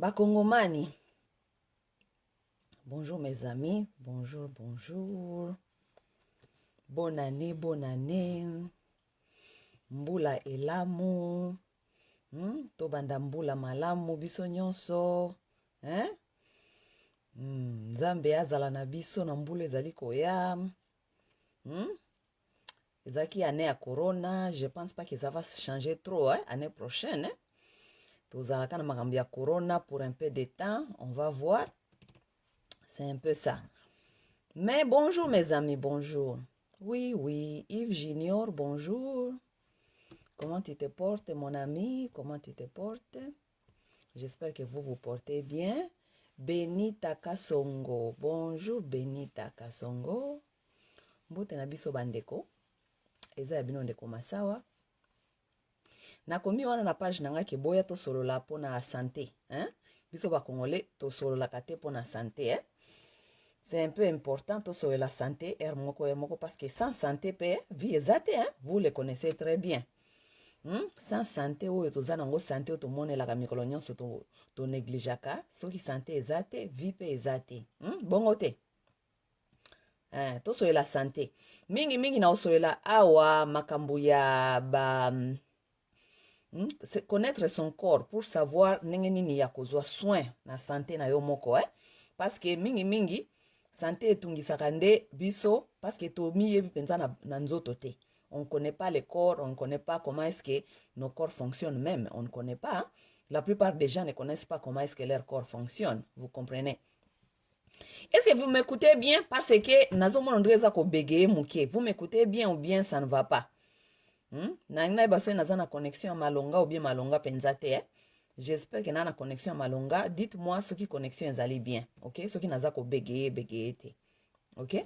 Bakongomani. Bonjour mes amis, bonjour, bonjour. Bonne année, bonne année. Mbula elamu. Tobanda mbula malamu biso nyonso. Nzambe azala na biso na mbula ezali koya. Ezaki année à corona, je pense pas que ça va changer trop, année prochaine. Tozalaka na makambo ya corona pour un peu de temps, on va voir. C'est un peu ça. Mais bonjour mes amis, bonjour. Oui, Yves Junior, bonjour. Comment tu te portes mon ami? Comment tu te portes? J'espère que vous vous portez bien. Benita Kasongo, bonjour Benita Kasongo. Mbote na biso bandeko. Eza ya bino ndeko masawa. Nakomi wana na page nanga ke boya to solola pona santé, biso ba congolais to solola kate pona santé, C'est un peu important to solola santé moko parce que sans santé pe vie ezate, vous le connaissez très bien. Sans santé oyo toza nango santé oyo tomonelaka mikolo nyonso to négligeaka, soki santé ezate vie pe ezate. Bongo te. To solola santé. Mingi na osolola awa makambo ya ba c'est connaître son corps pour savoir nini ya kozwa soin na santé na yo moko, parce que mingi santé etungisaka nde biso parce que tomi yebi penza na nzoto te. On ne connaît pas le corps, on ne connaît pas comment est-ce que nos corps fonctionnent même, on ne connaît pas. La plupart des gens ne connaissent pas comment est-ce que leur corps fonctionne, vous comprenez? Est-ce que vous m'écoutez bien? Parce que nazomona ndreza ko begeye muke. Vous m'écoutez bien ou bien ça ne va pas? Na baso naza na connexion à malonga ou bien malonga penzate, J'espère que na connexion à malonga. Dites-moi ce qui connexion ezali bien, ok? Ce qui naza ko begeye te, ok?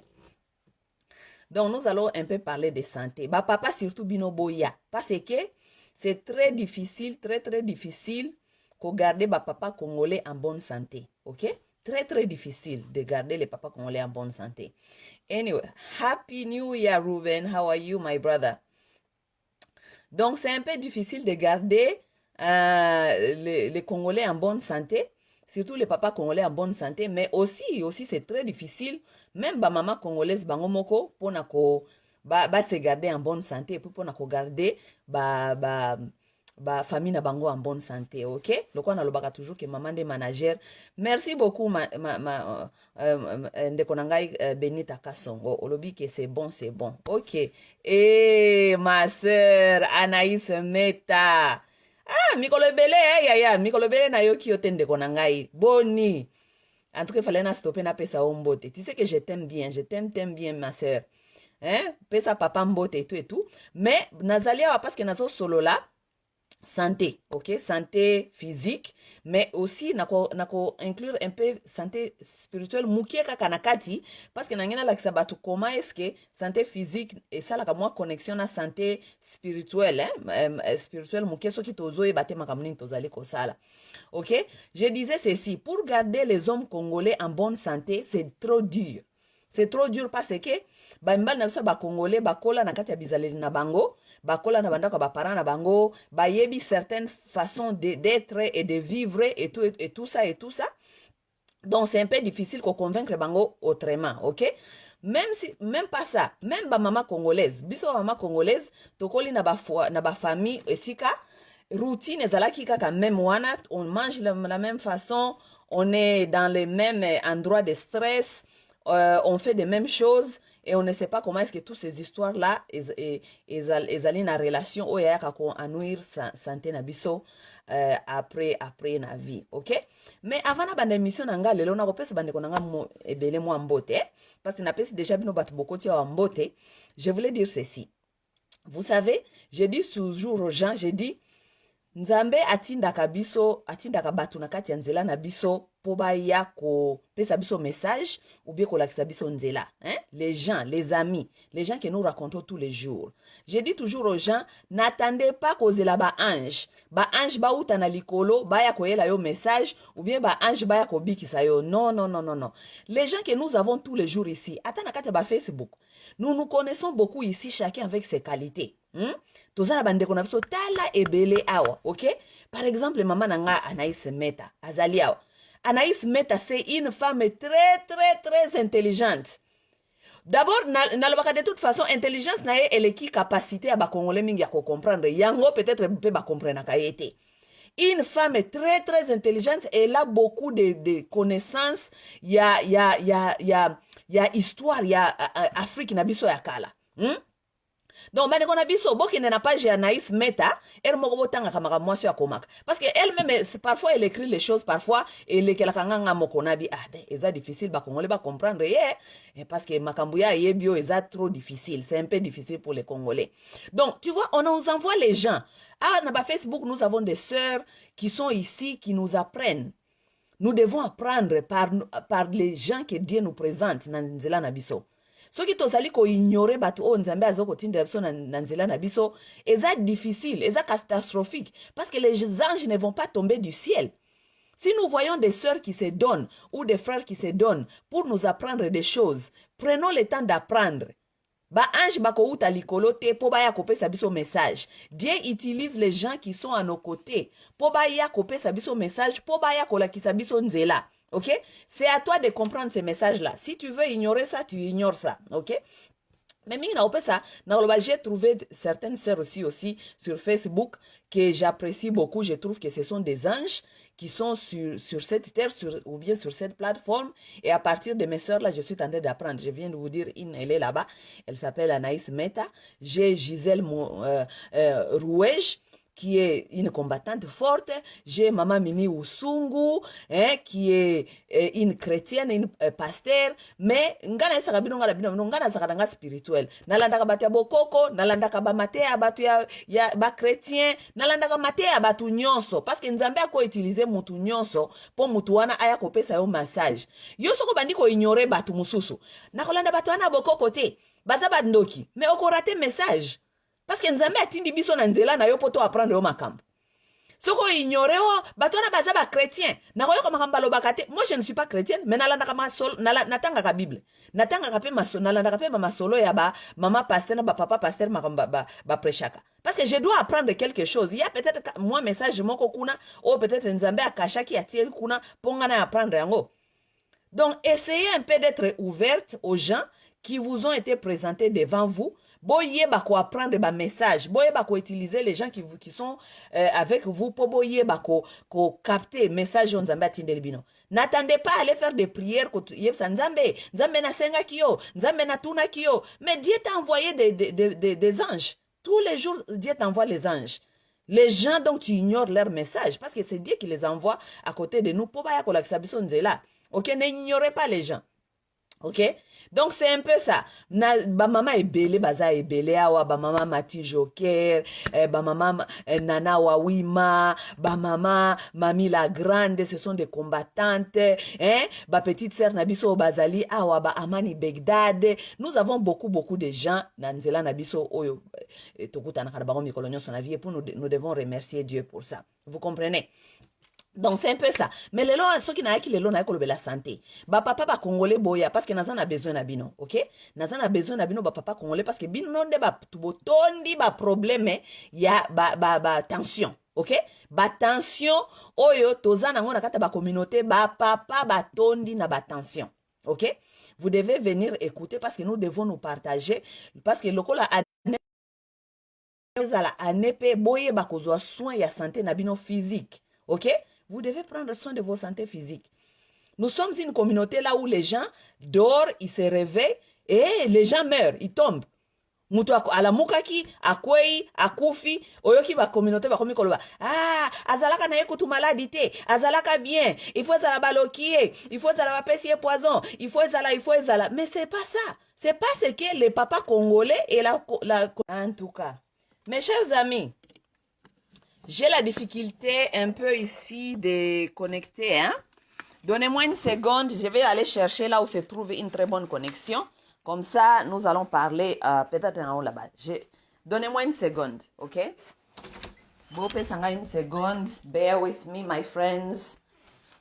Donc nous allons un peu parler de santé. Ba papa surtout bino boya, parce que c'est très difficile de garder ba papa congolais en bonne santé, ok? Très difficile de garder les papas congolais en bonne santé. Anyway, Happy New Year, Ruben. How are you, my brother? Donc, c'est un peu difficile de garder les Congolais en bonne santé, surtout les papas congolais en bonne santé, mais aussi c'est très difficile, même ba maman congolaise bango moko pour se garder en bonne santé, pour garder ba famille na bango en bonne santé, ok? Donc on a le baga toujours que maman des managers. Merci beaucoup ndeko nangai Benita Kasongo. Olobi que c'est bon, ok? Et ma sœur Anaïs Meta. Mikolo bele ya mikolo bele na yo ki yote ndeko nangai. Boni. En tout cas, il fallait na stopper na pesa ombote. Tu sais que je t'aime bien, bien ma sœur. Pesa papa mbote et tout. Mais nazalia parce que nazo solo là santé, ok? Santé physique, mais aussi nako inclure un peu santé spirituelle mukie kaka nakati, parce que nangena la kisabatu comment est-ce que santé physique et ça la moi connexion na santé spirituelle, spirituelle mukie so ki tozo e bate makamuni tozali ko sala. Ok? Je disais ceci, pour garder les hommes congolais en bonne santé, c'est trop dur. C'est trop dur parce que bambal na bisa ba congolais bakola na kati ya bizaleli na bango, bakola na bandako ba parents na bango, bayebi certaines façons d'être et de vivre et tout ça. Donc c'est un peu difficile de convaincre bango autrement, ok? Même pas ça, même ba maman congolaise, biso maman congolaise, tokoli na ba famille esika, routine ezalaki kaka même wana, on mange la même façon, on est dans les mêmes endroits de stress, on fait les mêmes choses et on ne sait pas comment est-ce que toutes ces histoires-là allaient en relation ou à nuire santé na biso après na vie, ok? Mais avant na bande émission nanga lelo na kopesa bande konanga ebele mo mbote, parce que na pesi déjà bino batu bokoti wa mbote. Je voulais dire ceci. Vous savez, je dis toujours aux gens, je dis Nzambe atindaka batu na kati ya nzela na biso po baya ko pesa biso message ou bien ko lakisa biso nzela, les gens, les amis, les gens que nous racontons tous les jours. Je dis toujours aux gens, n'attendez pas kozela ba ange ba uta na likolo baya ko yela yo message ou bien ba ange baya ko bikisa yo. Non. Les gens que nous avons tous les jours ici, ata na kati ya ba Facebook, nous connaissons beaucoup ici, chacun avec ses qualités. Tozana bandeko na biso tala ebele awa, ok? Par exemple, maman nanga Anaïs Meta, Azaliao. Anaïs Meta, c'est une femme très intelligente. D'abord, de toute façon, intelligence na elle est qui capacité à ba congolais mingi à comprendre. Yango peut-être peut ba comprendre ka été. Une femme très intelligente, elle a beaucoup de connaissances. Il y a histoire, il y a Afrique na biso ya kala. Donc, on a biso, boki n'a pas Anaïs Meta, elle m'a botanga kamara moi sur Akomak. Parce qu'elle-même, parfois, elle écrit les choses, parfois, et les kelakanga mokonabi, ah ben, c'est difficile, bah, Congolais, bah, comprendre, parce que Makambouya et bio, c'est trop difficile, c'est un peu difficile pour les Congolais. Donc, tu vois, on nous envoie les gens. Ah, dans Facebook, nous avons des sœurs qui sont ici, qui nous apprennent. Nous devons apprendre par les gens que Dieu nous présente dans Nzela Nabiso. Soki tozali ko ignorer bato o nzambe azoko tindela biso na nzela na biso, eza difficile, eza catastrophique parce que les anges ne vont pas tomber du ciel. Si nous voyons des sœurs qui se donnent ou des frères qui se donnent pour nous apprendre des choses, prenons le temps d'apprendre. Ba ange bako uta likolo te po ba ya kopesa biso message. Dieu utilise les gens qui sont à nos côtés po ba ya kopesa biso message, po ba ya kolakisa biso nzela. Ok? C'est à toi de comprendre ces messages-là. Si tu veux ignorer ça, tu ignores ça. Ok? Mais j'ai trouvé certaines sœurs aussi sur Facebook que j'apprécie beaucoup. Je trouve que ce sont des anges qui sont sur cette terre ou bien sur cette plateforme. Et à partir de mes sœurs-là, je suis en train d'apprendre. Je viens de vous dire, elle est là-bas. Elle s'appelle Anaïs Meta. J'ai Gisèle Rouège, qui est une combattante forte. J'ai Maman Mimi Usungu, qui est une chrétienne, une pasteur. Mais ngana sakabino ngana sakadanga spirituel. Nalandaka batia bokoko, nalandaka ba matea batu ya ba chrétien, nalandaka matea batu nyonso parce que nzambe ako utiliser mutu nyonso po mutu wana aya kopesa yo message. Yo soko bandi ko ignorer batu mususu. Nakolanda batu wana bokoko te. Baza bandoki, mais oko rater message. Parce que nzambe atindi biso na nzela na yo poto apprendre yo makambo. Soko ignore o batona baza ba chrétien. Na koyo ko makambo lobaka te. Moi je ne suis pas chrétienne, mais nalandaka masolo natanga ka Bible. Natanga ka pe masolo, nalandaka pe masolo ya ba maman pasteur na ba papa pasteur makambo ba prêchaka. Parce que je dois apprendre quelque chose. Il y a peut-être moi message moko kuna ou peut-être nzambe akashaki atiel kuna ponga na apprendre yango. Donc essayez un peu d'être ouverte aux gens qui vous ont été présentés devant vous. Boye bako apprendre ba message, boye bako utiliser les gens qui sont avec vous pour boye bako capter message on nzambe atindeli bino. N'attendez pas à aller faire des prières ko yebsa nzambe na senga kiyo, nzambe na tuna kiyo, mais Dieu t'a envoyé des anges. Tous les jours Dieu t'envoie les anges. Les gens dont tu ignores leur message parce que c'est Dieu qui les envoie à côté de nous pour ba ya ko lakisa biso nzela. OK, n'ignorez pas les gens. Ok, donc c'est un peu ça. Ba maman ebele baza ebele awa ba maman Mati Joker, ba maman Nana Wawima, ba maman Mami la Grande, ce sont des combattantes, ba petite sœur Nabiso Bazali awa ba Amani Begdad. Nous avons beaucoup de gens Nanzela Nabiso oyo tokuta na karabaro mikolonyo son avis et pour nous devons remercier Dieu pour ça. Vous comprenez? Donc c'est un peu ça. Mais les lois, ceux qui n'ont pas les lois, la santé. Ba papa ba congolais boya parce que nazana besoin na bino, ok? Nazana besoin na bino ba papa congolais parce que bino non de ba tubotondi ba problème ya ba tension, ok? Ba tension oyo tozana ngona kata ba communauté ba papa ba tondi na ba tension, ok? Vous devez venir écouter parce que nous devons nous partager parce que lokola la anepe boye ba kozwa soin ya santé na bino physique, ok? Vous devez prendre soin de vos santé physiques. Nous sommes une communauté là où les gens dorment, ils se réveillent et les gens meurent, ils tombent. Mutu alamukaki, akwei, akufi, oyoki ba communauté ba komi koloba. Ah, azalaka na yekutu maladité, azalaka bien, il faut zala balokie, il faut zala bapesier poison, il faut zala. Mais c'est pas ça. C'est pas ce que les papas congolais et en tout cas. Mes chers amis, j'ai la difficulté un peu ici de connecter. Hein? Donnez-moi une seconde. Je vais aller chercher là où se trouve une très bonne connexion. Comme ça, nous allons parler peut-être en haut là-bas. Donnez-moi une seconde, ok? Bope sanga une seconde. Bear with me, my friends.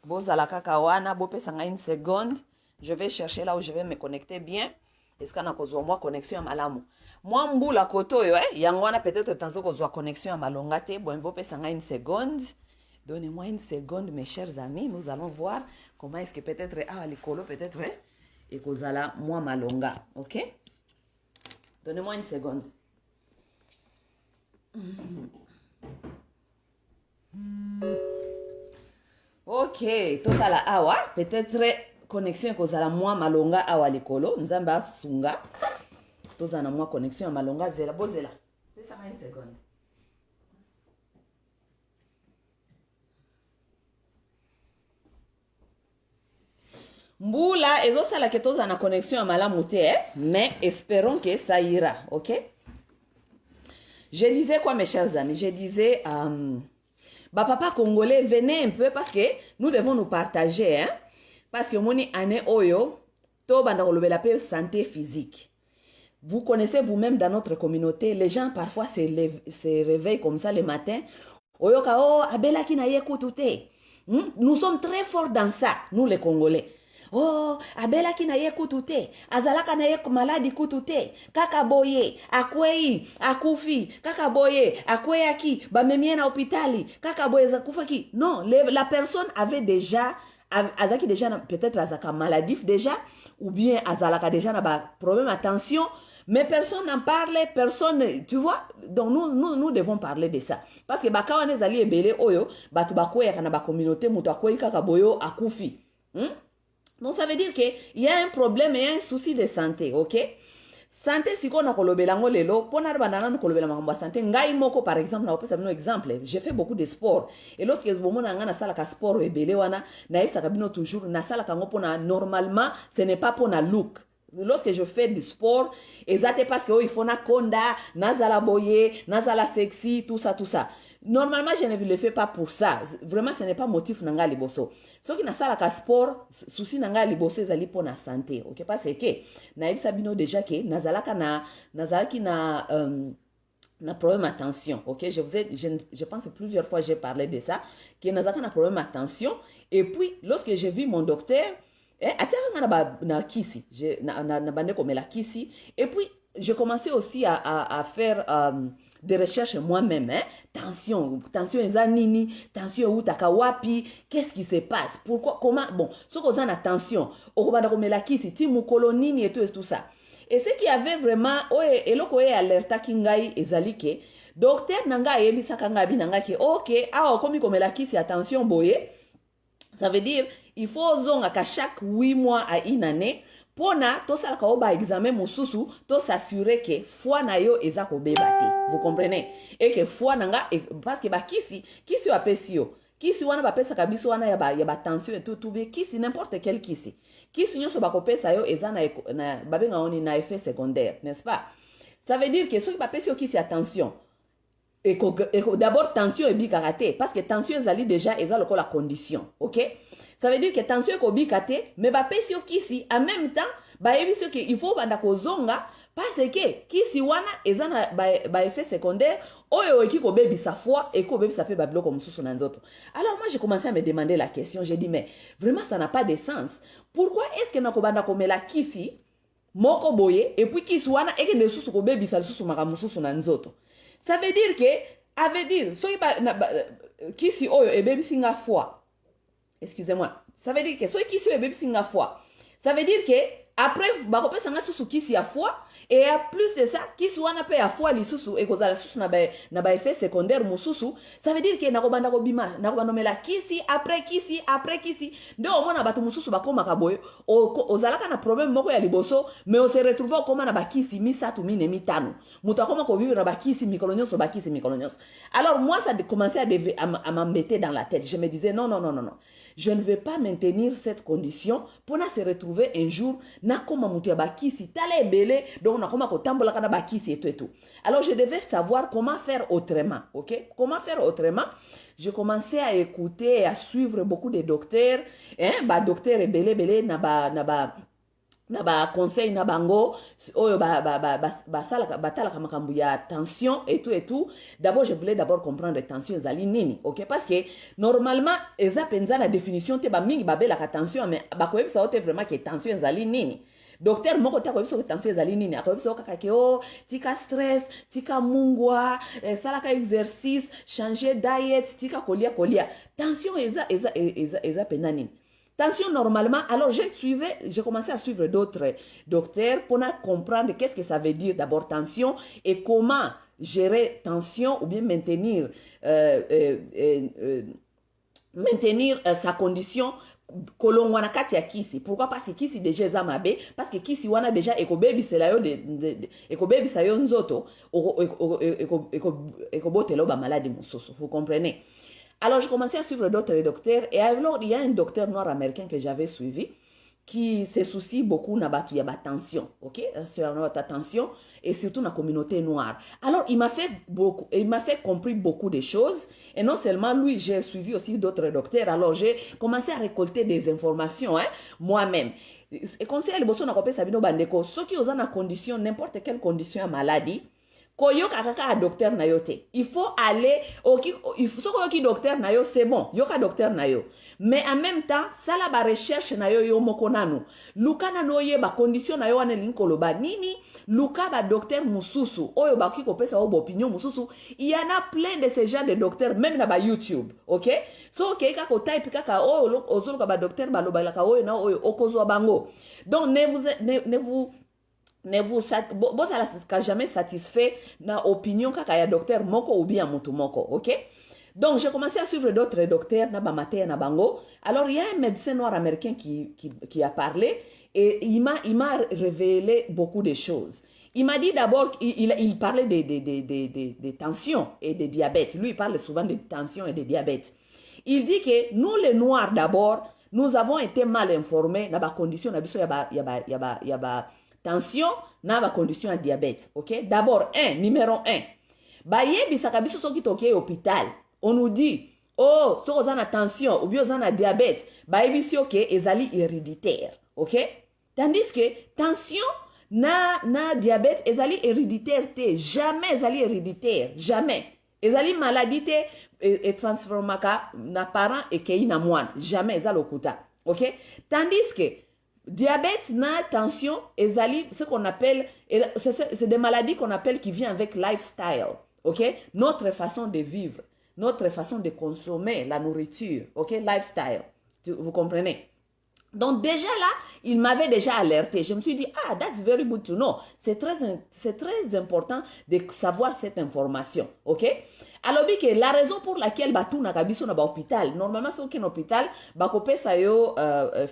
Bozala kakawana. Bope sanga une seconde. Je vais chercher là où je vais me connecter bien. est-ce qu'on a kozwa moi connexion ya malamu moi mbula koto yo yango wana peut-être tanzo kozwa connexion ya malonga te bon bo pesa nga une seconde. Donnez-moi une seconde, mes chers amis. Nous allons voir comment est-ce que peut-être likolo peut-être et kozala moi malonga, ok? Donnez-moi une seconde. Ok, total awa peut-être connexion kozala moi malonga awa likolo nzamba sunga. Tozana moi connexion malonga zela bozela. Laisse-moi une seconde. Mbula ezosala ke tozana connexion ya malamu te, mais espérons que ça ira, ok? Je disais quoi mes chers amis? Je disais papa congolais, venez un peu parce que nous devons nous partager, hein? Parce que moni année oyo to banda kolobela pe santé physique. Vous connaissez vous-même dans notre communauté, les gens parfois se réveillent comme ça le matin. Oyoka oh abela ki na ye kutute. Nous sommes très forts dans ça, nous les Congolais. Oh, abela ki na ye kutute, azalaka na ye maladi kutute, kaka boye, akwei, akufi, kaka boye, akwei aki, bamemie na hôpitali, kaka boye zakufa ki. Non, la personne avait déjà, azaki déjà peut-être azaka maladif déjà, ou bien azalaka déjà na ba problème attention, mais personne n'en parle, personne, tu vois, donc nous devons parler de ça. Parce que baka wane zali ebele oyo, batu bakwe ya kana ba communauté, mutu akwe kaka boyo akufi. Donc ça veut dire qu'il y a un problème et un souci de santé, ok? Santé si qu'on a kolobela ngo lelo, pona bandana no kolobela makambo santé, ngai moko par exemple, na opesa bino exemple, j'ai fait beaucoup de sport. Et lorsque je bomona nga na sala ka sport ebele wana, na yesa ka bino toujours na sala ka ngo pona normalement, ce n'est pas pour na look. Lorsque je fais du sport, exactement parce que il faut na konda, nazala boye, nazala sexy, tout ça, tout ça. Normalement, je ne le fais pas pour ça. Vraiment, ce n'est pas motif nanga liboso. Ce qui na sala ka sport, souci nanga liboso ezali pour na santé. Ok, parce que na sabino déjà que nazalaka na problème attention. Ok, je pense que plusieurs fois j'ai parlé de ça, que nazalaka na problème attention. Et puis, lorsque j'ai vu mon docteur, na kisi, na bande comme la kisi, et puis j'ai commencé aussi à faire des recherches moi-même, hein? Tension ezanini, tension utaka wapi, qu'est-ce qui se passe, pourquoi, comment, bon, ce qu'on a tension, okobanda comme la kisi, ti mukolonini et tout ça. Et ce qui avait vraiment, eloko alerta kingai ezalike, docteur nanga yebisaka ngabi nanga ki, ok, komi comme la kisi, attention boye. Ça veut dire, il faut qu'à chaque 8 mois à une année, pour na to sala ka oba examen mususu, to s'assurer que foi na yo eza ko bebate. Vous comprenez? Et que foi nanga parce que ba kisi wa pesio. Kisi wana ba pesa kabiso wana ya ba tension et tout be kisi n'importe quel kisi. Kisi nyoso ba ko pesa yo eza na babenga oni na effet secondaire, n'est-ce pas? Ça veut dire que ceux qui ba pesio kisi attention. Et d'abord tension et bikaraté parce que tension ezali déjà eza la condition, ok? Ça veut dire que tension ko bikate mais ba pesio kisi en même temps ba ebiso que il faut banda ko zonga parce que kisi wana eza na ba effet secondaire oyo eki ko bebisa foi et ko bebisa pe ba biloko mususu na nzoto. Alors moi j'ai commencé à me demander la question, j'ai dit mais vraiment ça n'a pas de sens. Pourquoi est-ce que na ko banda ko mela kisi moko boye et puis kisi wana eke de susu ko bebisa susu makamususu na nzoto? Ça veut dire que, qui si oyo et baby singa foi. Excusez-moi. Ça veut dire que, ceux qui si oyo et baby singa foi. Ça veut dire que, après, bakope sanga susu qui si a foi, et à plus de ça, qui si wana pe a foi li susu, et kozala susu na ba effet secondaire mususu, ça veut dire que, nakobanda kobima, nakobandomela kisi, après kisi, nde au moins na batu mususu bakoma kaboye, ozalaka na problème moko ya liboso, mais on se retrouve au koma na bakisi, misatu mine mitano. Mutu akoma ko vivre na bakisi, mikolonyos, bakisi, mikolonyos. Alors moi, ça a commencé à m'embêter dans la tête. Je me disais, non. Je ne vais pas maintenir cette condition pour se retrouver un jour, na koma mutu ya bakisi, tale ebele, donc na koma ko tambola kana bakisi et tout. Alors je devais savoir comment faire autrement, ok? Comment faire autrement? Je commençais à écouter et à suivre beaucoup de docteurs, docteurs ebele na ba conseil na bango oyo batalaka makambo ya tension et tout. D'abord je voulais comprendre tension ezali nini, ok? Parce que normalement eza penza la définition te ba mingi babela ka tension mais bakoyebisa ote vraiment que tension ezali nini. docteur moko ta ko biso tension ezali nini ako biso kaka ke oh tika stress tika mungwa salaka exercice changer diet tika kolia tension eza pena nini. Tension normalement, alors j'ai commencé à suivre d'autres docteurs pour comprendre qu'est-ce que ça veut dire d'abord tension et comment gérer tension ou bien maintenir sa condition kolon wana kati ya kisi. Pourquoi? Parce que kisi déjà eza mabe, parce que kisi wana déjà ekobebisela yo ekobebisa yo nzoto ekobotela ba maladie mosusu. Vous comprenez? Alors, j'ai commencé à suivre d'autres docteurs. Et alors, il y a un docteur noir américain que j'avais suivi qui se soucie beaucoup de la tension, ok? Sur la tension et surtout dans la communauté noire. Alors, il m'a fait comprendre beaucoup de choses. Et non seulement lui, j'ai suivi aussi d'autres docteurs. Alors, j'ai commencé à récolter des informations moi-même. Et conseil le bosso na kopé Sabino Bandeko, ceux qui ont en condition, n'importe quelle condition à maladie, koyoka kaka docteur na yo te. Il faut aller il faut que docteur na yo c'est bon, yoka docteur na yo. Mais en même temps, ça la ba recherche na yo yo moko nanu. Luka na no ye ba condition na yo wane linkolo ba nini, luka ba docteur mususu, oyo ba ki kopesa o opinion mususu. Il y en a plein de ces genres de docteurs même na ba YouTube, OK? So OK kako type kaka o ozuluka ba docteur ba loba la ka oyo na oyo okozwa bango. Donc ne vous jamais satisfait na opinion kaka ya docteur moko ou bien mutu moko, ok? Donc j'ai commencé à suivre d'autres docteurs na bamate na bango. Alors il y a un médecin noir américain qui a parlé et il m'a révélé beaucoup de choses. Il m'a dit d'abord, il parlait des tensions et des diabètes. Lui il parle souvent de tensions et de diabète. Il dit que nous les noirs d'abord, nous avons été mal informés na ba condition na biso yaba tension na ba condition à diabète, ok? D'abord, numéro 1. Ba yebisaka biso soki toke hôpital, on nous dit, oh, so ozana tension ou bien ozana diabète, ba yebisi ok ezali héréditaire, ok? Tandis que tension na diabète ezali héréditaire te, jamais ezali héréditaire, jamais. Ezali maladie te et transformaka na parent et kei na mwana, jamais ezalokuta, ok? Tandis que diabète, na tension, ezali, ce qu'on appelle, c'est des maladies qu'on appelle qui viennent avec lifestyle, ok? Notre façon de vivre, notre façon de consommer la nourriture, ok? Lifestyle, vous comprenez? Donc déjà là, il m'avait déjà alerté. Je me suis dit, ah, that's very good to know. C'est très important de savoir cette information, ok? Alors, la raison pour laquelle Batou n'a pas besoin d'un hôpital, normalement, c'est aucun hôpital, Bakopé sa yo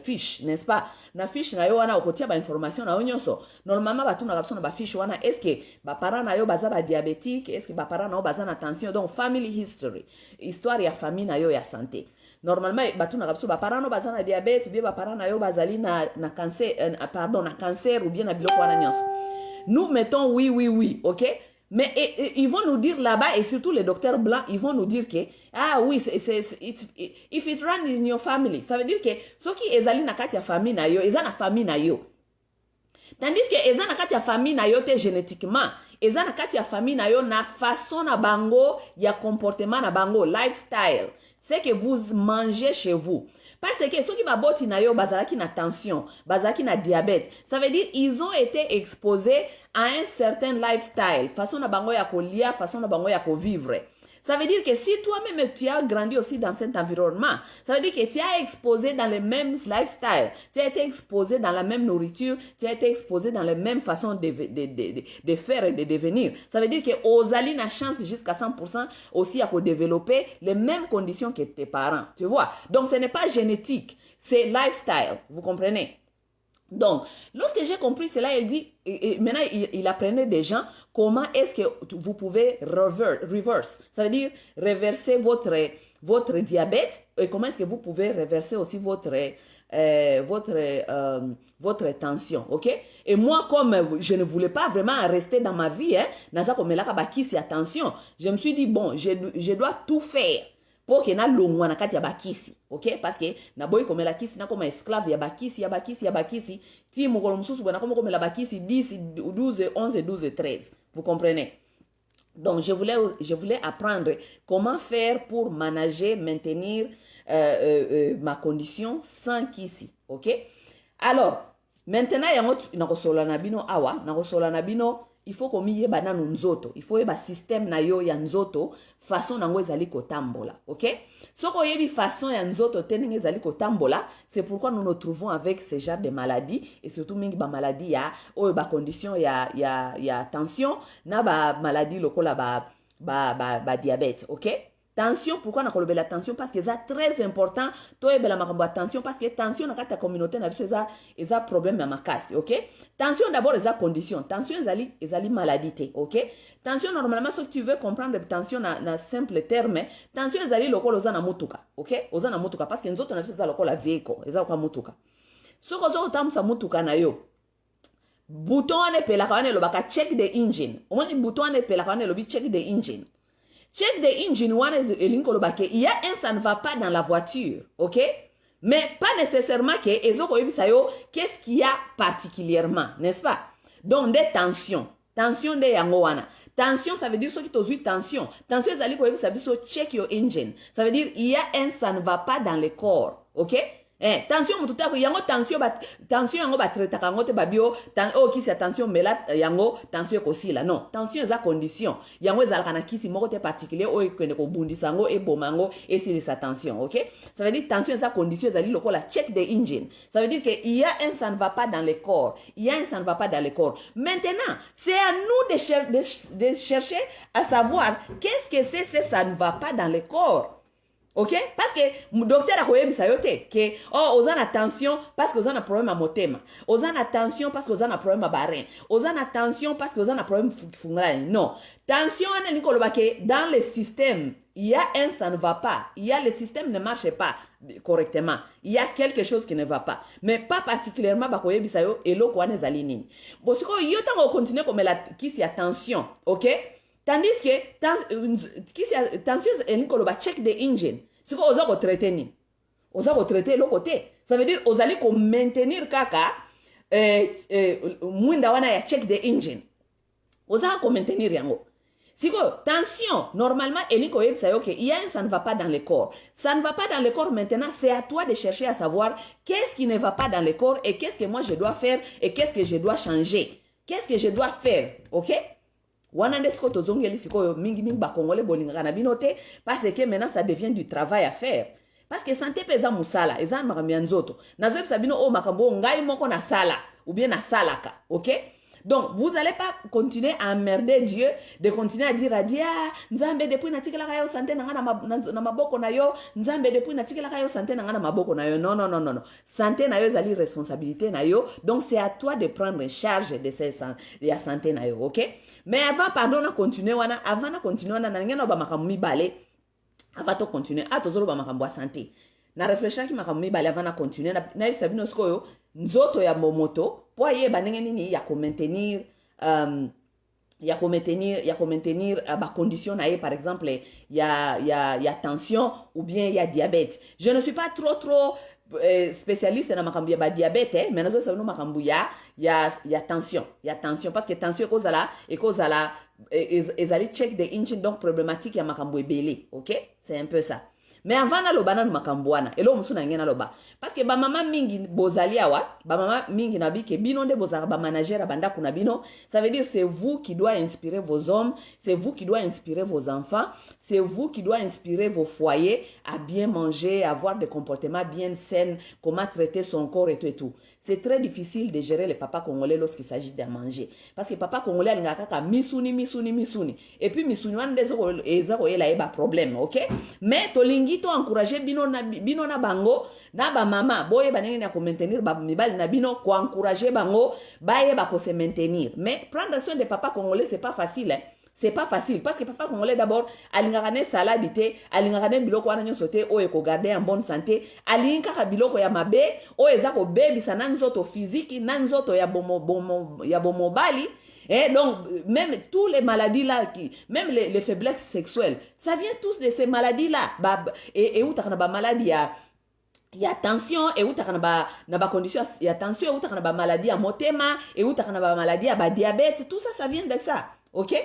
fiche, n'est-ce pas? Na fiche na yo wana okotia ba information na onyoso. Normalement, Batou n'a pas besoin d'un fiche wana. Est-ce que ba parents na yo baza ba diabétique? Est-ce que ba parents na yo baza na tension? Donc, family history, histoire ya famille na yo ya santé. Normalement, Batou n'a pas besoin ba parents na baza na diabète, ou bien ba parents na yo bazali na cancer, na cancer ou bien na biloko wana nyonso. Nous mettons oui, ok? Mais ils vont nous dire là-bas, et surtout les docteurs blancs, ils vont nous dire que, ah oui, if it runs in your family, ça veut dire que ceux qui ezali na kati ya famille na yo, eza na famille na yo. Tandis que eza na kati ya famille na yo te génétiquement, eza na kati ya famille na yo na façon na bango, ya comportement na bango, lifestyle. C'est que vous mangez chez vous. Parce que ceux qui baboti na yo bazalaki na tension, bazalaki na diabète, ça veut dire ils ont été exposés à un certain lifestyle, façon na bango ya kolia, façon na bango ya ko vivre. Ça veut dire que si toi-même tu as grandi aussi dans cet environnement, ça veut dire que tu as exposé dans les mêmes lifestyles, tu as été exposé dans la même nourriture, tu as été exposé dans les mêmes façons de faire et de devenir. Ça veut dire que Ozali n'a chance jusqu'à 100% aussi à développer les mêmes conditions que tes parents, tu vois. Donc ce n'est pas génétique, c'est lifestyle, vous comprenez? Donc, lorsque j'ai compris cela, il dit, et maintenant il apprenait des gens comment est-ce que vous pouvez reverse, ça veut dire reverser votre diabète et comment est-ce que vous pouvez reverser aussi votre tension, ok? Et moi, comme je ne voulais pas vraiment rester dans ma vie, naza comme la kabakisi attention, je me suis dit bon, je dois tout faire pour que na longwa na kati ya bakisi, ok? Parce que na boy comme la kisi na comme esclave ya bakisi, ti mukolo mususu bwana comme la bakisi 10, 12, 11, 12, 13. Vous comprenez? Donc je voulais apprendre comment faire pour manager, maintenir ma condition sans kisi, ok? Alors, maintenant yango nakosola na bino awa nakosola na bino il faut komi yeba nanu nzoto il faut yeba système na yo ya nzoto façon nango ezali kotambola ok soko yebi façon ya nzoto te ndenge ezali kotambola c'est pourquoi nous nous trouvons avec ce genre de maladies et surtout mingi ba maladie ya oyo ba condition ya tension na ba maladie lokola ba diabète ok tension, pourquoi on a la tension? Parce que c'est très important. Toi, tu as la tension parce que tension, dans ta communauté, c'est un problème à ma casse, ok? Tension, d'abord, c'est une condition. Tension, c'est une maladie, ok? Tension, normalement, ce que tu veux comprendre, tension, dans simple terme, tension, c'est une local aux mutuka, ok? Aux mutuka, parce que nous autres, on a fait ça local la véhicule, c'est un mutuka. Ce que vous avez ça mutuka na yo. Bouton, on est pelaka, on est le baka check the engine. Au moins, bouton, on est pelaka, on est le check the engine. Check the engine, il y a un ça ne va pas dans la voiture, ok? Mais pas nécessairement qu'est-ce qu'il y a particulièrement, n'est-ce pas? Donc des tensions. Tension de yangoana. Tension, ça veut dire ceux qui ont eu tension. Tension, ça veut dire check your engine. Ça veut dire il y a un ça ne va pas dans le corps, ok? Tension mutu tako yango tension yango ba traiter kango te babio oh kisi tension mela yango tension kosila non tension eza condition yango ezalaka na kisi moko te particulier o ekende ko bundisa ngo e bomango et sur sa tension ok ça veut dire tension eza condition ezali lokola check the engine ça veut dire que il y a un ça ne va pas dans le corps il y a un ça ne va pas dans le corps maintenant c'est à nous de chercher à savoir qu'est-ce que c'est ça ne va pas dans le corps. Ok? Parce que le docteur a dit que oh, aux attention parce que vous avez un problème à motema. Aux attention parce que vous avez un problème à barin. Aux attention parce que vous avez un problème fungral. Non. Tension dans le système, il y a un ça ne va pas. Il y a le système ne marche pas correctement. Il y a quelque chose qui ne va pas. Mais pas particulièrement parce que bisayo et lo kwa nezalini. Bon, ce que yo tango continuer comme la qui c'est attention, OK? Tandis que tension est check the engine. C'est quoi osa traiter ni? Osa traiter l'autre côté. Ça veut dire osa li ko maintenir kaka mwinda wana ya check the engine. Osa ko maintenir yango. Si quoi tension normalement eliko yebisa yo que il y a un ça ne va pas dans le corps. Ça ne va pas dans le corps maintenant, c'est à toi de chercher à savoir qu'est-ce qui ne va pas dans le corps et qu'est-ce que moi je dois faire et qu'est-ce que je dois changer. Qu'est-ce que je dois faire? OK? Wana ndesko tozongeli sikoyo mingi ba congolais bolinga na binote parce que maintenant ça devient du travail à faire parce que santé pesa musala eza makambo ya nzoto nazo pesa bino o makambo ngai moko na sala ou bien na salaka OK donc vous allez pas continuer à emmerder Dieu de continuer à dire à Dieu nzambe depuis na tikela kayo santé na na maboko na yo nzambe depuis na tikela kayo santé na na maboko na yo non santé na yo zali responsabilité na yo donc c'est à toi de prendre en charge de la santé na yo OK mais avant pardon na continuer wana avant na continuer na ngena ba makambo mibale avant to continuer atozolo ba makambo ya santé na réfléchir ki makambo mibale avant na continuer na sabino skoyo nzoto ya momoto po yeba ndenge nini ya ko maintenir il y a maintenir ba condition na par exemple il y a tension ou bien il y a diabète. Je ne suis pas trop spécialiste dans makambu ya ba diabète mais nazo sabino makambu ya tension parce que tension cause la ezali check the engine donc problématique ya makambu ebele OK c'est un peu ça. Mais avant na loba na makambwana elo musuna ngena loba parce que ba mama mingi bozali awa ba mama mingi na bike bino nde bozaka ba manager banda kuna bino ça veut dire c'est vous qui doit inspirer vos hommes c'est vous qui doit inspirer vos enfants c'est vous qui doit inspirer vos foyers à bien manger à avoir des comportements bien sains comment traiter son corps et tout c'est très difficile de gérer les papas congolais lorsqu'il s'agit de manger parce que papa congolais alingaka ka misuni et puis misuni wana ndezo ezako ela eba problème OK mais tolingi to encourager bino na bango na ba mama boye banenge na ko maintenir ba mibali na bino ko encourager bango baye ba ko se maintenir mais prendre soin des papas congolais c'est pas facile hein? C'est pas facile parce que papa congolais d'abord alingaka ne salade te alingaka ne biloko wana nyoso te o eko garder en bonne santé alingaka biloko ya mabe o ezako bebisa na nzoto physique na nzoto ya bomo bali. Et donc, même tous les maladies là, même les faiblesses sexuelles, ça vient tous de ces maladies-là. Et où t'as une maladie, il y a tension, et où t'as une condition, il y a tension, où t'as une maladie à motema, et où t'as une maladie à diabète, tout ça, ça vient de ça. OK?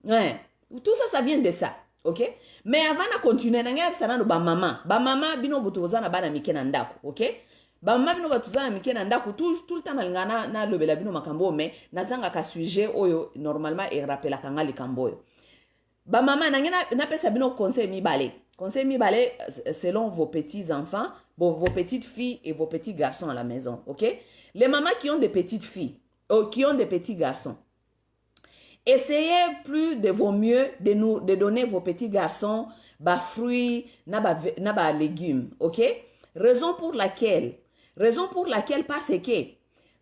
Ouais. Tout ça, ça vient de ça. OK? Mais avant de continuer, on a maman. Maman, bino boutozana bana mike na ndako. OK? ba mama bino batuzana mike na ndako tout le temps na lobela bino makambo mais nazanga ka sujet oyo normalement e rappela kanga likambo oyo. Ba mama na pesa bino conseil mibale. Conseil mibale selon vos petits enfants, vos petites filles et vos petits garçons à la maison, OK? Les mamans qui ont des petites filles ou qui ont des petits garçons, essayez plus de vos mieux de donner vos petits garçons ba fruits, na ba légumes, OK? Raison pour laquelle parce que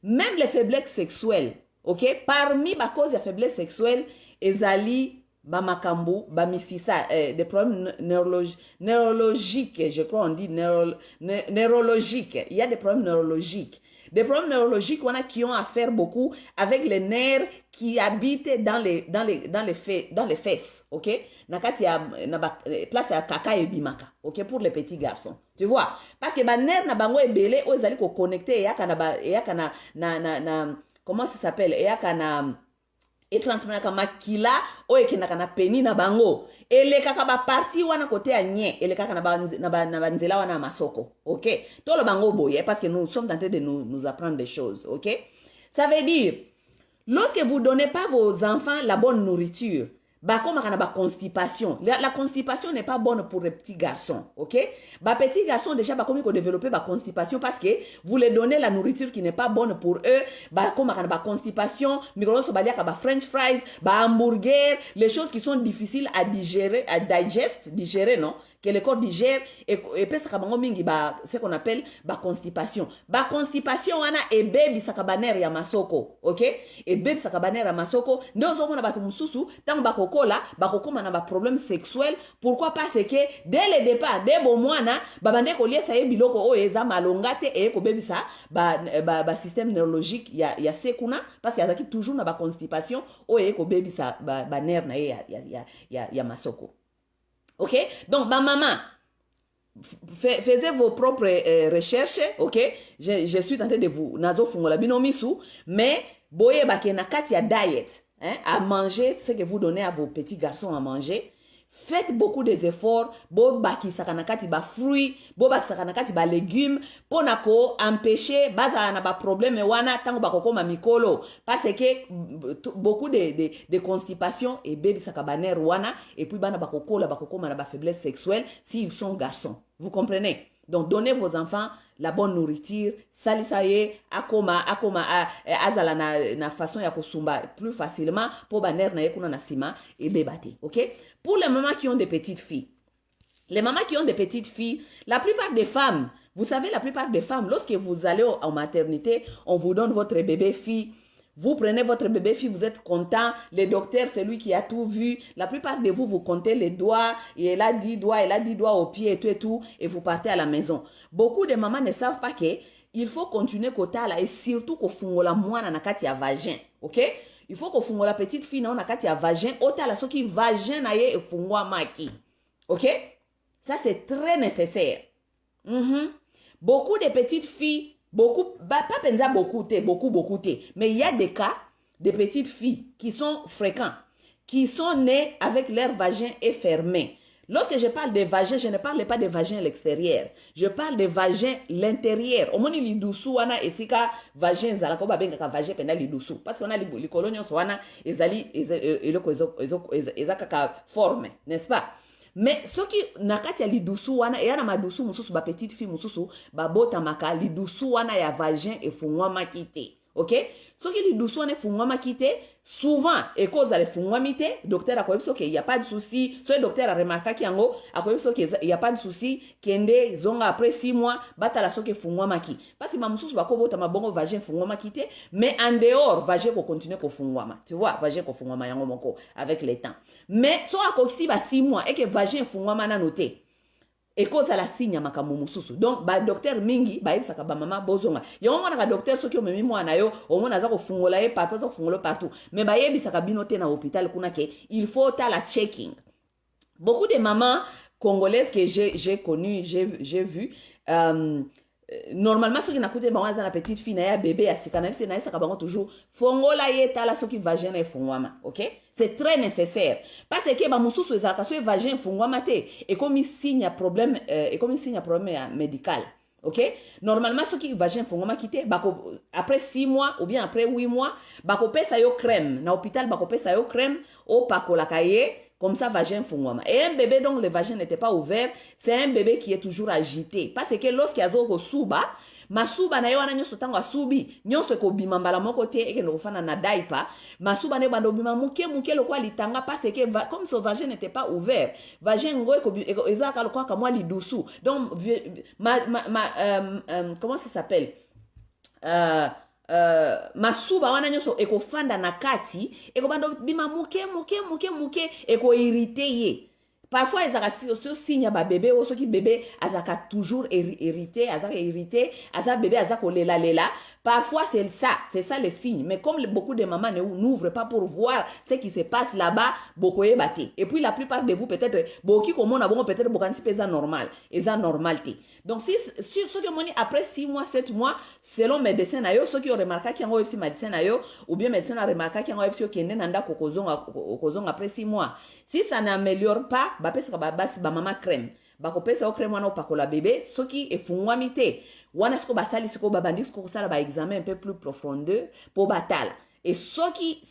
même les faiblesses sexuelles, OK? Parmi ma cause de faiblesse sexuelle, ezali ba makambo, ba misisa, des problèmes neurologiques, je crois on dit neurologiques. Il y a des problèmes neurologiques. Des problèmes neurologiques qui ont à faire beaucoup avec les nerfs qui habitent dans les fesses, ok? Nakati ya place ya kaka et bimaka, ok? Pour les petits garçons, tu vois? Parce que ba nerf na bango ebele o ezali ko connecter eyaka na comment ça s'appelle? Eyaka na et transmettre makila o ekendaka na peni na bango elekaka ba parti wana kote ya nye elekaka na banzela wana masoko, ok? Tout le bango boye parce que nous sommes en train de nous apprendre des choses, ok? Ça veut dire lorsque vous donnez pas vos enfants la bonne nourriture, comme la constipation. La constipation n'est pas bonne pour les petits garçons, ok? Petits garçons déjà comme ils développer la constipation parce que vous les donnez la nourriture qui n'est pas bonne pour eux. Comme la constipation, French fries, hamburger, les choses qui sont difficiles à digérer, digérer non? Que le corps digère et puis ça ce qu'on appelle constipation. Constipation wana et baby sakabaner ya masoko, ok? Et baby sakabaner ya masoko ndozo mona batu mususu tango bakokola bakokoma na ba problème sexuel. Pourquoi? Parce que dès le départ dès bon mwana babande ko liesa ye biloko o eza malongate et ko baby sa système neurologique ya sekuna parce que azaki toujours na constipation o e ko baby sa nerf na ya masoko. OK? Donc, ma maman, faisez vos propres recherches, OK? Je suis en train de vous nazo fungola binomisu, mais boye bakena katia diet, hein, à manger ce que vous donnez à vos petits garçons à manger. Faites beaucoup des efforts, bo baki sakanakati ba fruits, bo baki sakanakati ba légumes, pour nako empêcher baza na ba problème wana tango bakoko ma mikolo parce que beaucoup de constipation et baby sakabaner wana et puis bana bakoko la bakoko ma ba faiblesse sexuelle s'ils sont garçons. Vous comprenez? Donc, donnez vos enfants la bonne nourriture, salisaye, azala na façon ya kosumba plus facilement pour baner na yekuna na sima et bébate, ok? Pour les mamans qui ont des petites filles, la plupart des femmes, vous savez, la plupart des femmes, lorsque vous allez en maternité, on vous donne votre bébé fille. Vous prenez votre bébé fille, vous êtes content. Le docteur, c'est lui qui a tout vu. La plupart de vous, vous comptez les doigts. Et elle a 10 doigts au pied et tout. Et vous partez à la maison. Beaucoup de mamans ne savent pas que il faut continuer kota là. Et surtout qu'on fungola mwana na kati ya vagin. Ok? Il faut qu'on fungola petite fille na kati ya vagin. Ota la soki vagin na ye e fungwa maki. Ok? Ça, c'est très nécessaire. Beaucoup de petites filles, pas pensa beaucoup, mais il y a des cas de petites filles qui sont fréquents, qui sont nées avec leur vagin fermé. Lorsque je parle de vagin, je ne parle pas de vagin à l'extérieur. Je parle de vagin l'intérieur. Au moins, il y a des vagin, vagin pendant les dessous. Parce qu'on a les colonies, ils ont forme, n'est-ce pas? Mais ce qui nakati ya lidusu wana ya na madusu mususu ba petite fille mususu ba bota maka lidusu wana ya vagin e fungwa makite. OK? Ce qui lidusu wana fungwa makite souvent et cause ale fungwa mite docteur a dit OK, il y a pas de souci. Ce docteur a remarqué qu'il il y a pas de souci kende zonga après 6 mois bata la soke fungwa maki. Parce que mamususu ba ko bota mabongo vagin fungwa makite mais en dehors vagin ko continuer ko fungwa ma. Tu vois, vagin ko fungwa ma yango moko avec le temps. Mais so akoki ba 6 mois et que vagin fungwa ma na noté. Et cause à la signe makamu mususu. Donc ba docteur mingi ba ibisaka ba mama bozonga. Yo mona ka docteur soki o memi mwana yo, o mona za ko fungola ye partout, za ko fungola partout. Mais ba yebisaka binote na hôpital kuna ke il faut ta la checking. Beaucoup de mamans congolaises que j'ai connues, j'ai vu normalement ceux qui n'accoutent pas la petite fille na ya bébé à sikana c'est na ça ka toujours fongola ye ta la soki vagin e fungwama, OK? C'est très nécessaire parce que ba mususu ezalaka so vagin fungwama te et comme signe problème médical, Ok? Normalement, ceux qui vagin fongoma quitter, après 6 mois ou bien après 8 mois, bako pesa yo crème. Na hôpital, bako pesa yo crème, au pako la kaye, comme ça, vagin fongoma. Et un bébé dont le vagin n'était pas ouvert, c'est un bébé qui est toujours agité. Parce que lorsqu'il y a zo suba, masuba na yo wana nyoso tango asubi, nyoso ko bima mbala moko te, eke no fana na daipa, masuba ne bando bima muke lo kwa litanga, parce que comme son vagin n'était pas ouvert, vagin ngo eko ezaka lo kwa kamwa lidusu. Donc, comment ça s'appelle? Masuba wana nyoso eko fanda na kati, eko bando bima muke, eko irrité ye. Parfois, ils ont signe à bébé, ou ceux qui bébé, azaka toujours irrité, azaka bébé, azaka lela. Parfois, c'est ça le signe. Mais comme beaucoup de mamans n'ouvrent pas pour voir ce qui se passe là-bas, beaucoup est batté. Et puis, la plupart de vous, peut-être, beaucoup comme on a bon, peut-être, beaucoup c'est normal. Et ça, normalité. Donc, si ceux qui ont après 6 mois, 7 mois, selon médecin, ceux qui ont remarqué qu'il y a un médecin, ou bien médecin a remarqué qu'il y a un médecin qui est nanda kokozong après 6 mois. Si ça n'améliore pas, bapesa basi ba mama crème. Bakopesa o crème wana opakola bébé, soki efungwami te. Wana siko basali siko babandi siko sala ba examen un peu plus profondeur pour batala. Et soki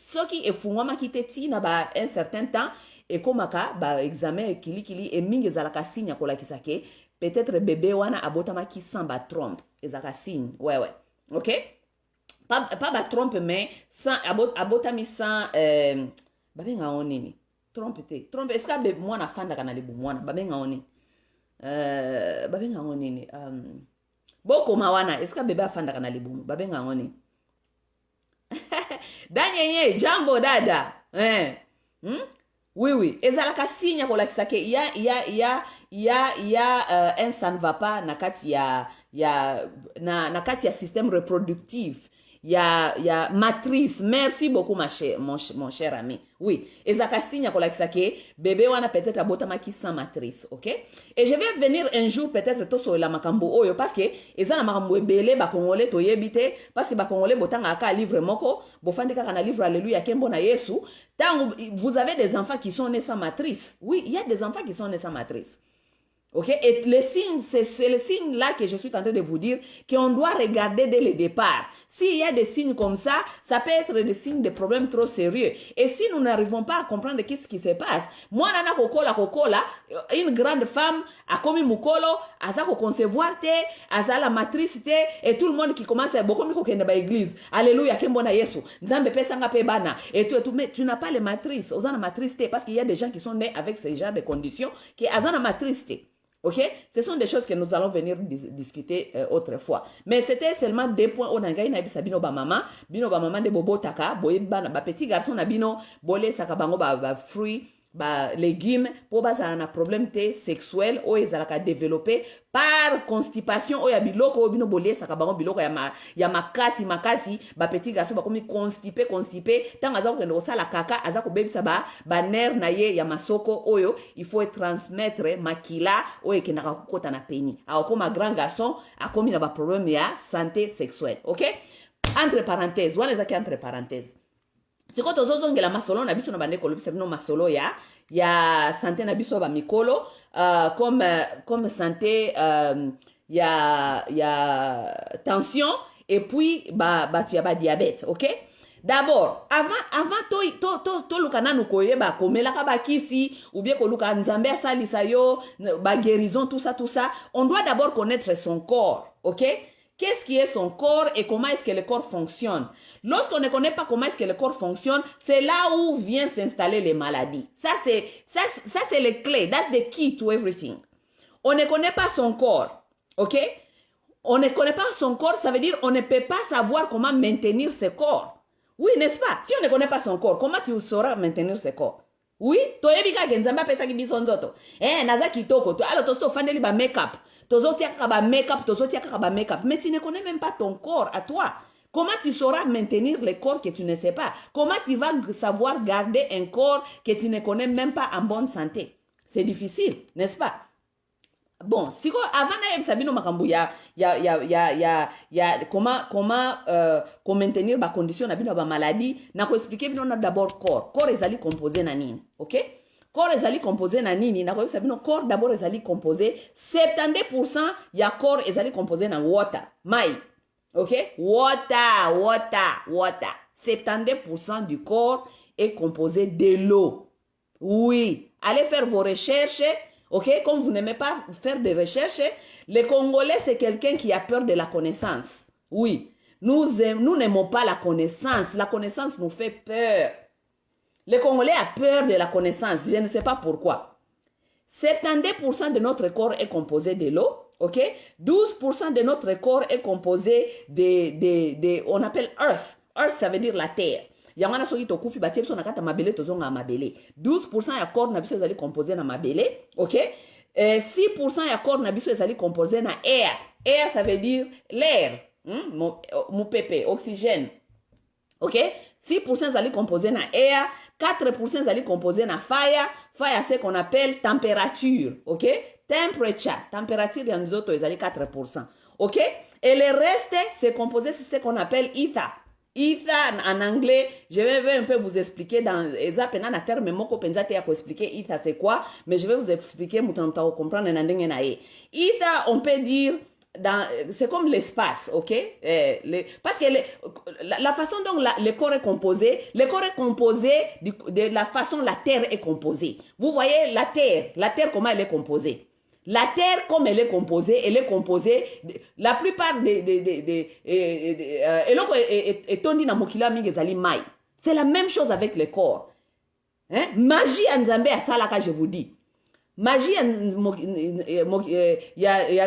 efungwama kite ti na ba un certain temps et komaka ba examen kili et mingi zalaka signe kola kisake, peut-être bébé wana abotama ki sans ba trompe, ezaka signe. Ouais. OK? Pas ba trompe mais sans abotami sans babenga onini. Trompe, est-ce que moi na fanda kana libu mwana babenga oni babenga oni boko mawana est-ce que bébé afanda kana libu babenga oni danyenye jambo dada oui ezalaka signe ko lakisa ke il y a un ça ne va pas na kati na kati ya système reproductif. Il y a matrice. Merci beaucoup, mon cher ami. Oui. Et ça signe que bébé wana peut-être abotama qui sans matrice. Ok? Et je vais venir un jour peut-être tout sur la makambo oyo parce que eza na makambo ebele ba congolais to yebite parce que ba congolais botanga aka livre moko bofandi kaka na livre alléluia kembo na Yesu. Tant vous avez des enfants qui sont nés sans matrice. Oui, il y a des enfants qui sont nés sans matrice. Ok, et le signe, c'est le signe là que je suis en train de vous dire qu'on doit regarder dès le départ. S'il y a des signes comme ça peut être des signes de problèmes trop sérieux. Et si nous n'arrivons pas à comprendre qu'est-ce qui se passe, moi nana kokola, une grande femme a commis mukolo, a ça concevoir te, a ça la matrice te, et tout le monde qui commence à beaucoup miko kende ba église. Alléluia, kembona Yesu. Nzambe pesa nga pe bana. Et tout, mais tu n'as pas les matrices. Ozana matrice te, parce qu'il y a des gens qui sont nés avec ce genre de conditions, qui azana matrice te. Ok? Ce sont des choses que nous allons venir discuter autrefois. Mais c'était seulement des points. On a gagné bino ba maman de bobo taka, boye ba petit garçon na bino, bolé sakabango ba fruits, ba légumes, pour ba ça un problème sexuel ou ils ont développé par constipation ou ya biloko bino bolé sakabango biloko ya makasi ba petit garçon ba komi constipé tant azako kendo sala kaka azako bebisa ba nerf na ye ya masoko oyo il faut transmettre makila oyo ke na kokota na peni a comme grand garçon a komi na ba problème ya santé sexuelle. OK? Entre parenthèses, wana ezaki entre parenthèses. Si quand tozozongela masolo na biso na bandeko lobisa bino masolo ya santé na biso ba mikolo comme santé ya tension et puis tu as diabète. OK? D'abord, avant to lukana nukoyeba komelaka bakisi ou bien koluka nzambe asalisa yo ba guérison tout ça, on doit d'abord connaître son corps. OK? Qu'est-ce qui est son corps et comment est-ce que le corps fonctionne? Lorsqu'on ne connaît pas comment est-ce que le corps fonctionne, c'est là où viennent s'installer les maladies. Ça c'est le clé. That's the key to everything. On ne connaît pas son corps. OK? On ne connaît pas son corps, ça veut dire on ne peut pas savoir comment maintenir ce corps. Oui, n'est-ce pas? Si on ne connaît pas son corps, comment tu sauras maintenir ce corps? Oui, toyebika genzamba pesa ki bisonzoto. Naza kitoko to alors tosto fandeli ba make-up. Tozotia ka ba make-up, mais tu ne connais même pas ton corps à toi. Comment tu sauras maintenir le corps que tu ne sais pas? Comment tu vas savoir garder un corps que tu ne connais même pas en bonne santé? C'est difficile, n'est-ce pas? Bon, si avant na sabino makambu comment maintenir ba condition na bino ba maladie na ko expliquer bino na d'abord corps ezali composé na nini. OK? corps ezali composé na nini na koyebisa bino corps d'abord ezali composé 70% ya corps ezali composé na water mai. OK, water 70% du corps est composé de l'eau. Oui, allez faire vos recherches. OK, comme vous n'aimez pas faire des recherches, les Congolais, c'est quelqu'un qui a peur de la connaissance. Oui, nous n'aimons pas la connaissance. La connaissance nous fait peur. Les Congolais ont peur de la connaissance. Je ne sais pas pourquoi. 70% de notre corps est composé de l'eau. OK, 12% de notre corps est composé on appelle earth. Earth, ça veut dire la terre. Yangana soki tokufi batie biso na kata mabele tozonga mabele. 12% ya corps na biso ezali composé na mabele, OK? 6% ya corps na biso ezali composé na air. Air ça veut dire l'air, mon pépé, oxygène. OK? 6% ezali composé na air, 4% ezali composé na fire. Fire c'est qu'on appelle température, OK? Température ya nzoto ezali 4%. OK? Et le reste c'est composé c'est ce qu'on appelle ether. Ether en anglais, je vais un peu vous expliquer dans ezapena na terme moko penza te ya ko expliquer ether c'est quoi, mais je vais vous expliquer mutanto comprendre na ndenge na ye. Ether on peut dire c'est comme l'espace, OK? Parce que la façon dont le corps est composé, de la façon la terre est composée. Vous voyez la terre comment elle est composée? La terre, comme elle est composée, la plupart c'est la même chose avec le corps. Hein? Magie en Nzambe à Salaka, je vous dis. Magie en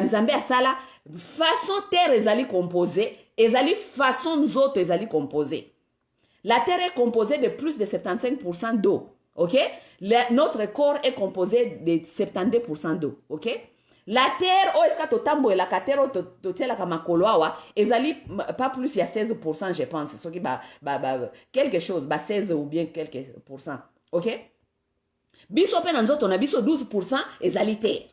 Nzambe à Sala, façon terre est composée, et façon nous autres est composée. La terre est composée de plus de 75% d'eau. OK? Notre corps est composé de 72% d'eau. OK? La terre, est-ce que totambo et la terre, la kamakoloawa, ezali pas plus, il y a 16%, je pense. Ce qui quelque chose, 16 ou bien quelques pourcents. OK? Biso penanzo, on a biso 12%, ezali terre.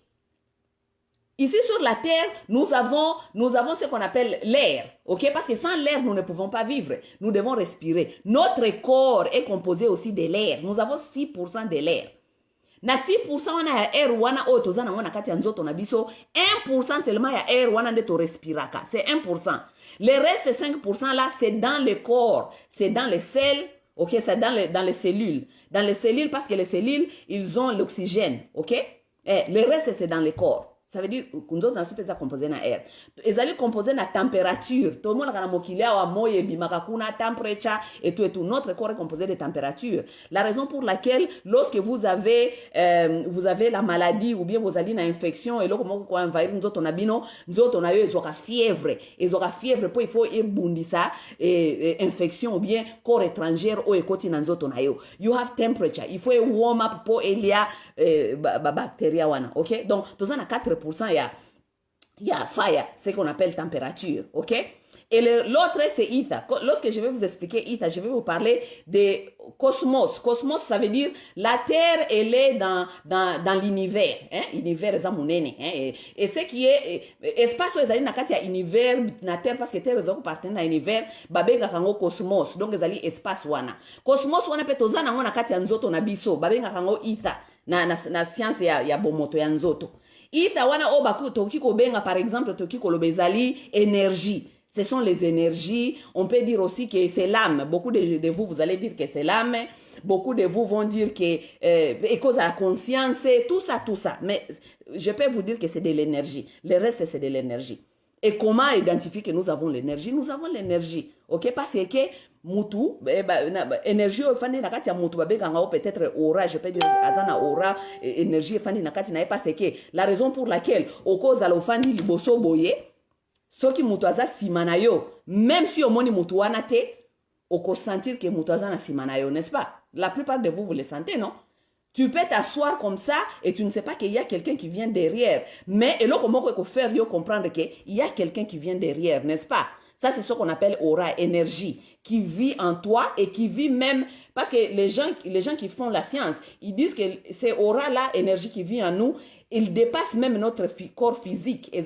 Ici sur la terre, nous avons ce qu'on appelle l'air, ok? Parce que sans l'air, nous ne pouvons pas vivre. Nous devons respirer. Notre corps est composé aussi de l'air. Nous avons 6% de l'air. Na 6% wana ya air wana otozana wana kati ya nzoto na biso, 1% seulement ya air wana nde to respiraka. C'est 1%. Le reste 5% là, c'est dans le corps, c'est dans les selles, ok? C'est dans les cellules. Dans les cellules parce que les cellules, ils ont l'oxygène, ok? Le reste c'est dans le corps. Ça veut dire que nous sommes composés na air. Ils sont composés na température. Tout le monde a mokilia wa moye bimakakuna temperature et tout. Notre corps est composé de température. La raison pour laquelle lorsque vous avez la maladie ou bien vous avez une infection et là comment quoi envahir nous autres on a bino, nous autres on a eu fièvre. Ils ont fièvre pour il faut ebundisa infection ou bien corps étranger ou ekoti na nous autres on a eu. You have temperature. Il faut warm up pour il y a bactéries wana. OK? Donc tous on a 4% il y a fire, ce qu'on appelle température, ok? Et l'autre c'est ether. Lorsque je vais vous expliquer ether, je vais vous parler de cosmos. Cosmos, ça veut dire la Terre, elle est dans l'univers, hein? Univers zamunene, hein? Et ce qui est espace où ezali na kati ya univers na Terre parce que Terre ezoko partenaire na univers, babenga kango cosmos. Donc ezali espace wana. Cosmos wana pe tozana ngona kati ya nzoto na biso, babenga kango ether na science ya bomoto ya nzoto. Ether wana obaku toki ko benga par exemple toki ko lobezali énergie. Ce sont les énergies. On peut dire aussi que c'est l'âme. Beaucoup de vous allez dire que c'est l'âme. Beaucoup de vous vont dire que cause à la conscience, tout ça. Mais je peux vous dire que c'est de l'énergie. Le reste, c'est de l'énergie. Et comment identifier que nous avons l'énergie? Nous avons l'énergie. OK? Parce que mutu énergie fani nakati ya mutu babeka ngao peut-être aura, je peux dire azana aura énergie fani nakati na parce que la raison pour laquelle au cause alo fani liboso boye soki mutu aza simana yo, même si omoni mutu wana te oko sentir que mutu aza na simana yo, n'est-ce pas? La plupart de vous le sentez, non? Tu peux t'asseoir comme ça et tu ne sais pas qu'il y a quelqu'un qui vient derrière. Mais et là comment il faut faire yo comprendre qu'il y a quelqu'un qui vient derrière, n'est-ce pas? Ça, c'est ce qu'on appelle aura, énergie, qui vit en toi et qui vit même... Parce que les gens qui font la science, ils disent que c'est aura-là, énergie qui vit en nous, il dépasse même notre corps physique. Et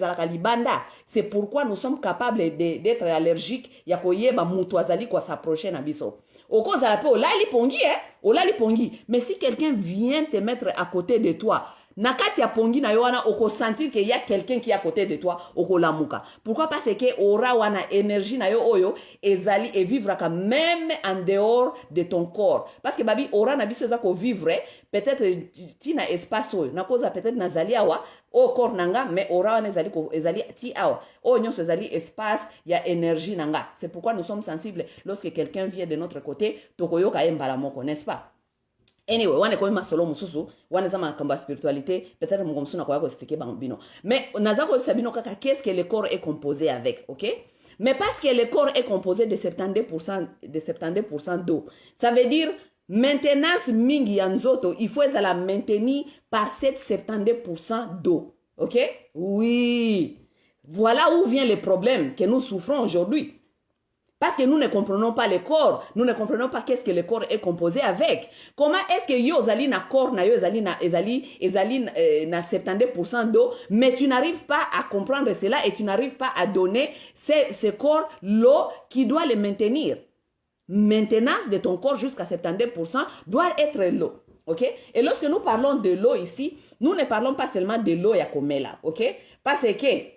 c'est pourquoi nous sommes capables d'être allergiques. Yakoyeba mutuazali kwa s'approcher na biso. Oko zalape olali pongi, olali pongi. Mais si quelqu'un vient te mettre à côté de toi, nakati ya pongi na yo wana oko sentir qu'il y a quelqu'un qui est à côté de toi oko lamuka. Pourquoi? Parce que aura wana énergie na yo oyo ezali et vivre même en dehors de ton corps. Parce que babi aura na biso ezako vivre peut-être tina espace oyo na cause peut-être nazali awa au corps nanga mais aura wana ezali ti awa o nyonso ezali espace ya énergie nanga. C'est pourquoi nous sommes sensibles lorsque quelqu'un vient de notre côté tokoyoka embala moko, n'est-ce pas? Anyway, wane komi masolo mususu, wane zama kamba spiritualité, peut-être mon musu na kwa expliquer bambino. Mais nazako sabino kaka qu'est-ce que le corps est composé avec, OK? Mais parce que le corps est composé de 70% d'eau. Ça veut dire maintenance mingi ya nzoto, il faut la maintenir par cette 70% d'eau. OK? Oui. Voilà où vient le problème que nous souffrons aujourd'hui. Parce que nous ne comprenons pas le corps, nous ne comprenons pas qu'est-ce que le corps est composé avec. Comment est-ce que yo zali na corps na yo zali na 70% d'eau, mais tu n'arrives pas à comprendre cela et tu n'arrives pas à donner ce corps l'eau qui doit le maintenir. Maintenance de ton corps jusqu'à 70% doit être l'eau. OK? Et lorsque nous parlons de l'eau ici, nous ne parlons pas seulement de l'eau yakomela, OK? Parce que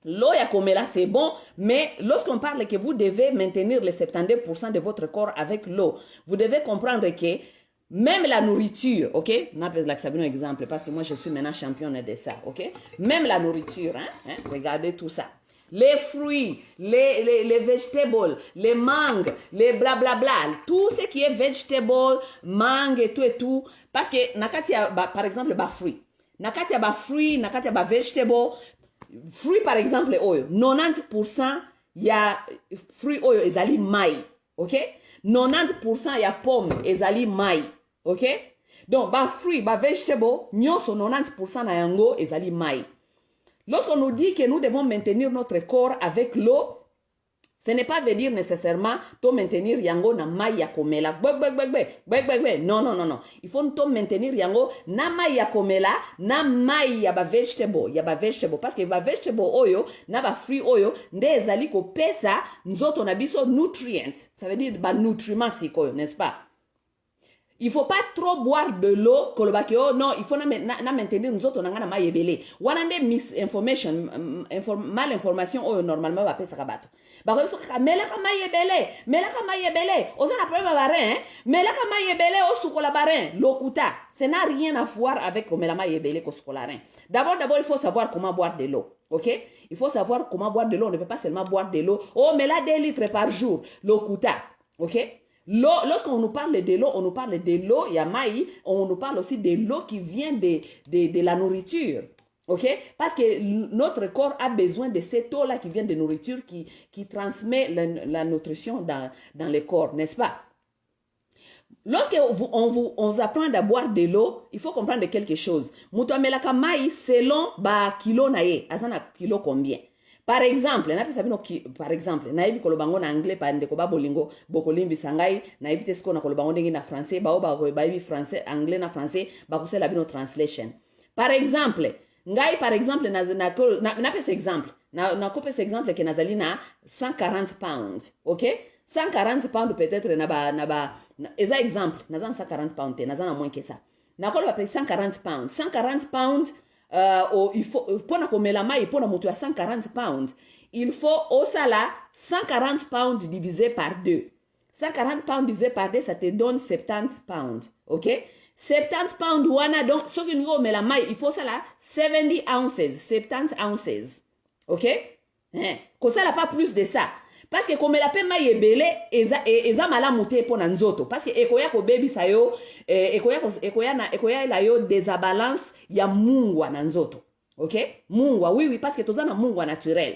l'eau yakomela c'est bon, mais lorsqu'on parle que vous devez maintenir les 70% de votre corps avec l'eau, vous devez comprendre que même la nourriture, ok? On appelle un exemple parce que moi je suis maintenant championne de ça, ok? Même la nourriture, regardez tout ça. Les fruits, les vegetables, les mangues, les blablabla, tout ce qui est vegetable, mangue et tout, parce que nakati par exemple ba fruit, nakati ba fruit, nakati ba vegetable. Fruit par exemple oyo 90% ya fruit oyo ezali mai, ok? 90% ya pomme ezali mai, ok? Donc ba fruit ba vegetable nyonso 90% na yango ezali mai. Lorsqu'on nous dit que nous devons maintenir notre corps avec l'eau, ce n'est pas veut dire nécessairement to maintenir yango na mai ya komela. Non. Il faut to maintenir yango na mai ya komela, na mai ya ba vegetable, parce que ba vegetable oyo na ba fruit oyo nde ezali ko pesa nzoto na biso nutrients. Ça veut dire ba nutriments sikoyo, n'est-ce pas? Il faut pas trop boire de l'eau kolobakio, non, il faut na maintenir nous autres na ma yebele. Wanande misinformation, mal information oyo normalement va pesa kabato. Ba ko so ka melaka ma yebele, oza na problème barin, melaka ma yebele o sukola barin, lokuta. Ça n'a rien à voir avec melaka ma yebele ko sukolarin. D'abord il faut savoir comment boire de l'eau. OK? Il faut savoir comment boire de l'eau, on ne peut pas seulement boire de l'eau. Oh, mais là 2 litres par jour, lokuta. OK? L'eau, lorsqu'on nous parle de l'eau, on nous parle de l'eau, yamaï, on nous parle aussi de l'eau qui vient de la nourriture. OK? Parce que notre corps a besoin de cette eau-là qui vient de nourriture, qui transmet la nutrition dans le corps, n'est-ce pas? Lorsque on vous apprend à boire de l'eau, il faut comprendre quelque chose. Mutuamelaka mai selon ba kilo nae, azana kilo combien? Par exemple, naibi kolobango na anglais pa ndeko ba bolingo bokolimbi sangai naibi tesko na kolobango ndenge na français ba ba français anglais na français ba kusela bino translation. Par exemple, ngai par exemple na pesa exemple na kopesa exemple ke nazali na 140 pounds, OK? 140 pounds peut-être eza exemple nazana 140 pounds te nazana moins que ça. Na kolo ba 140 pounds. 140 pounds il faut pour na komela mai pour na moto à 140 pounds, il faut au sala 140 pounds divisé par 2. 140 pounds divisé par 2 ça te donne 70 pounds, OK? 70 pounds wana donc ce que nous komela mai il faut sala 70 ounces, OK? Ko sala pas plus de ça. Parce que comme la paix ma yebele eza malamu te pona nzoto parce que ekoya ko baby sayo ekoya la yo désabalance ya mungwa na nzoto, OK? Mungwa oui parce que tozana mungwa naturel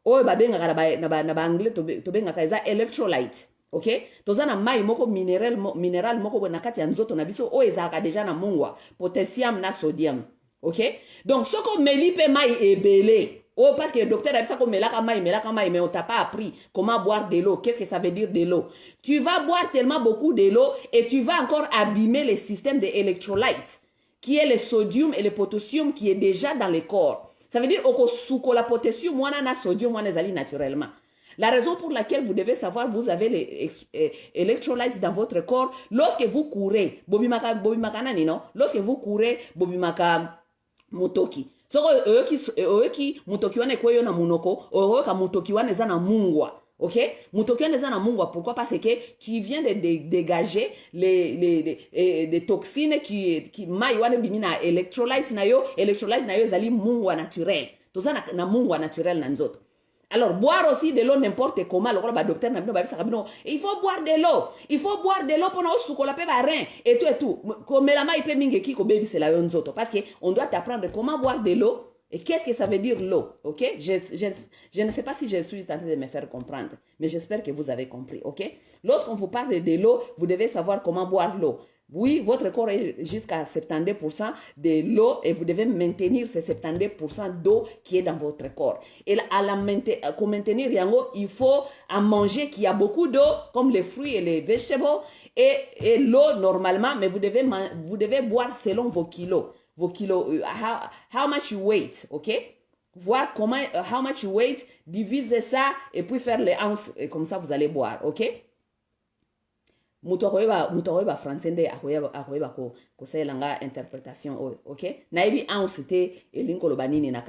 oyo babenga na ba anglais to benga kaza electrolyte, OK? Tozana mai moko mineral moko na kati ya nzoto na biso oyo ezaka déjà na mungwa potassium na sodium, OK? Donc soko melipe mai ebele. Oh, parce que le docteur a dit ça comme melaka mai, mais on t'a pas appris comment boire de l'eau. Qu'est-ce que ça veut dire de l'eau? Tu vas boire tellement beaucoup de l'eau et tu vas encore abîmer le système de électrolytes, qui est le sodium et le potassium qui est déjà dans le corps. Ça veut dire que la potassium, moi, na sodium, moi, zali naturellement. La raison pour laquelle vous devez savoir, vous avez les électrolytes dans votre corps. Lorsque vous courez, lorsque vous courez, motoki. Soko oyoki mutoki wane kweyo na munoko, oyoka mutoki wane za na mungwa. Ok? Mutoki wane za na mungwa. Pourquoi? Parce que tu viens de dégager les toxines qui mai wane bimina electrolytes na yo zali mungwa naturel. Toza na mungwa naturel na nzoto. Alors, boire aussi de l'eau n'importe comment. Le docteur il faut boire de l'eau. Il faut boire de l'eau pour nous la rein et tout et tout. Comme la maille peut minge qui baby c'est la yonzoto. Parce que on doit apprendre comment boire de l'eau et qu'est-ce que ça veut dire l'eau. Ok? Je ne sais pas si je suis en train de me faire comprendre, mais j'espère que vous avez compris. Ok? Lorsqu'on vous parle de l'eau, vous devez savoir comment boire l'eau. Oui, votre corps est jusqu'à 70% de l'eau et vous devez maintenir ces 70% d'eau qui est dans votre corps. Et pour maintenir, il faut en manger qui a beaucoup d'eau, comme les fruits et les vegetables, et l'eau normalement, mais vous devez boire selon vos kilos. Vos kilos, how much you weight, ok? Voir comment, how much you weight, diviser ça et puis faire les ounces, et comme ça vous allez boire, ok? Mutu akoyeba français nde akoyeba ko selanga interprétation ok na yebi ounce te elinko loba nini na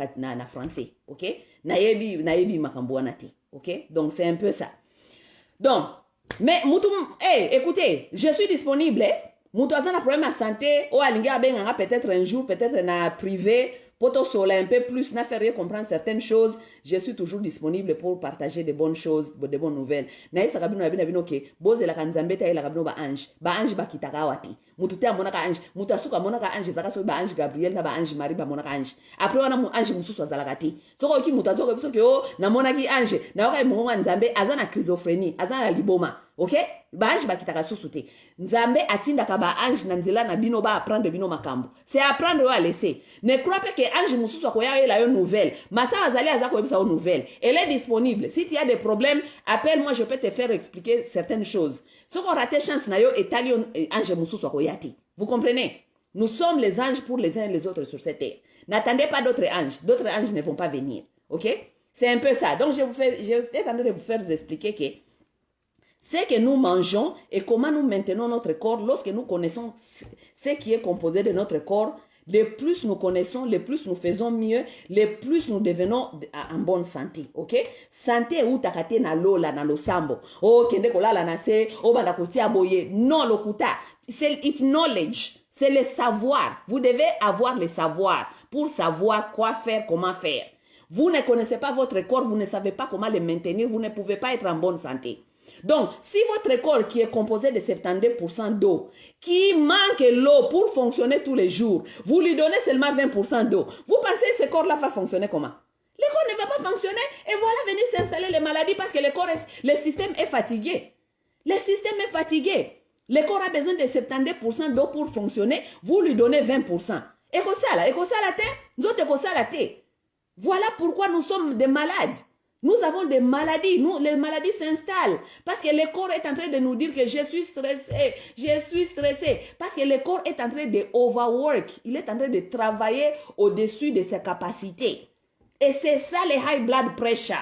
français ok na yebi makambo wana te ok donc c'est un peu ça donc mais mutu écoutez je suis disponible mutu azana problème à santé o alingi abenga peut-être un jour peut-être na privé pour soler un peu plus, n'a fait comprendre certaines choses, je suis toujours disponible pour partager de bonnes choses, de bonnes nouvelles. Naïsa kabino abino ke, boze la kanzambeta ila kabino ba ange ba kitakawati. Mutute monaka ange, mutasuka monaka ange, zakaso ba ange Gabriel na ba ange Marie ba monaka ange. Après wana mu ange mususu azalakati. Soko ki mutasoka biso ke o na monaki ange, na waka monga nzambe azana schizophrénie, azana liboma. Ok? Ba ange ba kitaka susu te. Nzambe atinda ka ba ange na nzela na bino ba apprendre bino makambo. C'est apprendre ou à laisser. Ne crois pas que ange mususu akoya la nouvelle. Masa azali azako ebisa o nouvelle. Elle est disponible. Si tu as des problèmes, appelle-moi, je peux te faire expliquer certaines choses. Ce qu'on rate chance na yo etalion ange mususu akoyati. Vous comprenez? Nous sommes les anges pour les uns et les autres sur cette terre. N'attendez pas d'autres anges. D'autres anges ne vont pas venir. Ok? C'est un peu ça. Donc je vais tenter de vous faire expliquer que ce que nous mangeons et comment nous maintenons notre corps, lorsque nous connaissons ce qui est composé de notre corps, le plus nous connaissons, le plus nous faisons mieux, le plus nous devenons en bonne santé, ok? Santé ou takate na lola na losambo. Oh, kende kola la nase, oh banda koti aboye. Non, lokuta. C'est it knowledge. C'est le savoir. Vous devez avoir le savoir pour savoir quoi faire, comment faire. Vous ne connaissez pas votre corps, vous ne savez pas comment le maintenir, vous ne pouvez pas être en bonne santé. Donc, si votre corps qui est composé de 72% d'eau, qui manque l'eau pour fonctionner tous les jours, vous lui donnez seulement 20% d'eau, vous pensez que ce corps-là va fonctionner comment? Le corps ne va pas fonctionner et voilà venir s'installer les maladies parce que le système est fatigué. Le système est fatigué. Le corps a besoin de 72% d'eau pour fonctionner, vous lui donnez 20%. Et comme ça, nous autres, voilà pourquoi nous sommes des malades. Nous avons des maladies, les maladies s'installent parce que le corps est en train de nous dire que je suis stressé, parce que le corps est en train de overwork, il est en train de travailler au-dessus de ses capacités. Et c'est ça le high blood pressure.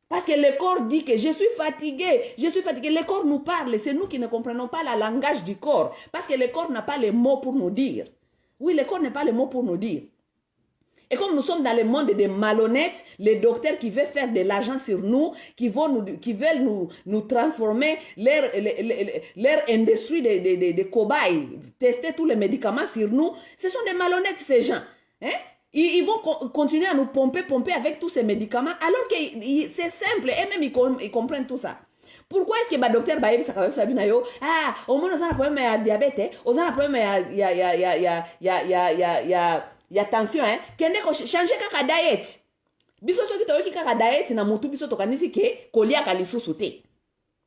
Parce que le corps dit que je suis fatigué. Le corps nous parle, c'est nous qui ne comprenons pas le langage du corps parce que le corps n'a pas les mots pour nous dire. Oui, le corps n'a pas les mots pour nous dire. Et comme nous sommes dans le monde des malhonnêtes, les docteurs qui veulent faire de l'argent sur nous, qui veulent nous transformer leur industrie de cobayes, tester tous les médicaments sur nous, ce sont des malhonnêtes ces gens. Hein? Ils vont continuer à nous pomper avec tous ces médicaments, alors que c'est simple, et même ils comprennent tout ça. Pourquoi est-ce que le docteur Bayebi Sakawe Sabinayo, au moins on a un problème de diabète, on a un problème il y a tension hein kende ko changer kaka diet biso soki toyoki kaka diet na mutu biso tokanisi ke kolia ka lisusu te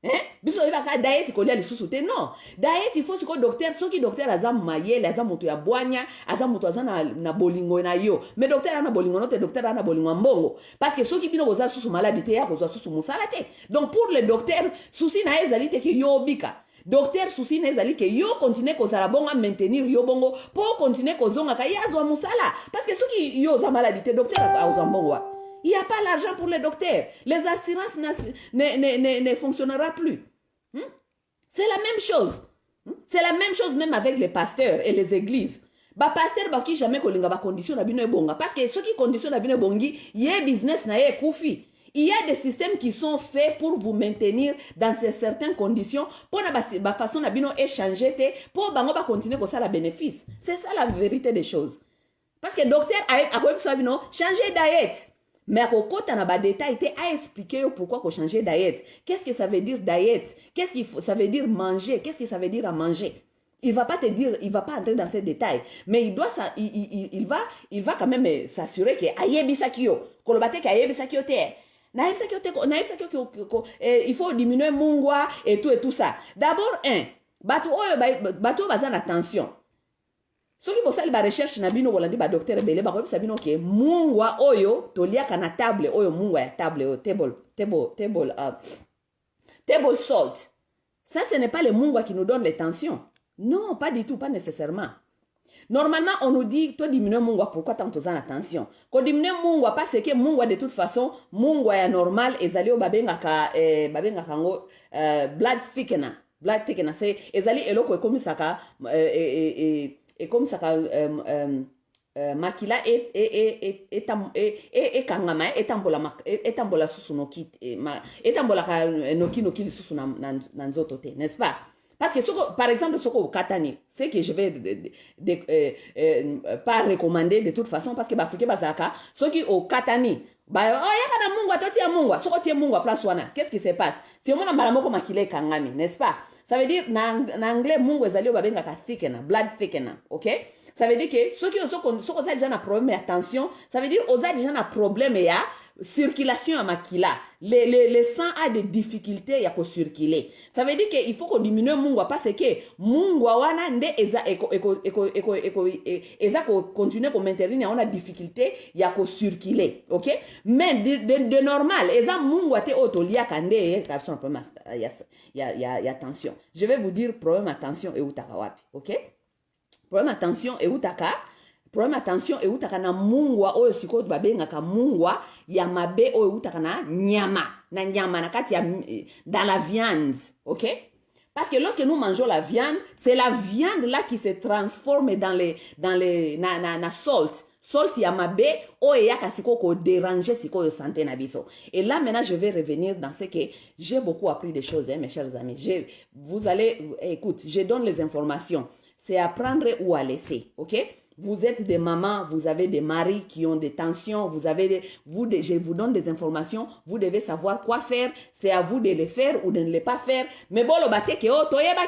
hein biso yoba ka diet kolia lisusu te non diet il faut siko docteur soki docteur aza mayele aza mutu ya bwanya aza mutu aza na bolingo na yo mais docteur ana bolingo no te docteur ana bolingo mbongo parce que soki bino koza susu maladie te ya koza susu musala te donc pour le docteur souci na ezali te ke yo bika docteur souci nezali ke yo continue kozala bonga maintenir yo bongo pour continuer kozonga ka yazwa musala parce que soki yo za maladie te docteur aozwa mbongo il n'y a pas l'argent pour les docteurs. Les assurances ne fonctionneront plus. C'est la même chose. C'est la même chose même avec les pasteurs et les églises. Ba pasteur ba ki jamais kolinga ba condition na bino ebonga parce que ceux qui condition na bino bongi, yé business na yé koufi. Il y a des systèmes qui sont faits pour vous maintenir dans ces certaines conditions pour la façon na bino échanger pour bango ba continuer comme ça la bénéfice. C'est ça la vérité des choses. Parce que docteur a quoi ça bino changer diet. Mais au côté na ba détail a expliqué pourquoi qu'on changer diet. Qu'est-ce que ça veut dire diet? Qu'est-ce que ça veut dire manger? Qu'est-ce que ça veut dire à manger? Il va pas te dire, il va pas entrer dans ces détails, mais il doit il va quand même s'assurer que ayebisakio, kolobate que ayebisakio te. Il faut diminuer mungwa et tout ça. D'abord bato bazana attention. Ce qui posait la recherche na bino bolandi ba docteur belé ba ko sabino ke mungwa oyo tolia kana table oyo mungwa ya table table salt. Ça ce n'est pas le mungwa qui nous donne les tensions. Non, pas du tout, pas nécessairement. Normalement, on nous dit, toi diminuer mungwa, pourquoi tant aux attention? Quand diminuer mungwa, parce que mungwa de toute façon, mungwa est normal, et zali o babenga kango, blood thickener. Blood thickener, c'est, et zali eloko comme ça ka, et comme ça ka, makila kangama etambola susu noki etambola ka noki susu na nzoto te, n'est-ce pas? Parce que par exemple ce au katani, c'est que je vais pas recommander de toute façon parce que bafrike bazaka ce qui au katani ba oh yaka na mungwa totia mungwa soko tie mungwa place wana, qu'est-ce qui se passe? C'est mon mbala moko makila kangami, n'est-ce pas? Ça veut dire na anglais mungwa ezali babenga ka thickener, blood thickener, OK? Ça veut dire que ceux qui ont déjà un problème d'attention, ça veut dire qu'ils ont déjà un problème de circulation à makila. Le sang a des difficultés à circuler. Ça veut dire qu'il faut qu'on diminue mungwa parce que mungwa wana nde eza continuer à maintenir on a difficulté à circuler, OK? Mais de normal, eza mungwa te otolia kande kapson problème ya attention. Je vais vous dire problème attention et utaka wapi, OK? Problème attention et utaka na mungwa oyo siko babenga ka mungwa ya mabe oyo utaka na nyama na kati ya dans la viande, OK? Parce que lorsque nous mangeons la viande, c'est la viande là qui se transforme dans les salt. Salt ya mabe oyo yaka siko ko déranger siko yo santé na biso. Et là maintenant je vais revenir dans ce que j'ai beaucoup appris des choses, mes chers amis. Vous allez écoute, je donne les informations. C'est à prendre ou à laisser, OK? Vous êtes des mamans, vous avez des maris qui ont des tensions, je vous donne des informations, vous devez savoir quoi faire, c'est à vous de les faire ou de ne les pas faire. Mais bon, le bate que oh, toyeba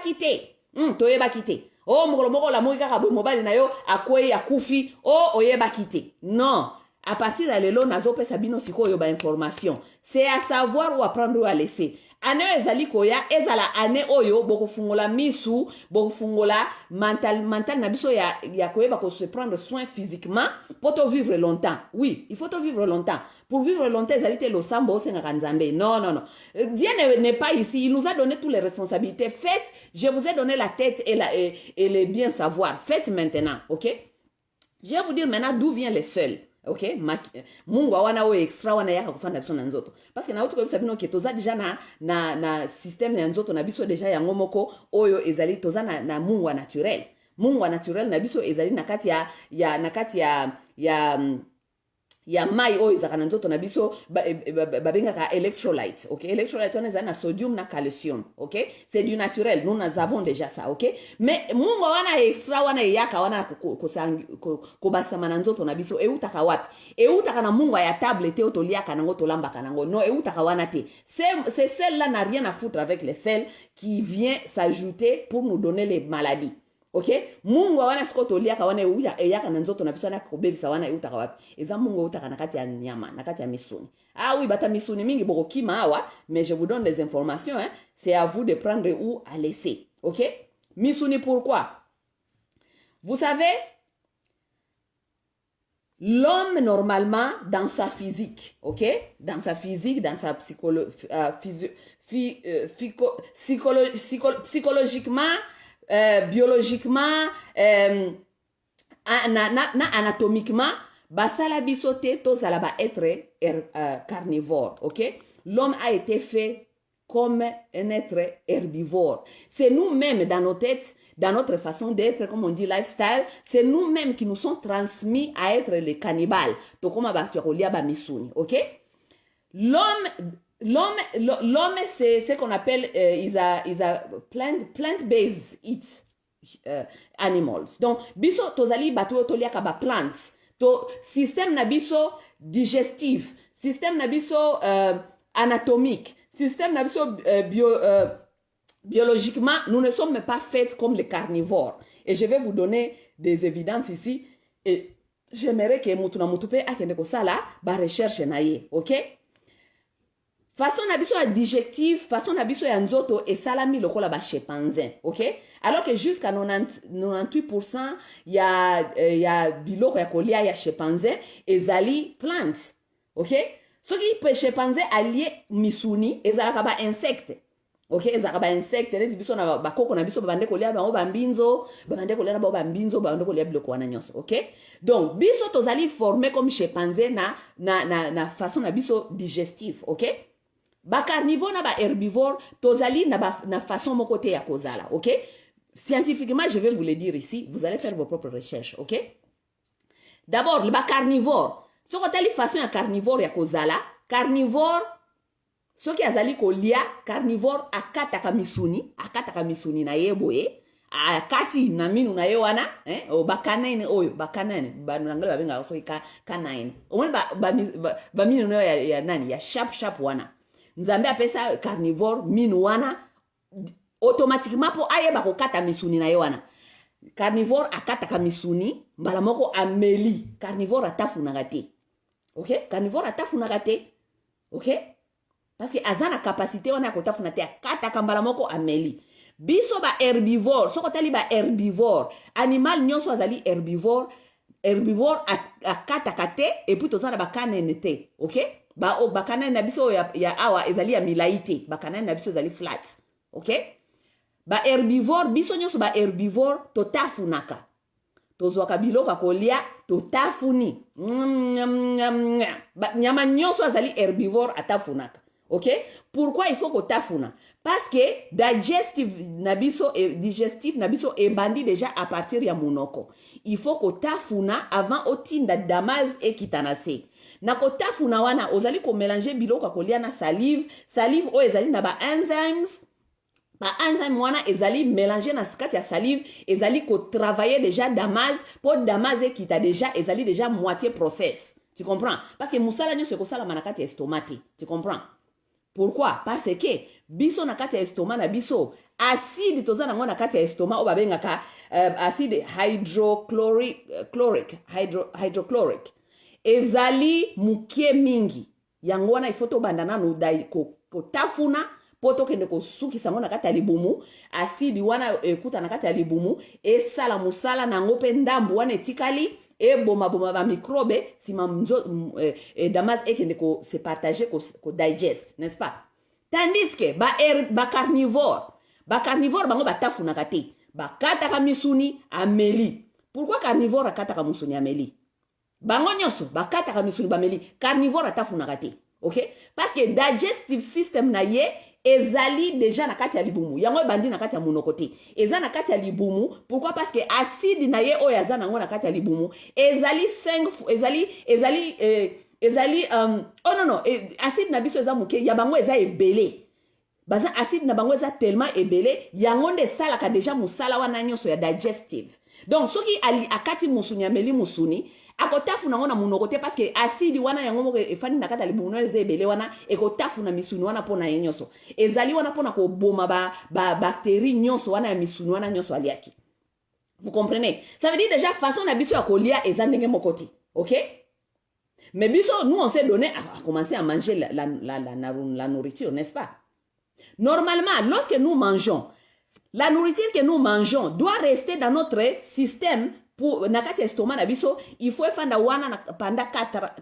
quitter. Oh, moko la moika ka mobile na yo akwei akufi, oh oyeba quitter. Non. À partir de lelo nazo pesa bino siko yo ba information. C'est à savoir ou à prendre ou à laisser. Ane ezali koya ezala ane oyo boko fungola misu boko fungola mental na biso ya koyeba ko se prendre soin physiquement pour te vivre longtemps. Oui, il faut te vivre longtemps. Pour vivre longtemps, ezali te lo sambo senga kanzambe. Non. Dieu n'est pas ici, il nous a donné toutes les responsabilités. Faites, je vous ai donné la tête et le bien savoir. Faites maintenant, OK? Je vais vous dire maintenant d'où vient les seuls. OK, mungwa wana o extra wana yaka kufanda biso na nzoto parce que na utu kobisa bino ke toza deja na système ya nzoto na biso deja yango moko oyo ezali toza na mungwa naturel na biso ezali na kati ya mai oyo ezaka na nzoto na biso babengaka electrolyte, OK? Electrolyte on ezali na sodium na calcium, OK? C'est du naturel, nous avons déjà ça, OK? Mais mungwa wana extra wana yaka wana kobasama na nzoto na biso eutaka wapi? Eutaka na mungwa ya table te otoliaka nango tolambaka nango. Non, eutaka wana te. Ces sels-là n'a rien à foutre avec les sels qui vient s'ajouter pour nous donner les maladies. OK? Mungwa wana siko toliaka wana eyaka na nzoto na biso na kobebisa wana eutaka wapi? Eza mungwa utaka na kati ya nyama, na kati ya misuni. Ah oui, bata misuni mingi boko kima awa, mais je vous donne les informations, hein. C'est à vous de prendre ou à laisser. OK? Misuni pourquoi? Vous savez, l'homme normalement dans sa physique, OK? Dans sa physique, dans sa psychologiquement, biologiquement, anatomiquement, basala biso te tozala ba être carnivore, ok? L'homme a été fait comme un être herbivore. C'est nous-mêmes dans nos têtes, dans notre façon d'être, comme on dit lifestyle, c'est nous-mêmes qui nous sont transmis à être les cannibales. Ok? L'homme, c'est ce qu'on appelle, is a plant-based eat animals. Donc, biso tozali bato toliaka ba plants. To système na biso digestif, système na biso anatomique, système na biso biologiquement, nous ne sommes pas faits comme les carnivores. Et je vais vous donner des évidences ici. Et j'aimerais que mutuna mutupe akende ko sala ba recherche na ye, ok? Façon nabiso ya digestif, façon nabiso ya nzoto et salami lokola ba chimpanzé, ok? Alors que jusqu'à 98% ya biloko ya kolia ya chimpanzé ezali plants, ok? Soki pe chimpanzé allié misuni ezalaka ba insecte. Ok, ezalaka ba insecte neti biso na bakoko na biso babande kolia bango bambinzo, babande kolia na bango bambinzo, babande kolia biloko wana nyonso, ok? Donc biso tozali formé comme chimpanzé na façon na biso digestif, ok? Ba carnivore na ba herbivore tozali na façon moko te ya kozala, ok? Scientifiquement, je vais vous le dire ici, vous allez faire vos propres recherches, ok? D'abord, le ba carnivore, ce qu'on tali façon ya carnivore ya kozala, carnivore soki azali kolia, carnivore akataka misuni na ye boye, akati na minu na ye wana, o bakanene oyo, bakanene, banangale babenga soki kanene. Omoni ba minu na ya nani, ya sharp wana. Nzambe apesa carnivore minu wana, automatiquement po aye bako kata misuni na ye wana. Carnivore akataka misuni, mbala moko ameli, carnivore atafunaka te. Ok? Carnivore atafunaka te. Ok? Parce que azana capacité wana kotafuna te akata kambala moko ameli. Biso ba herbivore, soko tali ba herbivore, animal nyonso azali herbivore akata kate et puis tozana ba kanene te, ok? Ba kanene na biso ya awa ezali ya milaite, ba kanene na biso ezali flat, ok? Ba herbivore, biso nyonso ba herbivore totafunaka. Tozwaka biloko kolia totafuni. Nyama nyonso azali herbivore atafunaka. Ok? Pourquoi il faut que tafuna? Parce que digestif nabiso et bandi déjà à partir ya monoko. Il faut que tafuna avant otinda damaz et kitanase. Na ko tafuna wana ozali ko mélanger biloko kolia na salive o ezali na ba enzymes. Ba enzyme wana ezali mélanger na kati ya salive, ezali ko travailler déjà damaz pour damaz et kita déjà ezali déjà moitié process. Tu comprends? Parce que musala nyo se ko sala manakati estomac. Tu comprends? Pourquoi? Parce que biso na kati ya estomac na biso acide toza nango na kati ya estomac o babengaka acide hydrochloric ezali mukie mingi yango wana ifo tobanda nanu dai kotafuna po tokende kosukisa yango na kati ya libumu acide wana ekuta na kati ya libumu esala musala nango mpe ndambu wana etikali et boma ba microbe si damas ekende ko se partager ko digest, n'est-ce pas? Tandis que ba carnivore bango batafunaka te, bakataka misuni ameli. Pourquoi carnivore akataka misuni ameli? Bango nyonso bakataka misuni bameli, carnivore atafunaka te, ok? Parce que digestive system na ye ezali déjà na kati ya libumu. Yango bandi na kati ya monoko te. Eza na kati ya libumu. Pourquoi? Parce que acide na ye oyo aza nango na kati ya libumu. Ezali acide na biso eza muke. Ya bango eza ebele. Baza acide na bango eza tellement ebele. Yango nde salaka déjà musala wana nyonso ya digestive. Donc soki akati musuni ameli musuni. Akotafu na ngona munoko te parce que acide wana yango moko efani na kata libumu eze ebele wana ekotafu na misuni wana pona nyonso ezali wana pona ko boma ba bactéries nyonso wana ya misuni wana nyonso aliaki. Vous comprenez? Ça veut dire déjà façon na biso ya kolia eza ndenge moko te, OK? Mais biso nous on s'est donné à commencer à manger la nourriture, n'est-ce pas? Normalement, lorsque nous mangeons, la nourriture que nous mangeons doit rester dans notre système. Pour nakati estomac na biso, il faut fanda wana pendant 4 heures.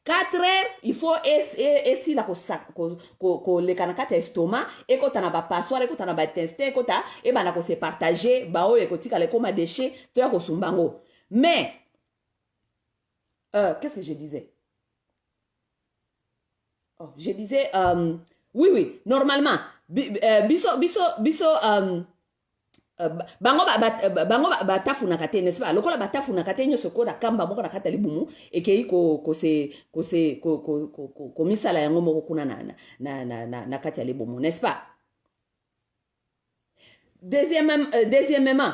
4 heures, il faut esi la ko le kanakati estomac et ko tana ba passoire et ko tana ba intestin ko ta e bana ko se partager ba o e ko tika le koma déchet to ya ko sumbango. Mais Qu'est-ce que je disais? Oh, je disais, oui, oui, normalement, bango batafunaka te, n'est-ce pas? Lokola batafunaka te nyonso koda kamba moko na kati ya libumu ekei komisala yango moko kuna na kati ya libumu, n'est-ce pas? Deuxièmement,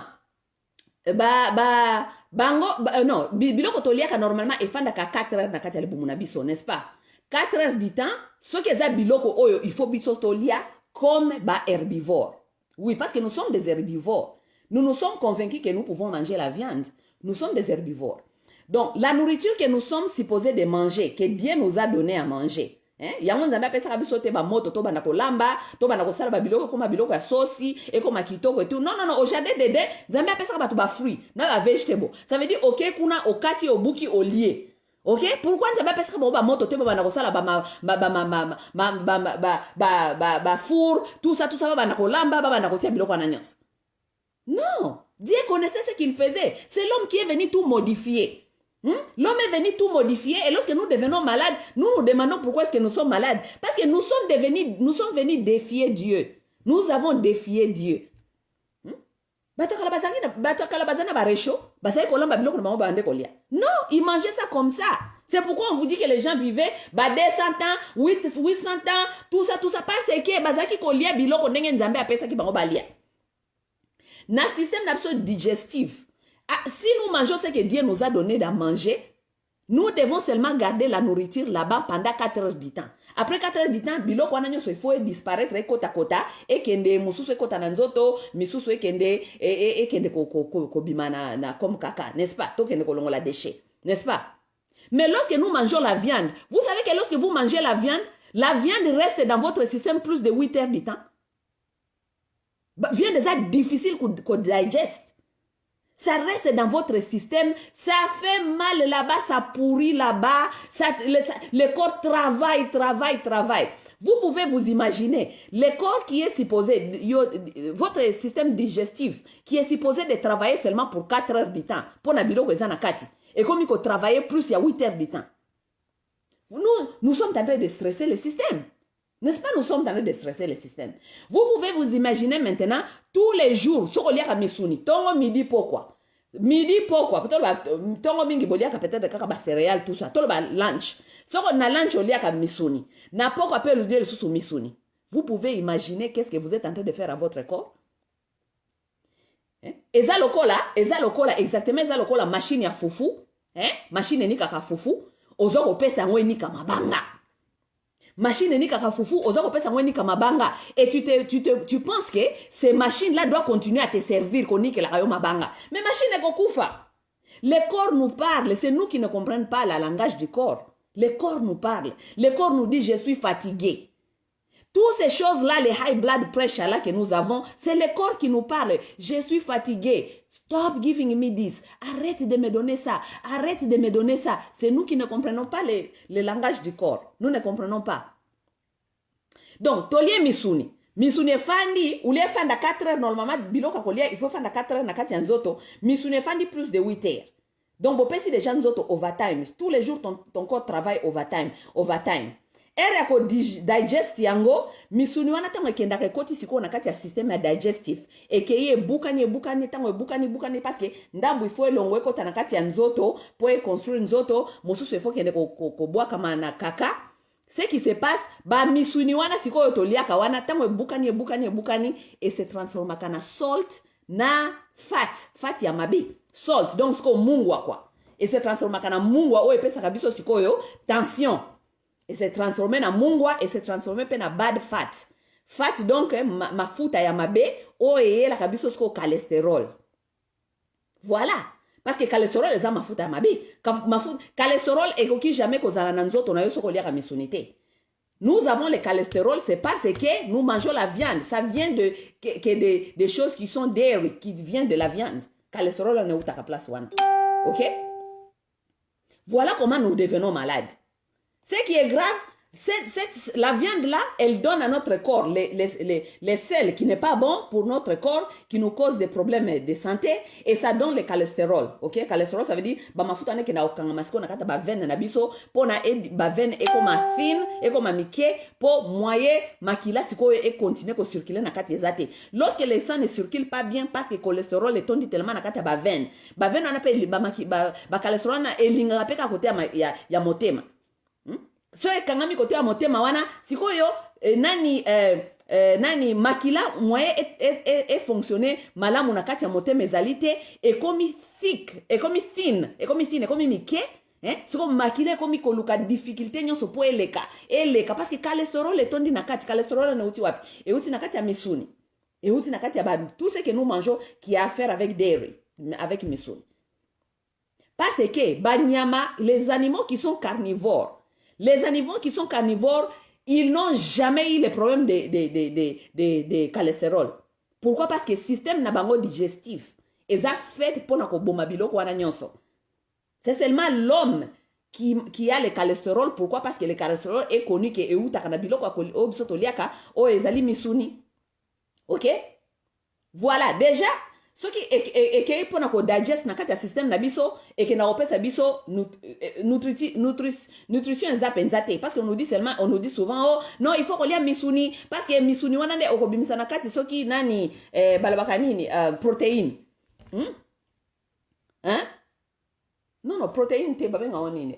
non, biloko toliaka normalement efandaka 4 heures na kati ya libumu na biso, n'est-ce pas? 4 heures du temps, ce que eza biloko oyo il faut biso tolia comme herbivore. Oui, parce que nous sommes des herbivores. Nous nous sommes convaincus que nous pouvons manger la viande. Nous sommes des herbivores. Donc, la nourriture que nous sommes supposés de manger, que Dieu nous a donné à manger, yango nzambe apesaka biso te bamoto to bana kolamba to bana kosala babiloko koma biloko ya sosi et koma kitoko et tout. Non, non, non, au jardin d'Éden, nzambe apesaka bato ba fruits na ba vegetable. Ça veut dire ok kuna okati obuki olie. Ok, pourquoi nzambe apesaka ba moto te bana kosala ba four tout ça bana kolamba bana kotia biloko na nyonso. Non, Dieu connaissait ce qu'il faisait. C'est l'homme qui est venu tout modifier. L'homme est venu tout modifier et lorsque nous devenons malades, nous nous demandons pourquoi est-ce que nous sommes malades. Parce que nous sommes venus défier Dieu. Nous avons défié Dieu. Non, ils mangeaient ça comme ça. C'est pourquoi on vous dit que les gens vivaient 200 ans, 800 ans, tout ça, parce que bazaki kolia biloko ndenge nzambe apesa ki bango balia. Na système digestif. Si nous mangeons ce que Dieu nous a donné à manger, nous devons seulement garder la nourriture là-bas pendant 4 heures du temps. Après 4 heures du temps, biloko wana nyoso il faut disparaître kota kota et kende mususu kota na nzoto, misusu kende ko bimana na comme caca, n'est-ce pas? To kende kolongola déchet, n'est-ce pas? Mais lorsque nous mangeons la viande, vous savez que lorsque vous mangez la viande reste dans votre système plus de 8 heures du temps. Viande déjà difficile qu'on digeste. Ça reste dans votre système, ça fait mal là-bas, ça pourrit là-bas, le corps travaille. Vous pouvez vous imaginer, le corps qui est supposé, votre système digestif, qui est supposé de travailler seulement pour 4 heures du temps, pour la bilo et comme il faut travailler plus, il y a 8 heures du temps. Nous sommes en train de stresser le système. N'est-ce pas, nous sommes en train de stresser le système. Vous pouvez vous imaginer maintenant, tous les jours, ce qu'on y a misuni, tongo midi pourquoi? Midi pourquoi? Tongo mingi bolia peut-être kaka ba céréales tout ça, tout le lunch. Ce qu'on a lunch au liak à misuni, n'a pas quoi le dire sous misuni. Vous pouvez imaginer qu'est-ce que vous êtes en train de faire à votre corps? Eza lokola exactement eza lokola machine ya fufu, machine ni kaka fufu, ozoko pesa ngwe ni kama mabanga. Machine ni kaka fufu, ozoko pesa ngwe ni kama mabanga et tu penses que ces machines là doivent continuer à te servir konike la kayo mabanga. Mais machine eko kufa. Le corps nous parle, c'est nous qui ne comprenons pas le langage du corps. Le corps nous parle. Le corps nous dit je suis fatigué. Toutes ces choses-là, les high blood pressure là que nous avons, c'est le corps qui nous parle. Je suis fatigué. Stop giving me this. Arrête de me donner ça. Arrête de me donner ça. C'est nous qui ne comprenons pas le langage du corps. Nous ne comprenons pas. Donc, tolie misuni. Misuni fandi, ou les fanda 4 heures normalement, biloka kolia, il faut fanda 4 heures na kati nzoto. Misuni fandi plus de 8 heures. Donc, bon, si les gens nzoto overtime, tous les jours ton corps travaille overtime. Ere ko digest yango misuni wana tango kenda ke koti siko na kati ya système digestif ekeye bukani tango bukani parce que ndambu il faut elongwe kota na kati ya nzoto pour construire nzoto mosusu il faut kende ko boa kama na kaka. Ce qui se passe ba misuni wana siko otoliaka wana tango bukani et se transforma kana salt na fat ya mabe salt donc siko mungwa quoi et se transforma kana mungwa o epesa kabiso siko yo tension. Et se transformer na mungwa et se transformer na bad fat. Fat donc mafuta ya mabe o la kabiso sko cholestérol. Voilà. Parce que cholestérol eza mafuta ya mabe. Cholestérol ekoki jamais kozala na nzoto na yo soko lia ka misonité. Nous avons le cholestérol, c'est parce que nous mangeons la viande. Ça vient des choses qui sont dairy, qui viennent de la viande. Cholestérol on est où ta place wana. OK? Voilà comment nous devenons malades. Ce qui est grave, La viande là, elle donne à notre corps les sels qui n'est pas bon pour notre corps, qui nous cause des problèmes de santé, et ça donne le cholestérol. Ok, cholestérol ça veut dire ba mafuta ne kena okanga masiko na kata ba veine na biso pona ba veine e comme fine e comme mike pour moyen makila siko et continuer ko circuler na kata ezate. Lorsque le sang ne circule pas bien parce que le cholestérol est tondi tellement na kata ba veine on appelle ba cholestérol na elinga peka côté ya motema. So ekangami kote ya motema wana sikoyo nani makila moyen et fonctionner malamu na kati ya motema ezalite ekomi thick ekomi thin ekomi mike siko makila ekomi koluka difficulté nyonso po eleka parce que cholestérol etondi na kati cholestérol na uti wapi euti na kati ya misuni euti na kati ya tout ce que nous mangeons qui a à faire avec dairy avec misuni parce que banyama les animaux qui sont carnivores. Les animaux qui sont carnivores, ils n'ont jamais eu le problème de cholestérol. Pourquoi? Parce que le système n'a pas digestif. Et ça fait pour c'est seulement l'homme qui a le cholestérol. Pourquoi? Parce que le cholestérol est connu que ok? Voilà, déjà, ce qui est pour nous digest na kati ya système na biso et que na opesa biso nutrition zapenzate parce qu'on nous dit seulement on nous dit souvent oh non il faut qu'on lia misuni parce que misuni wana nde okobimisa na kati soki nani balabaka nini protéine hein non protéine te babenga onini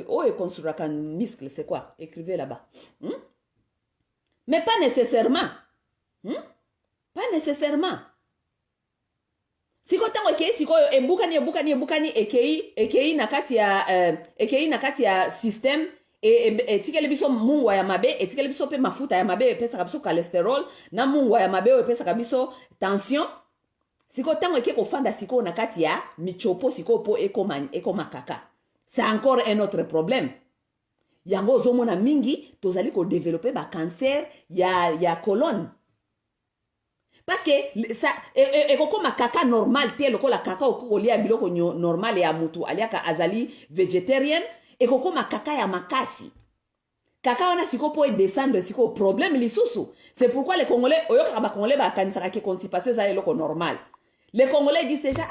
oye construira un muscle c'est quoi écrivez là-bas mais pas nécessairement pas nécessairement. Siko tango ekei siko ebukani ekei na kati ya système et tikele biso mungwa ya mabe et tikele biso pe mafuta ya mabe pesa biso cholestérol na mungwa ya mabe pesa biso tension. Siko tango ekei ko fanda siko na kati ya michopo siko po ekoma kaka. C'est encore un autre problème. Yango zomona mingi tozali ko développer ba cancer ya colonne. Parce que ça et comme kaka normal tel ko la kaka ko lia biloko normal ya mutu aliaka azali végétarienne et comme kaka ya makasi kaka wana siko po descendre siko problème lisusu c'est pourquoi les congolais oyoka ba congolais ba kanisaka ke constipation ça eloko normal. Les congolais disent déjà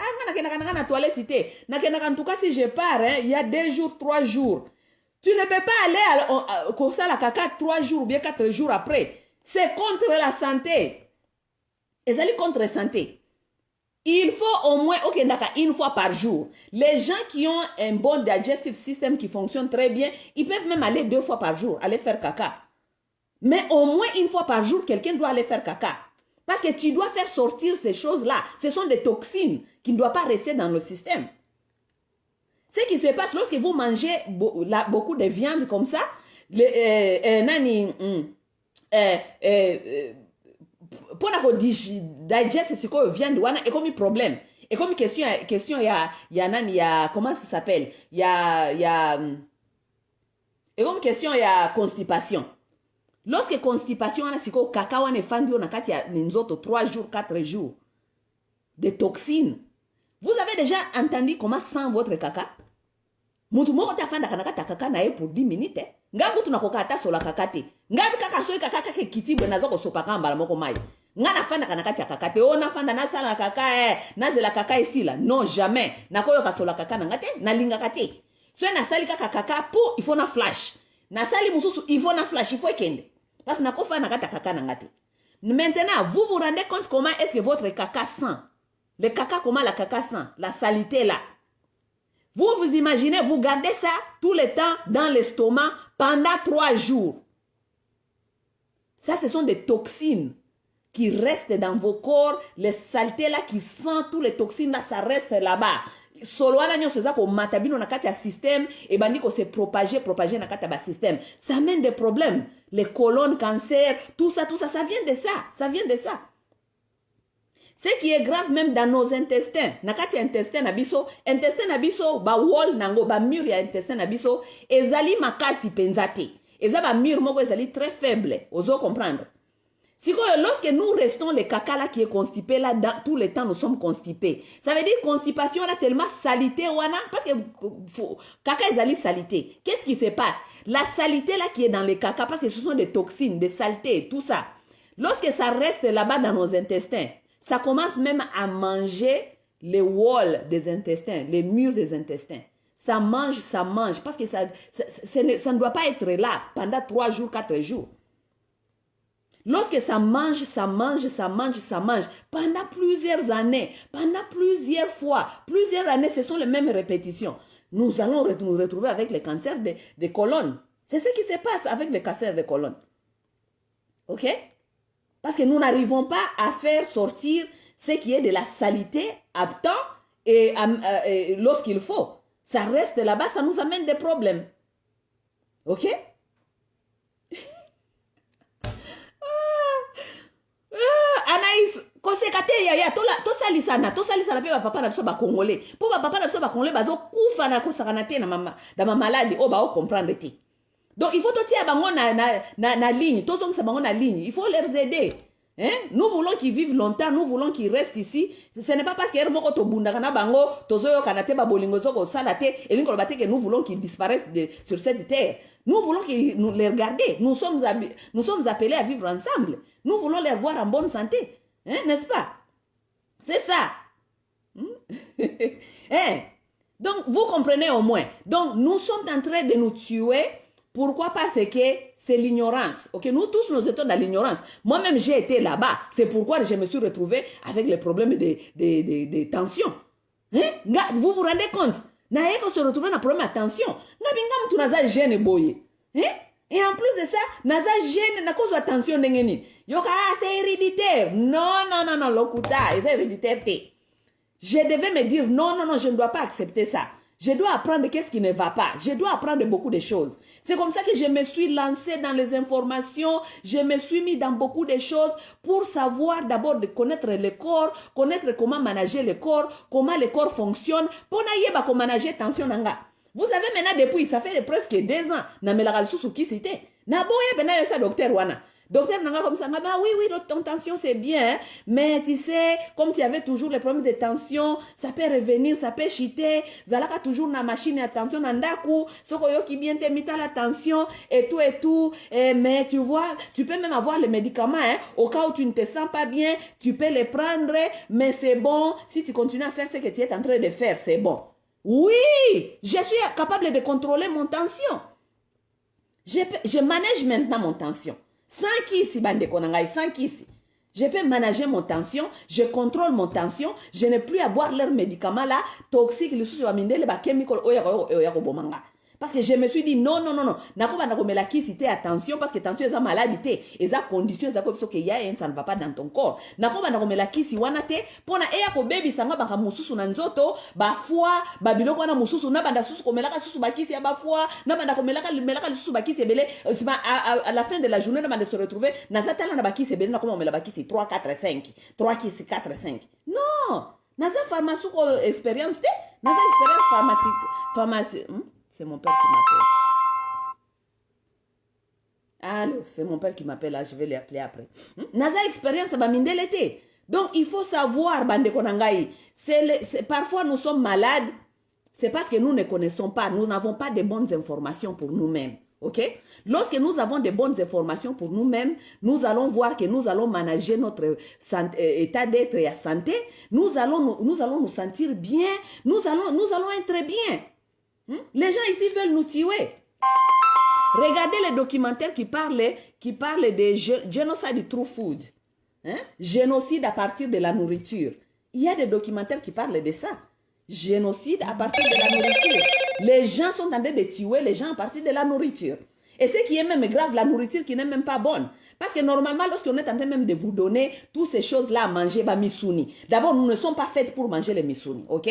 na toilette té na en tout cas si je pars il y a 2 jours 3 jours tu ne peux pas aller comme ça la kaka 3 jours ou bien 4 jours après c'est contre la santé. Et ça contre la santé. Il faut au moins une fois par jour. Les gens qui ont un bon digestive system qui fonctionne très bien, ils peuvent même aller 2 fois par jour, aller faire caca. Mais au moins une fois par jour, quelqu'un doit aller faire caca. Parce que tu dois faire sortir ces choses-là. Ce sont des toxines qui ne doivent pas rester dans le système. Ce qui se passe lorsque vous mangez beaucoup de viande comme ça, pour la digeste ce qu'on vient de wana et comme problème et comme question comment ça s'appelle et comme question il y a constipation. Lorsque constipation wana siko kaka wana fandi na kati ya nzoto 3 jours 4 jours des toxines. Vous avez déjà entendu comment sent votre caca? Mutu moko ta fanda kana kata kaka na pour 10 minutes ngabu tunakoka ata sola kakate ngabi kaka soyi kaka ke kitibwe nazo ko sopa kamba moko mai ngana fanda kana kati kakate ona fanda na sala kaka nazela kaka esila non jamais nakoyo ka sola kaka na ngate na linga kate so na sali kaka po il faut na flash na sali mususu il faut na flash il faut ekende parce na ko fanda kaka na ngate. Maintenant vous vous rendez compte comment est-ce que votre caca sent le caca comment la caca sent la saleté là. Vous vous imaginez, vous gardez ça tout le temps dans l'estomac pendant 3 jours. Ça, ce sont des toxines qui restent dans vos corps. Les saletés là qui sentent, toutes les toxines là, ça reste là-bas. Solo ana nyo seza ko matabino na kati ya système et bandi ko se propager na kati ya système. Ça amène des problèmes. Les colonnes, cancer, tout ça, ça vient de ça. Ça vient de ça. Ce qui est grave même dans nos intestins. Nakati intestin nabiso ba wall nango ba mur ya intestin nabiso ezali makasi penzate. Eza ba mur moko ezali très faible. Ozo comprendre. Lorsque nous restons les caca là qui est constipé, là, tout le temps nous sommes constipés. Ça veut dire constipation là tellement salité, wana, parce que caca est salité. Qu'est-ce qui se passe? La salité là qui est dans les caca, parce que ce sont des toxines, des saletés, tout ça. Lorsque ça reste là-bas dans nos intestins, ça commence même à manger les walls des intestins, les murs des intestins. Ça mange, parce que ça ne doit pas être là pendant 3 jours, 4 jours. Lorsque ça mange, pendant plusieurs années, pendant plusieurs fois, plusieurs années, ce sont les mêmes répétitions. Nous allons nous retrouver avec le cancer des colonnes. C'est ce qui se passe avec le cancer des colonnes. OK? Parce que nous n'arrivons pas à faire sortir ce qui est de la saleté à temps et lorsqu'il faut. Ça reste là-bas, ça nous amène des problèmes. OK? Anaïs, kosekate yaya to salisana pe papa na biso ba congolais. Po papa na biso ba congolais bazo kufa na kosakana te na ma maladie o ba o comprendre te. Donc il faut to tia bango na ligne, to zongisa bango na ligne, il faut les aider. Hein? Nous voulons qu'ils vivent longtemps, nous voulons qu'ils restent ici. Ce n'est pas parce que moko to bunda kana bango, to zoyo kana te ba bolingo zoko salate et linko bate que nous voulons qu'ils disparaissent sur cette terre. Nous voulons nous les regarder. Nous sommes appelés à vivre ensemble. Nous voulons les voir en bonne santé. Hein, n'est-ce pas? C'est ça. Hein? Donc, vous comprenez au moins. Donc, nous sommes en train de nous tuer. Pourquoi? Parce que c'est l'ignorance. Ok, nous tous, nous étions dans l'ignorance. Moi-même, j'ai été là-bas. C'est pourquoi je me suis retrouvée avec les problèmes de tension. Hein? Vous vous rendez compte? Naeko se retrouver dans problème de tension. Ngabingam tu naza gêne boye. Hein? Et en plus de ça, naza gêne na cause de tension ndengeni. Yoka c'est héréditaire. Non, lokuta, c'est héréditaire. Je devais me dire non, je ne dois pas accepter ça. Je dois apprendre qu'est-ce qui ne va pas. Je dois apprendre beaucoup de choses. C'est comme ça que je me suis lancée dans les informations. Je me suis mis dans beaucoup de choses pour savoir d'abord de connaître le corps, connaître comment manager le corps, comment le corps fonctionne. Pour n'ayeba comment manager tension nanga. Vous avez maintenant depuis, ça fait presque 2 ans. Na melakal susu qui c'était. Na boye bena ça docteur wana. Docteur nanga comme ça, bah oui, ton tension c'est bien, hein? Mais tu sais, comme tu avais toujours les problèmes de tension, ça peut revenir, ça peut chuter, zalaka toujours na machine à tension nandaku, sokoyo qui bien te mita la tension et tout, mais tu vois, tu peux même avoir les médicaments, hein? Au cas où tu ne te sens pas bien, tu peux les prendre, mais c'est bon, si tu continues à faire ce que tu es en train de faire, c'est bon. Oui, je suis capable de contrôler mon tension. Je manage maintenant mon tension. Sans qui si bande konangai, sans qui si. Je peux manager mon tension, je contrôle mon tension, je n'ai plus à boire leurs médicaments là, toxiques, les sous amindele ba chemical oyako bomanga. Parce que je me suis dit non. Nakoba nakomela kisi te attention parce que tension eza maladie, eza condition eza ko que ya ça ne va pas dans ton corps. Nakoba nakomela kisi wana te pona eya ko baby sanga baka mususu na nzoto, ba foi, ba biloko na mususu na banda susu komelaka susu ba kisi ya ba foi, na banda komelaka susu ba kisi ebele, à la fin de la journée na banda se retrouver na zatala na ba kisi ebele na komela ba kisi 3 4 5, 3 kisi 4 5. Non, naza pharmaceutical expérience te, naza expérience pharmacie. C'est mon père qui m'appelle. Allô, c'est mon père qui m'appelle là, je vais l'appeler après. Naza expérience ba mindelete. Donc il faut savoir bande konangai, parfois nous sommes malades, c'est parce que nous ne connaissons pas, nous n'avons pas de bonnes informations pour nous-mêmes. OK? Lorsque nous avons de bonnes informations pour nous-mêmes, nous allons voir que nous allons manager notre état d'être et à santé, nous allons nous sentir bien, nous allons être bien. Les gens ici veulent nous tuer. Regardez les documentaires qui parlent de génocide through food. Hein? Génocide à partir de la nourriture. Il y a des documentaires qui parlent de ça. Génocide à partir de la nourriture. Les gens sont en train de tuer les gens à partir de la nourriture. Et ce qui est même grave, la nourriture qui n'est même pas bonne. Parce que normalement, lorsqu'on est en train même de vous donner toutes ces choses-là à manger, bah missouni. D'abord, nous ne sommes pas faites pour manger les missouni, ok?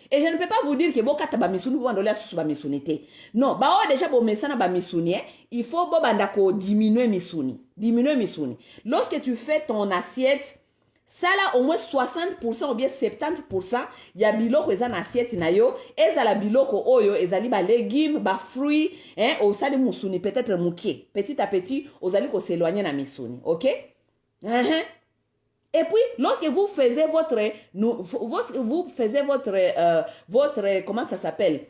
Et je ne peux pas vous dire que bon kata ba misuni bo andolia susu ba misunité. Non, ba o déjà bo mesana ba misuni, il faut bo bandako diminuer misuni. Diminuer misuni. Lorsque tu fais ton assiette, ça là au moins 60% ou bien 70%, il y a biloko eza na assiette na yo, eza la biloko oyo ezali ba légumes, ba fruits, hein, au sali musuni peut-être mukie. Petit à petit, ozali ko s'éloigner na misuni, OK? Uh-huh. Et puis, lorsque vous faisiez votre comment ça s'appelle,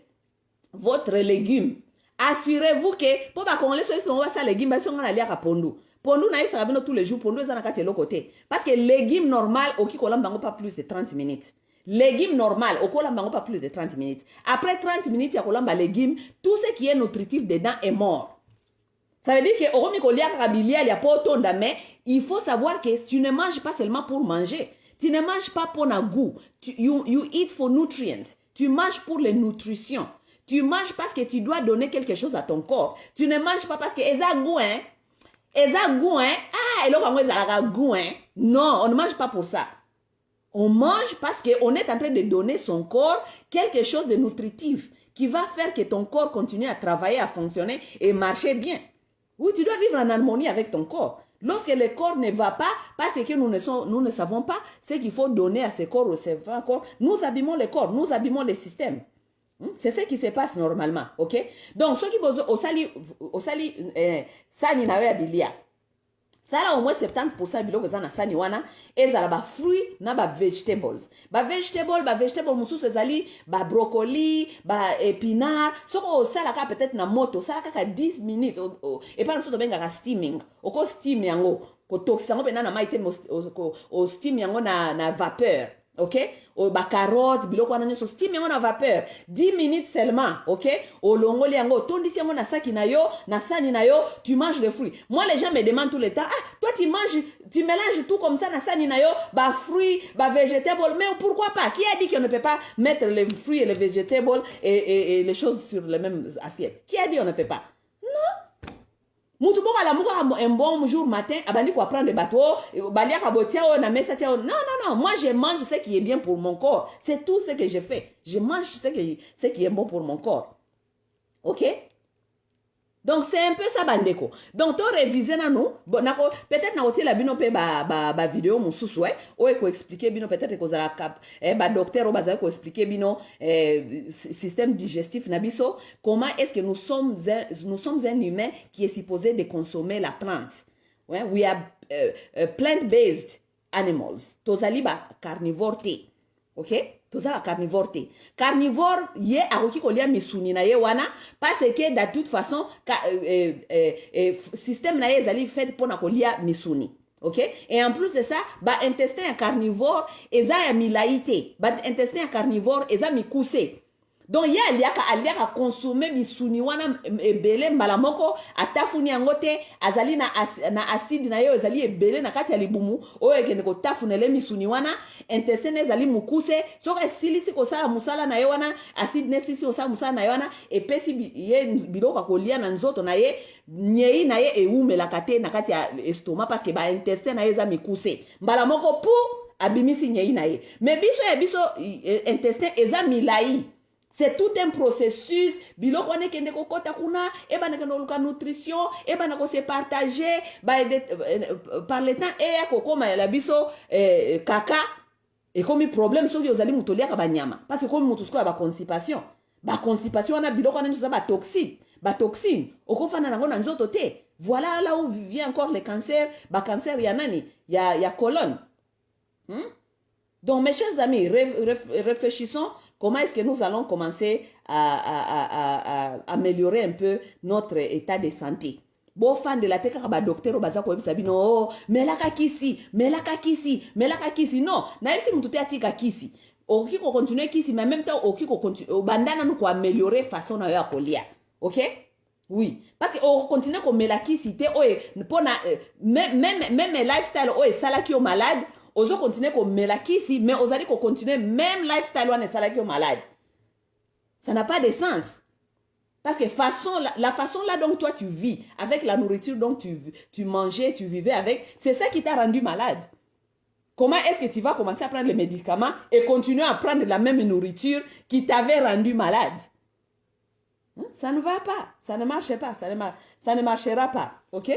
votre légume, assurez-vous que, pour pas qu'on laisse ça légume, parce qu'on a l'air à pondu. Pondu, naïf, ça va tous les jours, pondu, ça n'a qu'à l'autre côté. Parce que légume normal, au qui colambango pas plus de 30 minutes. Légume normal, au colambango pas plus de 30 minutes. Après 30 minutes, il y a colamba légume, tout ce qui est nutritif dedans est mort. Ça veut dire que mais il faut savoir que tu ne manges pas seulement pour manger. Tu ne manges pas pour un goût. You eat for nutrients. Tu manges pour les nutritions. Tu manges parce que tu dois donner quelque chose à ton corps. Tu ne manges pas parce que eza goût, hein. Eza goût, hein. Ah, et là, quand eza goût, hein. Non, on ne mange pas pour ça. On mange parce qu'on est en train de donner son corps quelque chose de nutritif qui va faire que ton corps continue à travailler, à fonctionner et marcher bien. Oui, tu dois vivre en harmonie avec ton corps. Lorsque le corps ne va pas, parce que nous ne savons pas ce qu'il faut donner à ce corps ou ce corps, nous abîmons le corps, nous abîmons le système. C'est ce qui se passe normalement, ok? Donc, ceux qui au sali, sani na bilia. Ça là au moins 70% biloko za na sani wana ezala ba fruits na ba vegetables. Ba vegetable mususu ezali ba brocoli, ba épinard. Soko osala ka peut-être na moto, sala ka 10 minutes et pas nso to benga ka steaming. Oko steam yango ko tokisa ngo pena na maite o steam yango na vapeur. Ok? O ba carotte, biloko wana nyoso steam yango na vapeur. 10 minutes seulement, ok? O longoli yango tondisi yango na saki na yo, na sani na yo, tu manges les fruits. Moi les gens me demandent tout le temps, ah, toi tu mélanges tout comme ça na sani na yo, ba fruits, ba vegetables, mais pourquoi pas? Qui a dit qu'on ne peut pas mettre les fruits et les vegetables et les choses sur les mêmes assiettes? Qui a dit on ne peut pas? Non. Mutu boka la muka un bon jour matin, abandi ko prendre le bateau, balia ka botia na mesa tia. Non, moi je mange ce qui est bien pour mon corps. C'est tout ce que je fais. Je mange ce qui est bon pour mon corps. OK? Donc c'est un peu ça bandeko. Donc to réviser na nous, bon nako peut-être na otie la bino pe ba vidéo mususu o ko expliquer bino peut-être ko za cap ba docteur o baza ko expliquer bino système digestif na biso, comment est-ce que nous sommes un humain qui est supposé de consommer la plante. Ouais, we are plant-based animals. Tozali ba carnivore te. OK? Tozala carnivore te. Carnivore ye akoki kolia misuni na ye wana parce que de toute façon système na ye ezali fait pour na kolia misuni. OK? Et en plus de ça, ba intestin carnivore eza ya milaite. Ba intestin carnivore eza mikuse. Donc il y a consommer misuni wana ebele mbala moko atafuni yango te azali na acide na yo ezali ebele na kati ya libumu oyo ekende ko tafunele misuni wana intestin ezali mukuse soka silisi ko sala musala na yo wana acide nesisi ko sala musala na yo wana epesi ye biloko kolia na nzoto na ye nyei na ye eumela kate na kati ya estomac parce que ba intestin na ye eza mikuse mbala moko pour abimisi nyei na ye mais biso intestin eza milai. C'est tout un processus. Biloko wane kende ko kota kuna, eba na kende luka nutrition, eba na ko se partager, par le temps, ko koma la biso kaka, et comme problème so ki ozali mutolia ka banyama. Parce que comme mutusko ba constipation. Ba constipation wana biloko wana nzo ba toxine. Okofana nango na nzoto te. Voilà là où vient encore le cancer, ba cancer ya nani, ya colonne. Donc mes chers amis, réfléchissons. Comment est-ce que nous allons commencer à améliorer un peu notre état de santé? Bon fan de la teka ba docteur o baza ko ebisa bino melaka kisi non na esi mututi atika kisi oki ko continuer kisi mais en même temps oki ko continuer bandana nous ko améliorer façon na yo kolia. OK? Oui, parce que on continue ko melaki kisi te o pona même lifestyle o sala ki o malade. Ozo continuer comme melakisi, mais osali ko continuer même lifestyle wane salaki malade. Ça n'a pas de sens. Parce que la façon là dont toi tu vis, avec la nourriture dont tu mangeais, tu vivais avec, c'est ça qui t'a rendu malade. Comment est-ce que tu vas commencer à prendre les médicaments et continuer à prendre la même nourriture qui t'avait rendu malade? Ça ne va pas, ça ne marche pas, ça ne marchera pas. OK?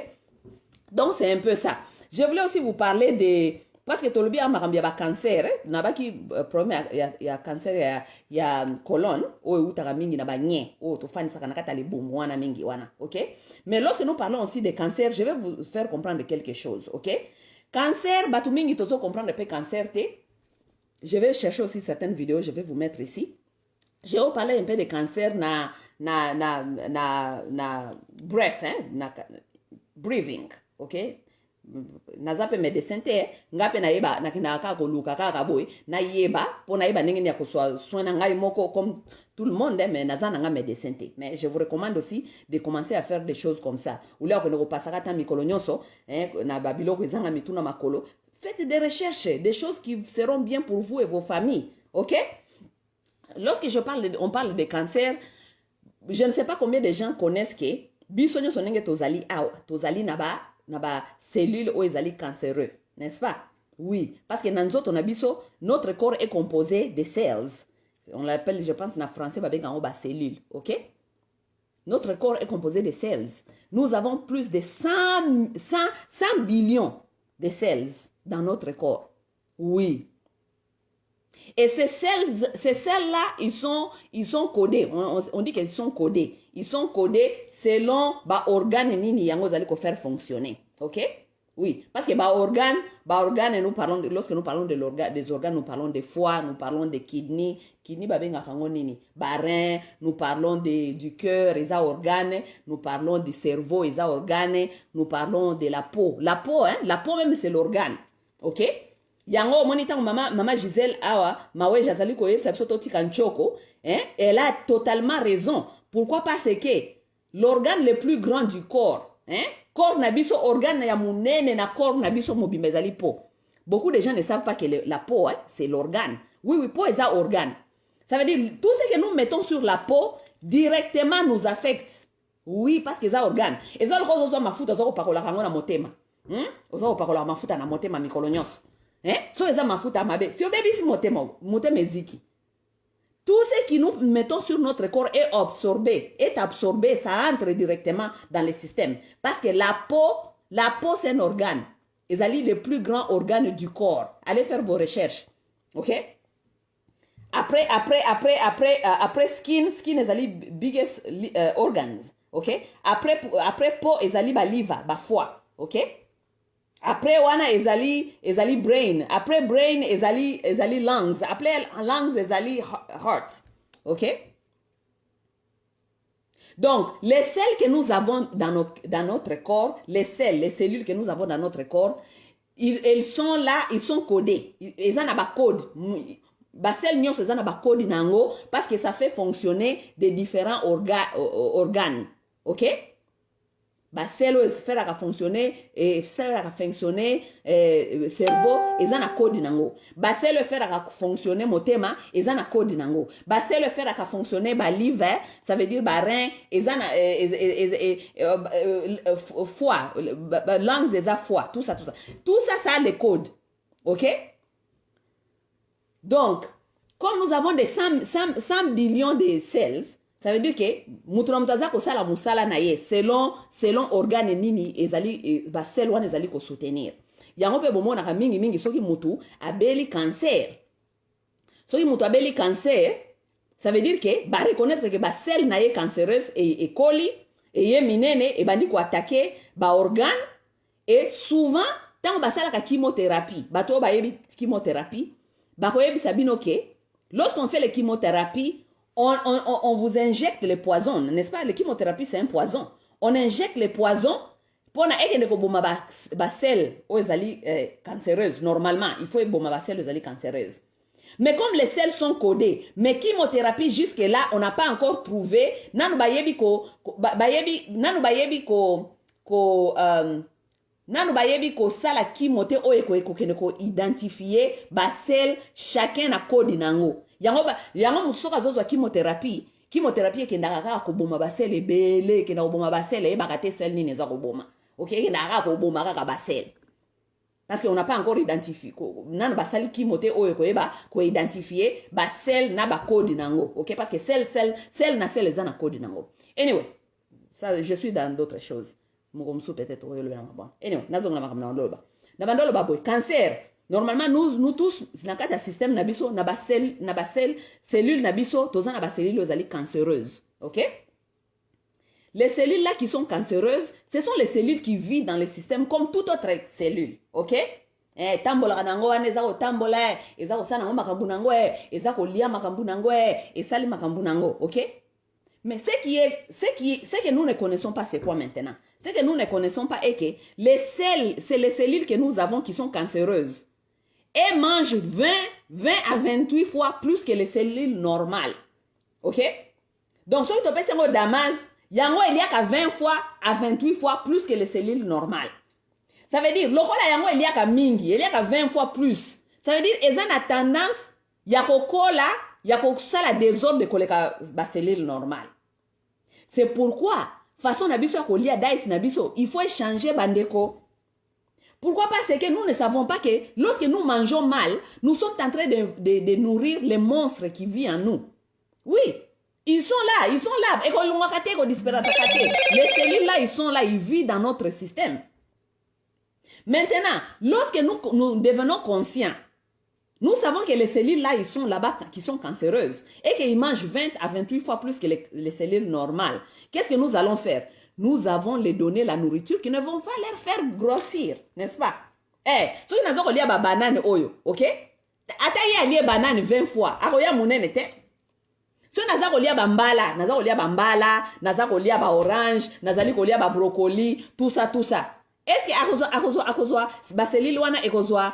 Donc c'est un peu ça. Je voulais aussi vous parler des... Parce que tolobi amakambi ya ba cancer, nabaki problème ya cancer ya colonne, o utaka mingi na ba nye, o to fani saka nakata le boum wana mingi wana, OK? Mais lorsque nous parlons aussi de cancer, je vais vous faire comprendre quelque chose, OK? Cancer, batu mingi tozo comprendre pe cancer te. Je vais chercher aussi certaines vidéos, je vais vous mettre ici. Je vais vous parler un peu de cancer na breath, hein, breathing, ok? Naza pe médecin te, nga pe na yeba na kinaka ko luka kaka boy, na yeba po na yeba ndenge ya ko soin ngai moko comme tout le monde, mais naza nga médecin te. Mais je vous recommande aussi de commencer à faire des choses comme ça. Ou là ko pasaka ta mikolo nyonso, hein, na babilo ko zanga mituna makolo. Faites des recherches, des choses qui seront bien pour vous et vos familles. OK? Lorsque on parle de cancer, je ne sais pas combien de gens connaissent que bisonyo sonenge tozali naba cellules ou ezali cancéreux, n'est-ce pas? Oui, parce que dans notre corps est composé de cells. On l'appelle, je pense, en français, cellules. OK? Notre corps est composé de cells. Nous avons plus de 100 billions de cells dans notre corps. Oui. Et ces cells-là, ils sont codés. On dit qu'ils sont codés. Ils sont codés selon les organes nini yango zali ko faire fonctionner. OK? Oui, parce que organe, lorsque nous parlons des organes, nous parlons des foie, nous parlons des kidneys babenga kango nini, rein, nous parlons du cœur, les organes, nous parlons du cerveau, les organes, nous parlons de la peau. La peau même c'est l'organe. OK? Yango monita mama Gisèle awa mawe jazali ko yebisa biso totika nchoko, hein? Elle a totalement raison. Pourquoi? Parce que l'organe le plus grand du corps, hein? Corps na biso organe ya munene na corps na biso mobimezali peau. Beaucoup de gens ne savent pas que la peau, hein, c'est l'organe. Oui, peau est un organe. Ça veut dire tout ce que nous mettons sur la peau directement nous affecte. Oui, parce que c'est un organe. Et ça le cause de mafuta zo pakola kango na motema. Ozo pakola mafuta na motema mikolo nyonso. Hein? So eza mafuta mabe. Si obebi si motema eziki. Tout ce que nous mettons sur notre corps est absorbé, ça entre directement dans le système. Parce que la peau c'est un organe. Ils allaient le plus grand organe du corps. Allez faire vos recherches. OK? Après skin is ali biggest organs. OK? Après peau is ali ba liver, ba foie. OK? Après wana ezali brain. Après brain ezali lungs. Après lungs ezali heart. OK? Donc, les cellules que nous avons dans notre corps, les cellules que nous avons dans notre corps, ils sont là, ils sont codés. Ils ont un code. Les cellules ont un code nango parce que ça fait fonctionner des différents organes. OK? Les cellules font fonctionner cerveau, ils ont un code nango. Les cellules font fonctionner motema, ils ont un code nango. Les cellules font fonctionner liver, ça veut dire rein, ils ont foie, lungs, ils ont foie, tout ça. Tout ça, ça a les codes. OK? Donc, comme nous avons des 100 billions de cells, ça veut dire que muturamutaza ko sala musala na ye selon organe nini ezali ba cell wana ezali ko soutenir. Yango pe bomona ka mingi soki mutu abeli cancer. Soki mutu abeli cancer, ça veut dire que ba reconnaître que ba cell na ye cancéreuse et coli et ye minene et bandi ko attaquer ba organe et souvent tant ba sala ka chimiothérapie, bato ba yebi chimiothérapie, ba ko yebi sabino ke lorsqu'on fait les chimiothérapies on vous injecte les poisons, n'est-ce pas? La chimiothérapie, c'est un poison. On injecte les poisons pour que les cellules cancéreuses. Normalement, il faut que les cellules cancéreuses. Mais comme les cellules sont codées, mais chimiothérapie, jusque-là, on n'a pas encore trouvé. Nanu bayebi ko sala kimote ko identifier ba cell chacun na code nango. Yango musoka zozo chimiothérapie ekendaka kaka koboma ba cell ebele, ekendaka koboma ba cell eyebaka te cell nini eza koboma. OK, ekendaka kaka koboma kaka ba cell. Parce qu'on n'a pas encore identifié nanu basali kimote oyo ko identifier ba cell na ba code nango. OK, parce que cell na cell eza na code nango. Anyway, ça je suis dans d'autres choses. Mugomsu peut-être anyway, nazonga makamna ndoloba. Na bandoloba boy cancer. Normalement nous tous na kata système na biso na ba cellule na biso toza na ba cellule ozali cancéreuse. OK? Les cellules là qui sont cancéreuses, ce sont les cellules qui vivent dans le système comme toute autre cellule, ok? Tambola nango wana eza ko tambola, eza ko sana makambu nango, eza ko lia makambu nango, esali makambu nango, ok? Mais ce que nous ne connaissons pas, c'est quoi maintenant? Ce que nous ne connaissons pas est que c'est les cellules que nous avons qui sont cancéreuses. Et mangent 20 à 28 fois plus que les cellules normales. Ok? Donc, si tu as un Damas, il y a qu'à 20 fois à 28 fois plus que les cellules normales. Ça veut dire, il y a qu'à mingi, il y a qu'à 20 fois plus. Ça veut dire, ils ont la tendance, il y a la désordre de la cellule normale. C'est pourquoi, façon nabiso ya kolia diet nabiso, il faut changer bandeko. Pourquoi? Parce que nous ne savons pas que lorsque nous mangeons mal, nous sommes en train de nourrir les monstres qui vivent en nous. Oui, ils sont là. Les cellules là, ils sont là, ils vivent dans notre système. Maintenant, lorsque nous devenons conscients, nous savons que les cellules là, ils sont là-bas, qui sont cancéreuses, et qu'ils mangent 20 à 28 fois plus que les cellules normales. Qu'est-ce que nous allons faire? Nous avons les donner la nourriture qui ne vont pas les faire grossir, n'est-ce pas? Si nous avons lié banane oyo, ok? Ataye lié banane 20 fois, akoya munene te. Si nous avons lié bambala, nazako lié orange, nazali kolia brocoli, tout ça. Est-ce que akozwa baselili wana ekozwa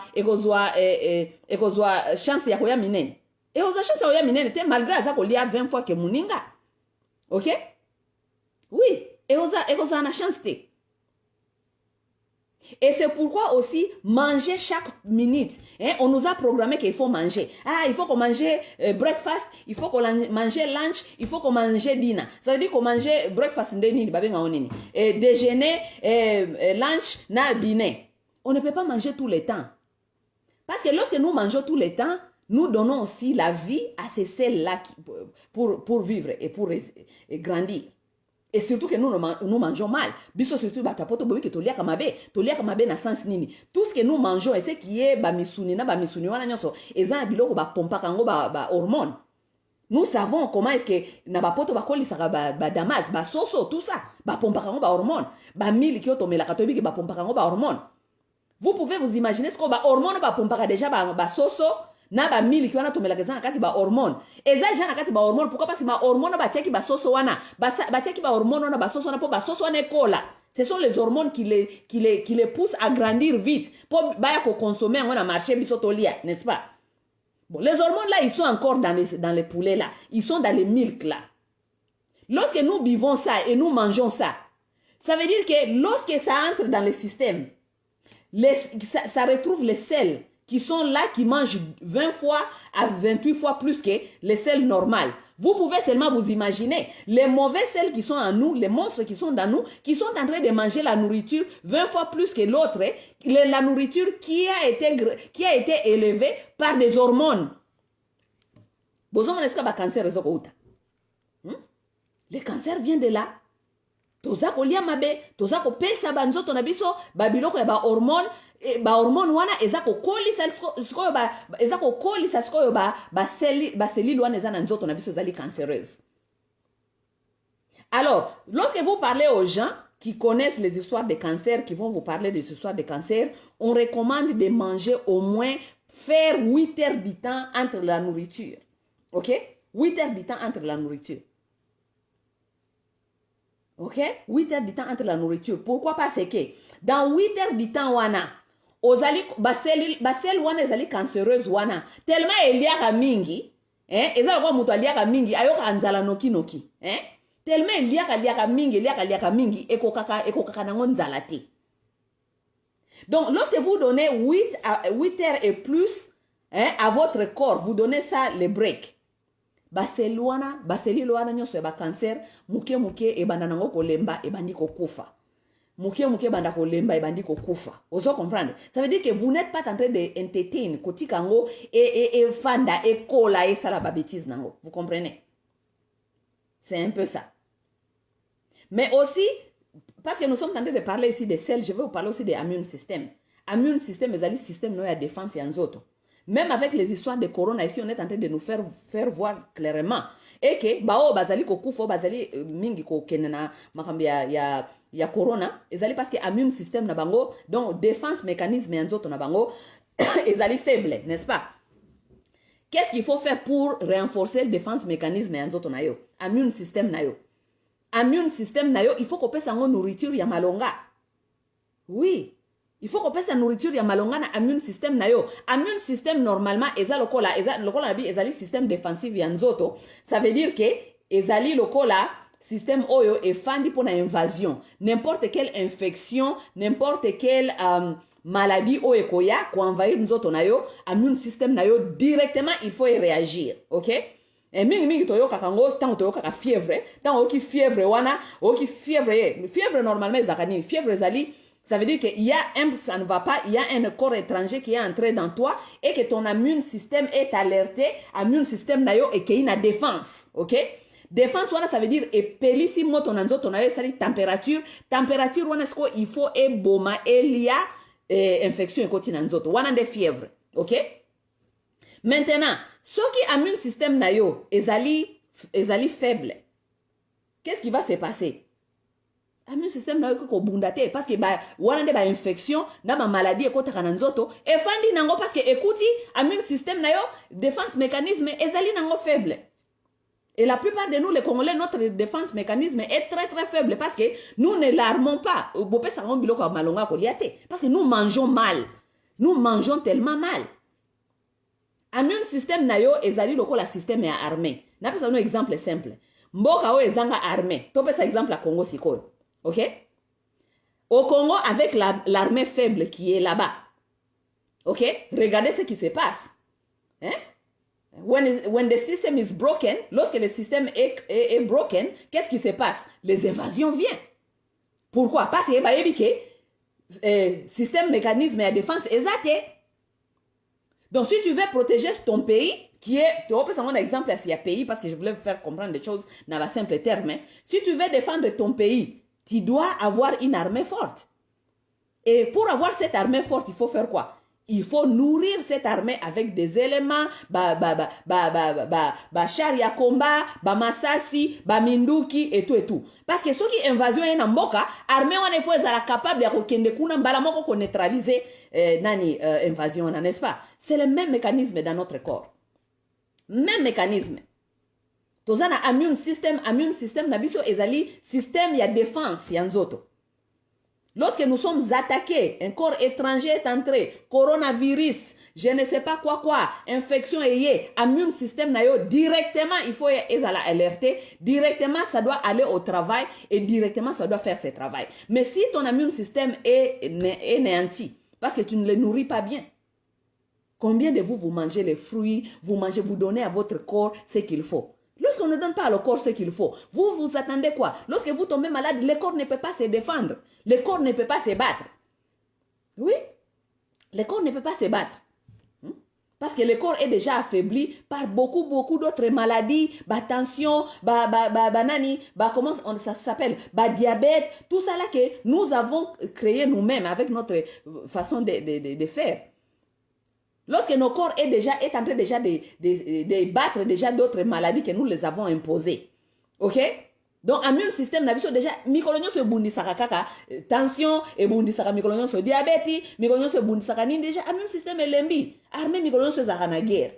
chance ya koya minene? Ekozwa chance ya koya minene te malgré azako lié 20 fois que muninga. Ok? Oui. Et on a chance. Et c'est pourquoi aussi manger chaque minute. On nous a programmé qu'il faut manger. Il faut qu'on mange breakfast, il faut qu'on mange lunch, il faut qu'on mange dinner. Ça veut dire qu'on mange breakfast, déjeuner, lunch, dîner. On ne peut pas manger tout le temps. Parce que lorsque nous mangeons tout le temps, nous donnons aussi la vie à ces cellules-là pour vivre et pour grandir. Et surtout que nous mangeons mal. Biso surtout batapoto bobi que toliaka mabe na sens nini. Tout ce que nous mangeons et ce qui est bamisuni wana nyonso eza biloko ba pompa kango ba hormone. Nous savons comment est-ce que na bapoto bakolisaka ba damas, ba soso tout ça, ba pompa kango ba hormone, ba mili ki otomela katobi ke ba pompa kango ba hormone. Vous pouvez vous imaginer ce que ba hormone ba pompa déjà ba soso na ba mili ki wana tomela kezana kati ba hormone. Eza jana kati ba hormone, pourquoi? Parce que ba hormone ba tiaki ba soso wana, ba tiaki ba hormone wana ba soso wana po ba soso wana ekola. Ce sont les hormones qui les poussent à grandir vite pour baya ko consommer ngona marché bisotolia, n'est-ce pas? Bon, les hormones là, ils sont encore dans les poulets là, ils sont dans les milk là. Lorsque nous buvons ça et nous mangeons ça, ça veut dire que lorsque ça entre dans le système, ça retrouve les sels qui sont là, qui mangent 20 fois à 28 fois plus que les sels normales. Vous pouvez seulement vous imaginer les mauvais sels qui sont en nous, les monstres qui sont dans nous, qui sont en train de manger la nourriture 20 fois plus que l'autre, la nourriture qui a été élevée par des hormones. Le cancer vient de là. Toza kolia mabe, toza ko pelsa banzoto na biso, babiloko ya ba hormone wana eza ko kolisa skoyo eza ko kolisa skoyo ba cellule wana eza na nzoto na biso ezali cancéreuse. Alors, lorsque vous parlez aux gens qui connaissent les histoires de cancer, qui vont vous parler des histoires de cancer, on recommande de manger au moins faire 8 heures du temps entre la nourriture. OK? 8 heures du temps entre la nourriture. Ok? 8 heures du temps entre la nourriture. Pourquoi? Parce que dans 8 heures du temps, wana, ozali, basel wana ezali cancéreuse wana, tellement eliaka mingi, ezali kwa mutu aliaka mingi, ayoka anzala noki, tellement eliaka mingi, ekokaka nango nzala te. Donc, lorsque vous donnez 8 heures et plus, à votre corps, vous donnez ça le break. Baseli wana nyonso ba cancer muke ebanda nango kolemba ebandi kokufa. Muke banda kolemba ebandi kokufa. Ozo comprendre? Ça veut dire que vous n'êtes pas en train de entertain kotikango et fanda et kola et sala ba bêtise nango. Vous comprenez? C'est un peu ça. Mais aussi parce que nous sommes en train de parler ici des cells, je vais vous parler aussi de immune system. Immune system ezali système no ya défense ya nzoto. Même avec les histoires de corona ici, on est en train de nous faire voir clairement. Et que, bao bazali kokufo, bazali mingi kokenena makambi ya corona, ezali parce que immune système na bango, donc défense mécanisme yanzoto na bango, ezali faible, n'est-ce pas? Qu'est-ce qu'il faut faire pour renforcer le défense mécanisme yanzoto na yo? Immune système na yo. Immune système na yo, il faut qu'on pèse en nourriture ya malonga. Oui. Il faut qu'on pèse la nourriture ya malonga na immune système na yo. Immune système normalement eza lokola nabi ezali système défensif ya nzoto. Ça veut dire que ezali lokola système oyo efandi pour na invasion. N'importe quelle infection, n'importe quelle maladie oyo ekoya ko envahir nzoto na yo, immune système na yo directement il faut y réagir, OK? Et mingi toyoka kango tango toyoka ka fièvre, tango ki fièvre wana, ki fièvre normalement ezakani, fièvre ezali. Ça veut dire qu'il y a ça ne va pas, il y a un corps étranger qui est entré dans toi et que ton immune système est alerté, immune système nayo et qu'il y a une défense, ok? Défense wana ça veut dire et pelisi moto nanzo ton nayo sali température wana sko il faut e boma elia infection et continue nanzo wana de fièvre, ok? Maintenant, ce qui immune système nayo ezali faible. Qu'est-ce qui va se passer? Immune système na ko bundate parce que wana de infection na maladie ko taka nzoto e fandi nango parce que écoute immune système na yo défense mécanisme ezali nango faible. Et la plupart de nous les Congolais notre défense mécanisme est très très faible parce que nous ne l'armons pas. Bopé ça ngombi biloko malonga ko liate parce que nous mangeons mal. Nous mangeons tellement mal. Immune système na yo ezali lokola système ya armée. Na pesa un exemple simple. Mboka o ezanga armée. To pesa exemple à Congo sikoyo. OK? Au Congo, avec l'armée faible qui est là-bas, OK? Regardez ce qui se passe. Hein? When the system is broken, lorsque le système est broken, qu'est-ce qui se passe? Les invasions viennent. Pourquoi? Parce que système, mécanisme et défense est athée. Donc, si tu veux protéger ton pays, qui est, tu reprends un exemple à ce pays, parce que je voulais vous faire comprendre des choses dans un simple terme. Hein? Si tu veux défendre ton pays, tu dois avoir une armée forte. Et pour avoir cette armée forte, il faut faire quoi? Il faut nourrir cette armée avec des éléments, char ya combat, masasi, minduki et tout. Parce que ceux qui invasion est en mboka, armée on est faut être capable de kende kuna mbala moko ko neutraliser invasion, n'est-ce pas? C'est le même mécanisme dans notre corps. Même mécanisme. Tozana immune système na biso ezali système ya défense ya nzoto. Lorsque nous sommes attaqués, un corps étranger est entré, coronavirus, je ne sais pas quoi, infection est immune système na yo directement il faut ezala alerter, directement ça doit aller au travail et directement ça doit faire ce travail. Mais si ton immune système est néanti parce que tu ne le nourris pas bien. Combien de vous mangez les fruits, vous donnez à votre corps ce qu'il faut. Lorsqu'on ne donne pas au corps ce qu'il faut, vous attendez quoi? Lorsque vous tombez malade, le corps ne peut pas se défendre. Le corps ne peut pas se battre. Oui, le corps ne peut pas se battre. Parce que le corps est déjà affaibli par beaucoup d'autres maladies, tension, comment ça s'appelle, diabète, tout ça là que nous avons créé nous-mêmes avec notre façon de faire. Lorsque nos corps est en train déjà de battre déjà d'autres maladies que nous les avons imposées. OK? Donc, immune système n'a pas déjà, mikolonyo se bundisaka kaka, tension, et bundisaka mikolonyo se diabète, mikolonyo se bundisaka nini déjà, immune système est lembi. Armée mikolonyo se zara na guerre.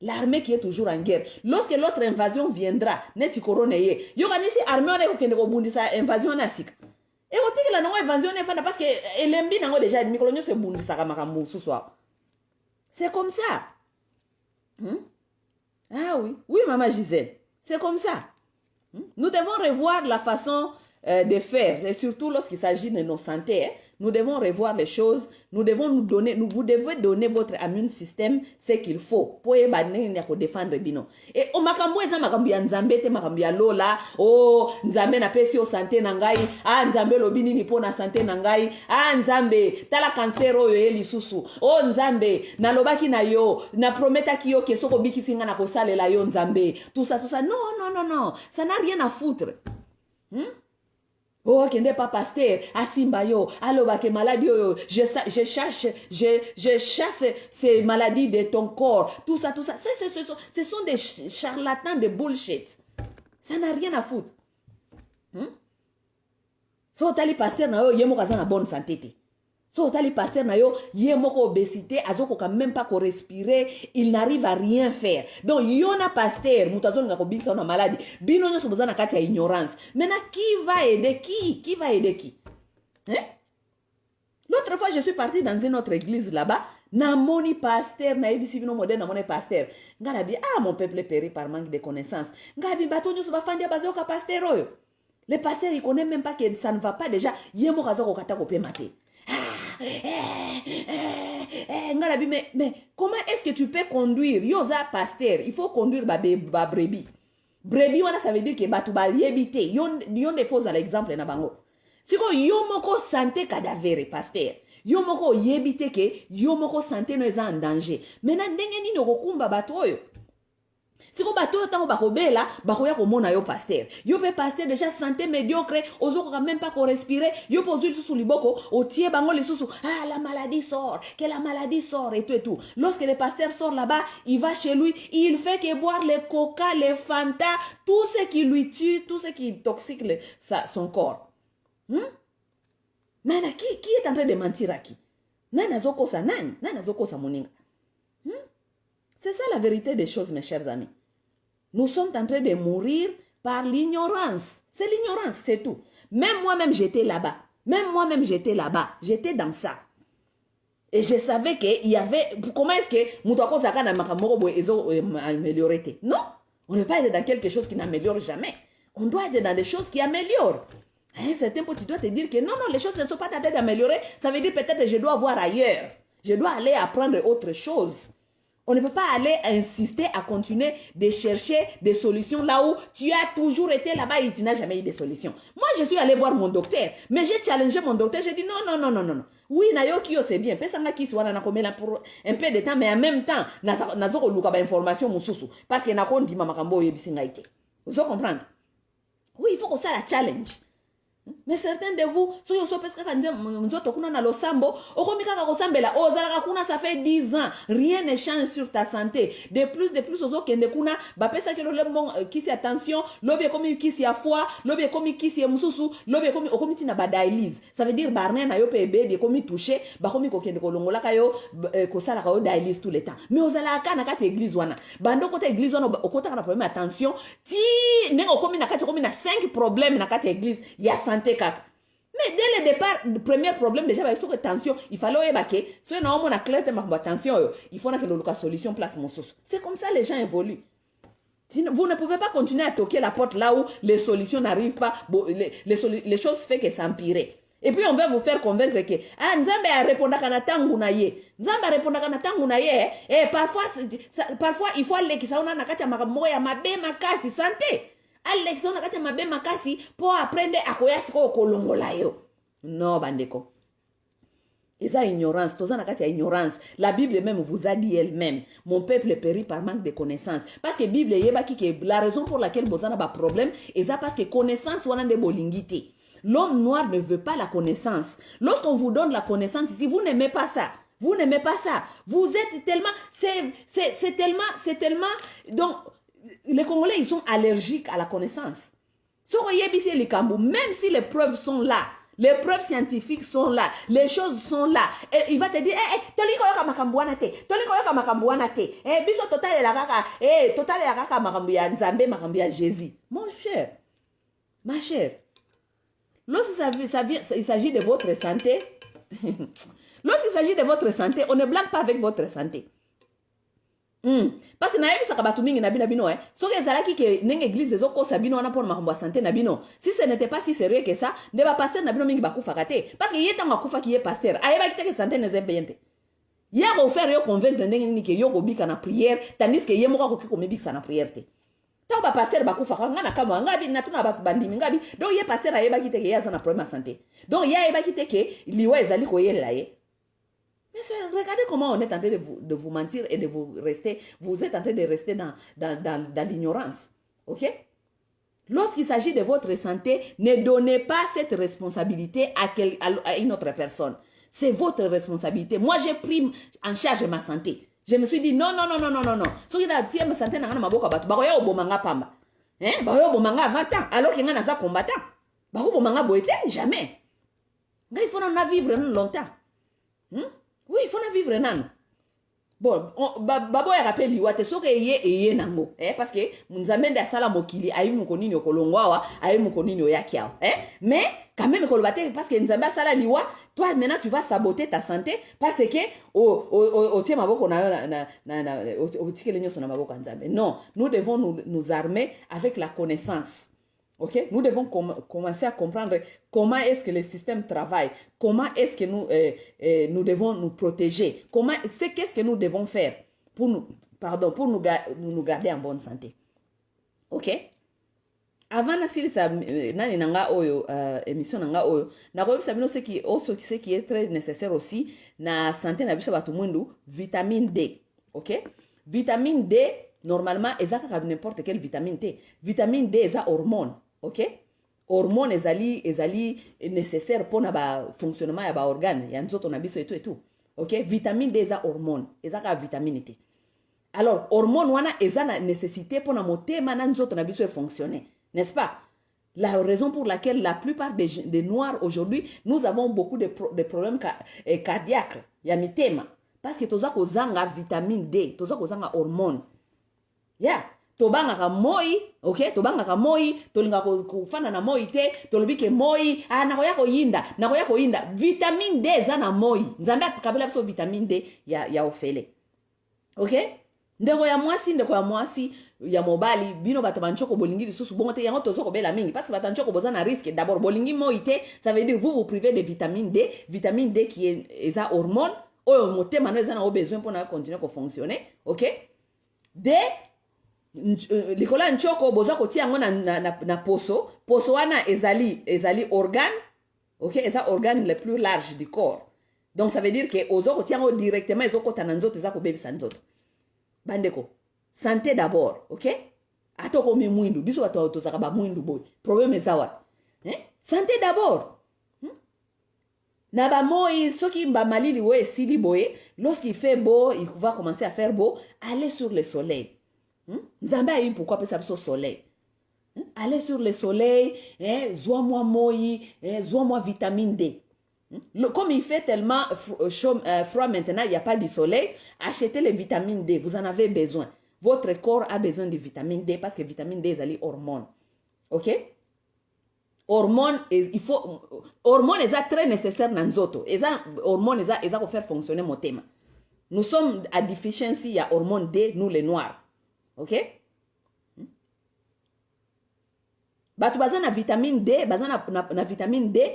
L'armée qui est toujours en guerre. Lorsque l'autre invasion viendra, neti korone ye, yoganisi armée on est kende ko bundisa invasion na sika. Et on dit que la non invasion n'est pas parce que lembi nango déjà, mikolonyo se bundisaka makambu ce soir. C'est comme ça. Ah oui. Oui, maman Gisèle. C'est comme ça. Nous devons revoir la façon de faire. Et surtout lorsqu'il s'agit de nos santé. Nous devons revoir les choses. Vous devez donner votre immune système ce qu'il faut. Pour défendre bino. Et au makambo eza makambo ya nzambe te makambo ya lola. Oh, nzambe na pesi o santé na ngai. Ah, nzambe lobini ni po na santé na ngai. Ah, nzambe tala cancer oyo eli susu. Oh, nzambe na lobaki na yo. Na prometa ki yo ke soko bikisi nga na kosalela yo nzambe. Tout ça. Non. Ça n'a rien à foutre. Oh, qui n'est pas pasteur, asimba yo, allo ba ke maladie yo, je chasse ces maladies de ton corps, tout ça, ce sont des charlatans de bullshit. Ça n'a rien à foutre. So tali pasteur na yo, yemo kaza na bonne santé te. So tali pasteur na yo, yemo ko obésité, azoko ka même pas ko respirer, il n'arrive à rien faire. Donc yona pasteur, mutazon nga ko bikisa na maladie, bino nyo soboza na kati ya ignorance. Maintenant qui va aider qui? Qui va aider qui? Hein? L'autre fois, je suis partie dans une autre église là-bas. Namoni pasteur, na ebisi bino modèle namoni pasteur. Ngalabi, mon peuple périt par manque de connaissances. Ngabi bato nyo soba fandi abazo ka pasteur oyo. Le pasteur, il connaît même pas que ça ne va pas déjà. Yemo kaza ko kata ko pe maté. Ngalabi, mais comment est-ce que tu peux conduire? Yoza pasteur, il faut conduire ba brebis. Brebis, ça veut dire que batu ba yebite. Yon des faux à l'exemple na bango. Siko yomoko santé cadavere pasteur. Yomoko yebite ke yomoko santé no eza en danger. Maintenant ndenge nini okokumba bato oyo? Siko bato oyo tango bakobela bakoya komona yo pasteur. Yo pe pasteur déjà santé médiocre, ozoko quand même pas ko respirer, yo pozu lisusu liboko, otie bango lisusu, la maladie sort, que la maladie sort et tout et tout. Lorsque le pasteur sort là-bas, il va chez lui, il fait que boire les coca, les fanta, tout ce qui lui tue, tout ce qui toxique son corps. Mana qui est en train de mentir à qui? Nani azokosa nani? Nani azokosa moninga? C'est ça la vérité des choses, mes chers amis. Nous sommes en train de mourir par l'ignorance. C'est l'ignorance, c'est tout. Même moi-même, j'étais là-bas. Même moi-même, j'étais là-bas. J'étais dans ça. Et je savais qu'il y avait... Comment est-ce que Moutako Zaka na Makamoro Ezo amélioré? Non, on ne peut pas être dans quelque chose qui n'améliore jamais. On doit être dans des choses qui améliorent. À un certain point, tu dois te dire que non, les choses ne sont pas en train d'améliorer. Ça veut dire peut-être que je dois voir ailleurs. Je dois aller apprendre autre chose. On ne peut pas aller insister à continuer de chercher des solutions là où tu as toujours été là-bas et tu n'as jamais eu de solution. Moi, je suis allée voir mon docteur, mais j'ai challengé mon docteur. J'ai dit non. Oui, Nayoki, c'est bien. Pesanga qui soit na komela pour un peu de temps, mais en même temps, nazo luka ba information mususu parce que na kondi mama kambo yebisinga ite. Vous comprenez? Oui, il faut que ça la challenge. Mais certains de vous, si vous avez ça fait 10 ans, rien ne change sur ta santé. De plus, qui si attention, l'obé comme qui si a foi, l'obé comme qui si mususu, l'obé comme tina badailize. Ça veut dire barne na yo bébé comme touché, ba comme ko kende ko longola kayo ko sala kayo dailize tout le temps. Mais ozala ka na kati église wana. Bando côté église wana okota na problème attention, ti nengo comme na kati comme na 5 problèmes na kati église, ya santé kaka. Mais dès le départ, le premier problème déjà, avec cette tension, il fallait évacuer. Si on a clair de tension, il faut que la solution place mon sauce. C'est comme ça les gens évoluent. Vous ne pouvez pas continuer à toquer la porte là où les solutions n'arrivent pas. Bon, les choses font que ça empire. Et puis on va vous faire convaincre que Nzambe a répondu à la tangu na ye. Nzambe a répondu à la tangu na ye. Et parfois il faut aller qui ça on a nakati makambo ya mabe makasi santé. Alexon nakati mabe makasi pour apprendre à koya siko kolongola yo. Non bandeko. Isa ignorance, toza nakati ya ignorance. La Bible même vous a dit elle-même, mon peuple périt par manque de connaissances. Parce que Bible yeba ki la raison pour laquelle bozana ba problème, eza parce que connaissance wana de bolingité. L'homme noir ne veut pas la connaissance. Lorsqu'on vous donne la connaissance ici, vous n'aimez pas ça. Vous n'aimez pas ça. Vous êtes tellement, c'est tellement, donc, les Congolais, ils sont allergiques à la connaissance. Même si les preuves sont là, les preuves scientifiques sont là, les choses sont là, et il va te dire, toliko yoka makambuana te, biso total la kaka makambuya Nzambe, makambuya Jésus. Mon cher, ma chère, lorsqu'il s'agit de votre santé, on ne blague pas avec votre santé. Parce que na yebisa kabatu mingi na bino soki ezalaki ke nenge église ezokosa bino wana pour makambo ya santé na bino, si ce n'était pas si sérieux que ça, ne ba pasteur na bino mingi bakufaka te parce que yeta makufa ki ye pasteur ayebaki te ke santé ne zembeyente ya ko faire yo convaincre ndenge nini ke yo ko bika na prière tandis que ye moko ko mebikisa na prière te tant ba pasteur bakufaka ngana kama ngabi na tuna ba bandimi ngabi donc ye pasteur ayebaki te ke ya za na problème de santé donc ya ayebaki te ke liwa ezali ko yelela ye. Mais regardez comment on est en train de vous mentir et vous êtes en train de rester dans l'ignorance. Ok? Lorsqu'il s'agit de votre santé, ne donnez pas cette responsabilité à une autre personne. C'est votre responsabilité. Moi, j'ai pris en charge ma santé. Je me suis dit, non. Si vous avez ma santé, vous avez au bomanga pamba. Vous avez au bomanga à 20 ans, alors qu'il y a un combattant. Vous avez au bomanga boité, jamais. Il faut en vivre longtemps. Oui, il faut en vivre longtemps. Bon, babo ya rappel liwate soke eye nango parce que munzamende asala mokili ayi mukonini okolongwa ayi mukonini oyakiao mais quand même kolobate parce que nzambe asala liwa toi maintenant tu vas saboter ta santé parce que o tie maboko na o tikele nyoso na maboko nzambe. Non, nous devons nous armer avec la connaissance. Ok, nous devons commencer à comprendre comment est-ce que le système travaille, comment est-ce que nous devons nous protéger, qu'est-ce que nous devons faire pour nous garder en bonne santé. Ok? Avant la série nani nanga oyo émission nanga oyo na ko bisa bino ce qui est très nécessaire aussi na santé na biso batu mwindu, vitamine D. Ok? Vitamine D normalement ezaka comme n'importe quelle vitamine D. Vitamine D eza hormone. Ok, hormone ezali nécessaire pour na fonctionnement ya ba organe ya nzoto na biso et tout. Ok, vitamine D eza hormone, eza ka vitamine T. Alors hormone wana eza na nécessité pour na motema na nzoto na biso fonctionner, n'est-ce pas? La raison pour laquelle la plupart des noirs aujourd'hui, nous avons beaucoup de problèmes cardiaques ya mitema parce que toza ko zanga vitamine D, toza ko zanga hormone. Yeah. Tobanga moi, ok, tobanga moi, tolinga kufana na moi te, tolobike moi, nakoya ko yinda, vitamine D za na moi. Nzambe kabela biso vitamine D ya ofele. Ok? Ndeko ya mwasi ya mobali, bino batabanchoko bolingi lisusu bongo te yango tozo ko bela mingi parce que batanchoko boza na risque. D'abord bolingi moi te, ça veut dire vous privez de vitamine D qui est za hormone, oyo motema no eza na besoin pour na continuer ko fonctionner, ok? D likola nchoko boza kotia yango na poso wana ezali organe, ok, eza organe le plus large du corps. Donc ça veut dire que ozo kotia yango directement ezokota na nzoto eza kobebisa nzoto. Bandeko, santé d'abord, ok? Atoko mi mwindu biso bato tozaka ba mwindu boy. Problème eza wa. Santé d'abord. Na ba moi soki ba malili we sili boye, lorsqu'il fait beau, il va commencer à faire beau, aller sur le soleil. Nzambe a eu pourquoi pas ça au soleil. Allez sur le soleil, zois-moi moi, zois-moi vitamine D. Comme il fait tellement froid maintenant, il n'y a pas du soleil, achetez les vitamines D, vous en avez besoin. Votre corps a besoin de vitamine D parce que vitamine D est une hormone. Ok? Hormone, hormone est très nécessaire dans nzoto. Hormone est pour faire fonctionner mon thème. Nous sommes à déficiency, il y a hormone D, nous les noirs. Ok? Batu baza na vitamine D, baza na vitamine D,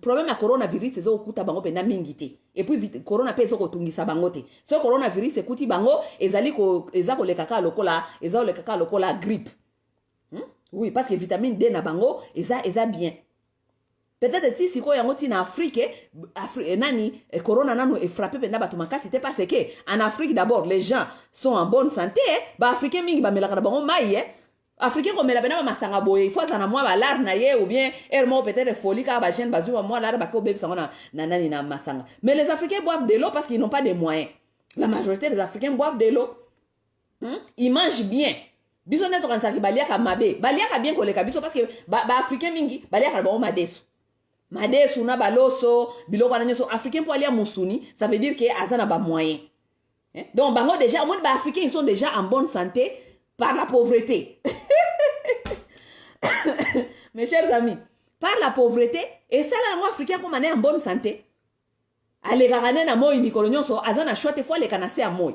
problème ya coronavirus ezo okuta bango pena mingi te. Et puis corona pe ezo kotungisa bango te. So coronavirus ekuti bango eza kolekaka lokola grippe. Oui, parce que vitamine D na bango eza bien. Peut-être si siko yango ti na Afrique, corona nano est frappé pena batu makasi te parce que en Afrique d'abord les gens sont en bonne santé, ba africain mingi ba melaka na bango mai Africain comme la bena masanga boye, il faut ça na moi ba lar na ye ou bien ermo peut-être folie ka ba jeune bazu moi lar ba ko bebe sango na masanga. Mais les Africains boivent de l'eau parce qu'ils n'ont pas de moyens. La majorité des Africains boivent de l'eau. Ils mangent bien. Biso neto kansa ki balia ka mabe. Balia ka bien koleka biso parce que ba africain mingi balia ka ba madesu. Madesu na baloso, biloko na nyoso africain pour aller à musuni, ça veut dire que azana ba moyen. Donc bango déjà monde ba africains ils sont déjà en bonne santé par la pauvreté. Mes chers amis, par la pauvreté et ça là moi africain comme on est en bonne santé. Ale garane na moi mikolo nyoso azana chote fois les kanase à moi.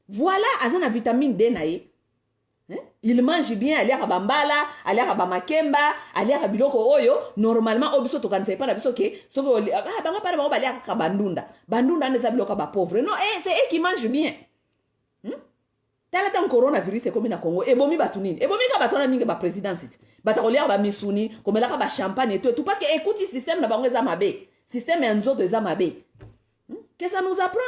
Voilà azana vitamine D na ye. Il mange bien, alia bambala, alia bamakemba, alia biloko oyo, normalement obiso to kanse pas na biso ke, soko banga para bango balia ka bandunda. Bandunda ne biloko ba pauvre. Non, c'est eux qui mangent bien. Tala tan coronavirus c'est comme na Congo. Ebomi batunini. Ebomi ka batona mingi ba présidence. Batakolia ba misuni, comme la ba champagne et tout parce que écoute le système na bango eza mabe. Système en zoto eza mabe. Qu'est-ce que ça nous apprend?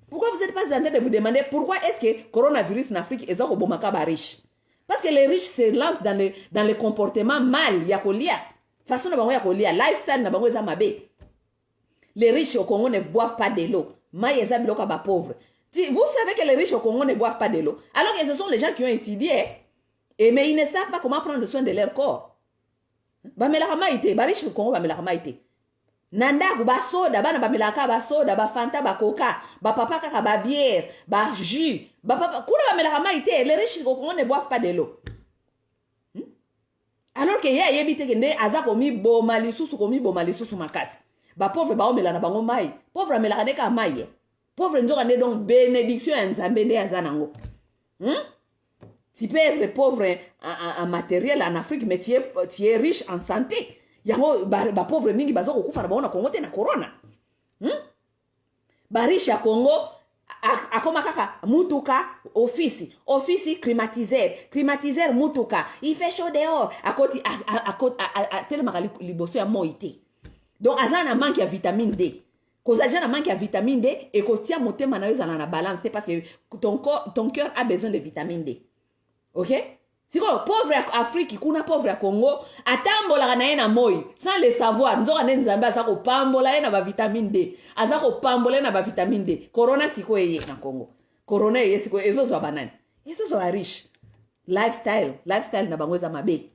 Pourquoi vous n'êtes pas en train de vous demander pourquoi est-ce que le coronavirus en Afrique est au Bomaka riche? Parce que les riches se lancent dans les comportements mal. Yakolia. Façon de yakolia. Lifestyle na bango mabe. Les riches au Congo ne boivent pas de l'eau. Maïeza biloka ba pauvre. Vous savez que les riches au Congo ne boivent pas de l'eau. Alors que ce sont les gens qui ont étudié. Mais ils ne savent pas comment prendre soin de leur corps. Bamelaka maïté. Ba riche au Congo bamelaka maïté. Nanda ba soda bana bamelaka ba soda ba fanta ba coca ba papa kaka ba bière ba jus ba papa kuna bamelaka maïté. Les riches au Congo ne boivent pas de l'eau. Alors que ya yebite que ne aza komi boma lisusu makasi. Ba pauvre ba omela na bango mai. Pauvre amela ne ka mai. Pauvre nzoka ne donc bénédiction ya Nzambe nde aza nango. Tu peux être pauvre en matériel en Afrique mais tu es riche en santé. Yango ba pauvre mingi bazo kokufa na bango na Congo te na corona. Ba riche ya Congo akoma kaka mutuka office climatiseur mutuka il fait chaud dehors akoti tellement liboso ya moité. Donc azana manque ya vitamine D. Koza jana manque ya vitamine D et kotia motema na yo za na balance parce que ton cœur a besoin de vitamine D. OK? Si quoi pauvre Afrique kuna pauvre ya Congo atambola na ye na moi sans le savoir nzoka ne Nzambe aza ko pambola ye na ba vitamine D aza ko pambola na ba vitamine D. Corona siko ye na Congo. Corona ye siko ezo zo banane. Ezo zo riche. Lifestyle na bango za mabe.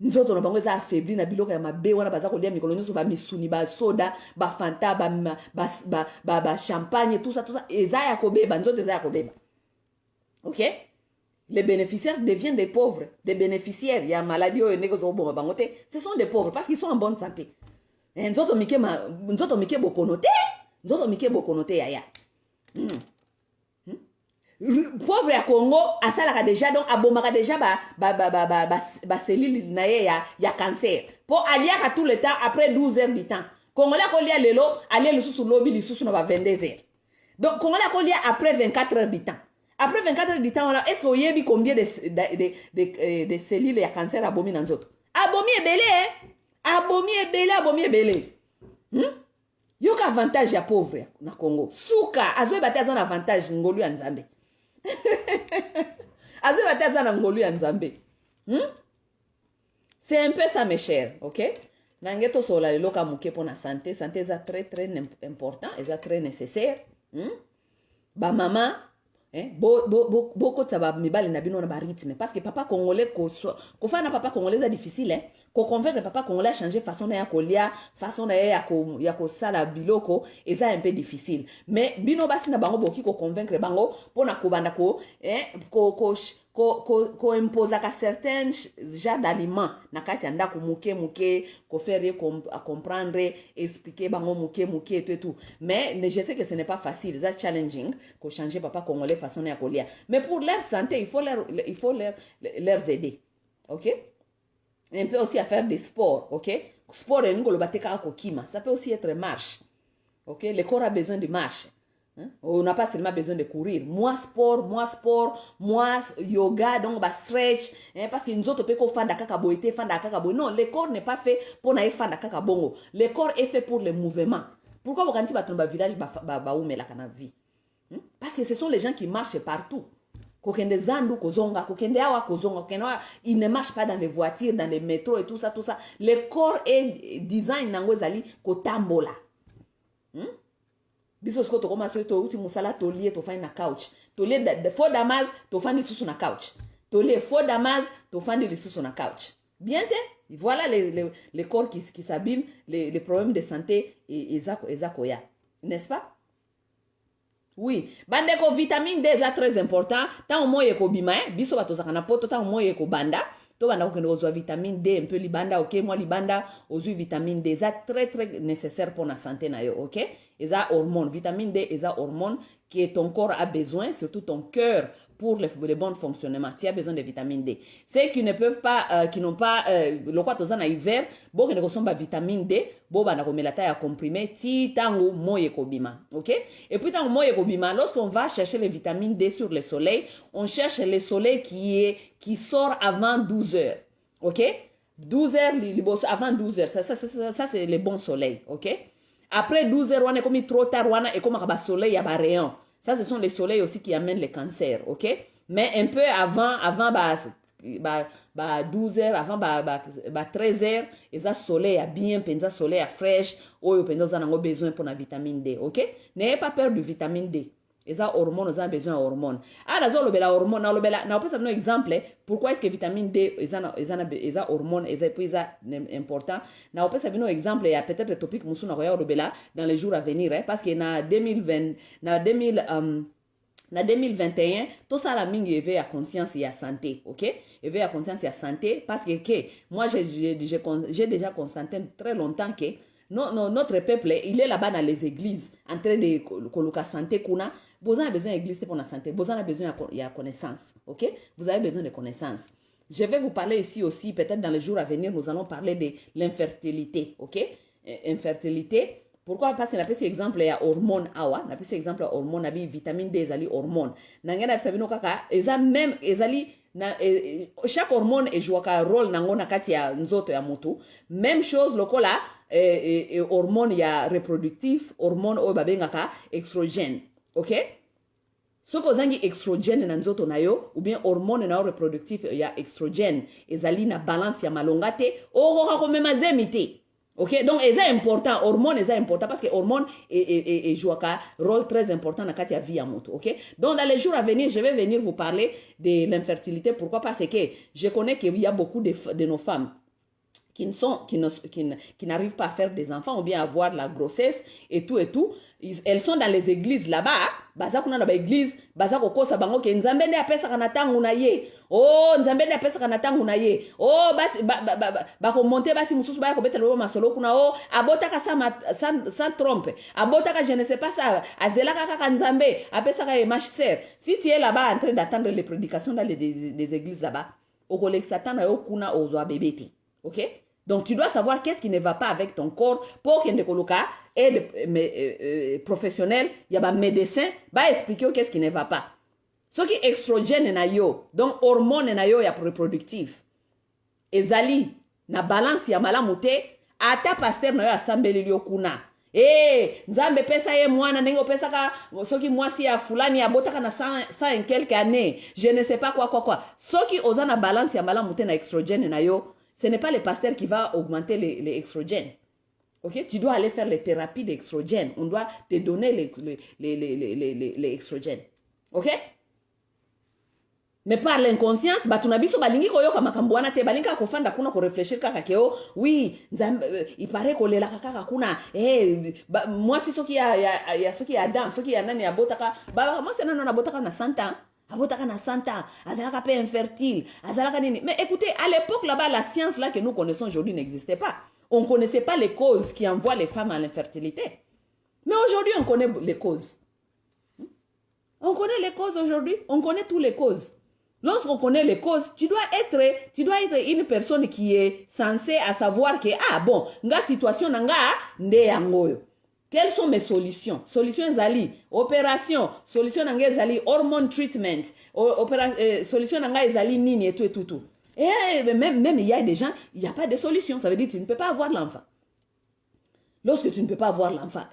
Nzoto na bango za affaibli na biloko ya mabe wana baza kolia mikolo nyonso ba misuni ba soda ba fanta ba champagne tout ça eza ya kobeba nzoto eza ya kobeba. OK? Les bénéficiaires deviennent des pauvres, des bénéficiaires. Il y a maladie ce sont des pauvres parce qu'ils sont en bonne santé. Nzoto mike bokonote yaya. Pauvre ya Congo asalaka déjà donc abomaka déjà ba cellule na ye ya cancer. Pour aliaka tout le temps après 12 heures du temps. Congolais kolia lelo alia lisusu lobi lisusu na ba 22 heures. Donc Congolais kolia après 24 heures du temps. Après 24 heures du temps, est-ce que vous avez combien de cellules ya cancer abomi dans autres? Abomi ebele. Yoka avantage ya pauvre na Congo. Suka, azoe bataza na avantage ngolu ya Nzambe. Azoe bataza na ngolu ya Nzambe. C'est un peu ça mes chers, OK? Nangeto sola lelo ka muke pour na santé, santé est très très important, est très nécessaire. Ba maman beaucoup ça va mibali na bino na ba rythme parce que papa congolais ko fa na papa congolais difficile ko convaincre papa congolais à changer façon na ya kolia façon na ya ko sala biloko eza un peu difficile mais bino basi na bango boki ko convaincre bango pona ko banda ko imposer ka certains genre d'aliments na kati ya ndako muke ko faire comprendre expliquer bango muke et tout mais je sais que ce n'est pas facile c'est challenging ko changer papa congolais façon ya kolia mais pour leur santé il faut leur aider. OK? Un peu aussi à faire des sports. OK? Sport ça peut aussi être marche. OK? Le corps a besoin de marche. On n'a pas seulement besoin de courir. Moi sport, moi yoga, donc bah stretch. Parce que nous autres peut faire kaka boité, faire kaka boy. Non, le corps n'est pas fait pour na faire kaka bongo. Le corps est fait pour le mouvement. Pourquoi vous quand tu vas village ba ou la kana vie? Parce que ce sont les gens qui marchent partout. Kokende zandu kozonga, kokende awa kozonga, ils ne marchent pas dans les voitures, dans les métros et tout ça. Le corps est design nango zali kotambola. Biso sko to commencer to uti musala to lié to fandi na couch. To lié de fo damas to fandi susu na couch. To lié fo damas to fandi le susu na couch. Bien te? Voilà les corps qui s'abîment, les problèmes de santé et ezakoya. N'est-ce pas? Oui, bande ko vitamine D est très important. Tant au moins yeko bima, biso bato zakana poto tant au moins yeko banda. To banda ko kendo ozwa vitamine D un peu libanda, OK, moi libanda ozwa vitamine D, c'est très très nécessaire pour la santé na yo, OK? Eza hormone, vitamine D eza hormone que ton corps a besoin, surtout ton cœur pour le bon fonctionnement. Tu as besoin de vitamine D. Ceux qui ne peuvent pas qui n'ont pas le quoi tozana hiver, bon que ne consomme vitamine D, bon banda ko melata ya comprimé ti tango moye ko bima, OK? Et puis tango moye ko bima, lorsqu'on va chercher les vitamines D sur le soleil, on cherche le soleil qui sort avant 12 heures. OK? 12 heures avant 12 heures, ça c'est le bon soleil, OK? Après 12 heures, on est comme trop tard, on est comme un soleil à rayon. Ça, ce sont les soleils aussi qui amènent les cancers, OK? Mais un peu avant 12 heures, avant 13 heures, ils ont soleil à bien, ils ont soleil à fraîche, ou ils ont besoin pour la vitamine D, ok? N'ayez pas peur de vitamine D. Ils ont hormones, ils ont besoin d'hormones. Ah, là, la hormone, on peut un exemple, pourquoi est-ce que vitamine D, ils ont hormones, ils ont important. On peut un exemple, il y a peut-être le topic dans les jours à venir, parce que dans 2021, tout ça la mingi éveille à conscience et à santé, ok? Éveille à conscience et à santé, parce que moi, j'ai déjà constaté très longtemps que notre peuple, il est là-bas dans les églises, en train de coloquer santé kuna. Vous avez besoin d'église pour la santé, vous avez besoin de connaissance, ok? Vous avez besoin de connaissance. Je vais vous parler ici aussi, peut-être dans les jours à venir, nous allons parler de l'infertilité, ok? Infertilité. Pourquoi? Parce que n'a pas cet exemple il y a hormone awa, n'a pas cet exemple hormone, n'a vitamine D, ezali hormone. Nangena sabino kaka, eza même ezali chaque hormone joue un rôle nango na kati ya nzoto ya mutu. Même chose lokola hormone ya reproductif, hormone o babengaka extrogène. OK? Soko ozangi extrogène na nzoto na yo ou bien hormone na reproductif ya extrogène ezali na balance ya malonga te okoka komema zemi te. OK? Donc c'est important, hormone est important parce que hormone joue un rôle très important dans la vie à moto. OK? Donc dans les jours à venir, je vais venir vous parler de l'infertilité. Pourquoi? Parce que je connais qu'il y a beaucoup de nos femmes qui n'arrivent pas à faire des enfants ou bien à avoir la grossesse et tout. Elles sont dans les églises là-bas. Baza kuna na ba église, baza kokosa bango ke nzambe nde apesa kana tangu na ye. Oh, nzambe nde apesa kana tangu na ye. Oh, basi ba ko monter basi mususu ba ko betela masolo kuna oh, abotaka sans trompe. Abotaka je ne sais pas ça. Azelaka kaka nzambe, apesa ka machiser. Si tu es là-bas en train d'attendre les prédications dans les églises là-bas, au collègue Satan na yo kuna ozo bébé. OK? Donc, tu dois savoir qu'est-ce qui ne va pas avec ton corps pour qu'il y ait aide professionnelle, il y a un médecin, va expliquer qu'est-ce qui ne va pas. Ce qui est extrogène na yo, donc hormone na yo ya reproductif. Ezali, na balance ya malamu te, ata pasteur na yo asambeli yo kuna. Nzambe pesa ye mwana nengo pesa ka soki mwasi ya fulani ya botaka na 100 quelques années, je ne sais pas quoi. Soki oza na balance ya malamu te na extrogène na yo, ce n'est pas le pasteur qui va augmenter les extrogènes. Ok? Tu dois aller faire les thérapies d'extrogènes. On doit te donner les extrogènes. Ok? Mais par l'inconscience, batunabiso balingi koyoka makambuana te balinga kofanda kuna ko réfléchir kaka keo. Oui, il paraît ko lela kaka kuna moi si soki ya soki ya dan, soki ya nani ya botaka, moi c'est nana na botaka na 100 ans. Abotaka na 100 ans, azalaka pe infertile, azalaka nini. Mais écoutez, à l'époque là-bas, la science là que nous connaissons aujourd'hui n'existait pas. On ne connaissait pas les causes qui envoient les femmes à l'infertilité. Mais aujourd'hui, on connaît les causes. On connaît les causes aujourd'hui, on connaît toutes les causes. Lorsqu'on connaît les causes, tu dois être une personne qui est censée à savoir que, nga situation nanga, nde yangoyo. Quelles sont mes solutions? Solution zali, opération, solution nanga zali, hormone treatment, solution nanga zali nini et tout. Et même il y a des gens, il n'y a pas de solution. Ça veut dire que tu ne peux pas avoir l'enfant. Lorsque tu ne peux pas avoir l'enfant,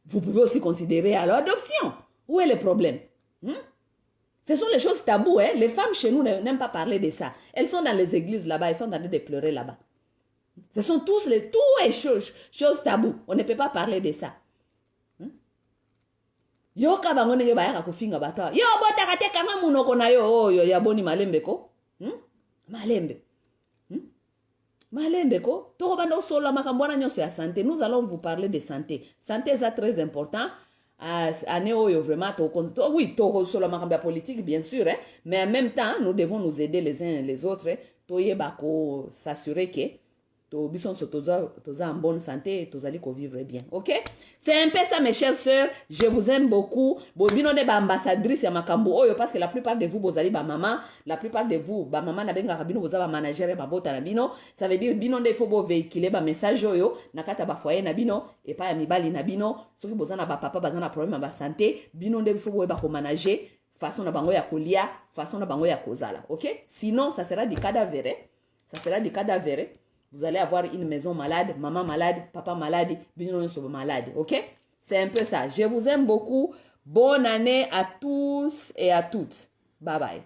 vous pouvez aussi considérer alors l'adoption. Où est le problème? Ce sont les choses taboues. Les femmes chez nous n'aiment pas parler de ça. Elles sont dans les églises là-bas, elles sont en train de pleurer là-bas. Ce sont tous les choses taboues. On ne peut pas parler de ça. Yo ka bango nenge bayaka kofinga bato. Yo botaka te kanga munoko na yo ya boni malembe ko. Malembe ko. Toko bando solo makambwana nyonso ya santé. Nous allons vous parler de santé. Santé c'est très important. Année oyo vraiment oui, toko solo makamba politique bien sûr, mais en même temps, nous devons nous aider les uns les autres. Toyeba ko s'assurer que bison toza en bonne santé, tozali ko vivre bien. OK? C'est un peu ça mes chères sœurs, je vous aime beaucoup. Bino de ba ambassadrice ya makambo oyo parce que la plupart de vous bozali ba maman, la plupart de vous ba maman na benga bino boza ba manager ba bota na bino, ça veut dire bino de faut bo véhiculer ba message oyo na kata ba foyer na bino et pas ya mibali na bino, soki boza na ba papa baza na problème ba santé, bino de faut bo ba ko manager façon na bango ya kolia, façon na bango ya kozala. OK? Sinon ça sera des cadavres. Ça sera des cadavres. Vous allez avoir une maison malade, maman malade, papa malade, bino sont malade, ok? C'est un peu ça. Je vous aime beaucoup. Bonne année à tous et à toutes. Bye bye.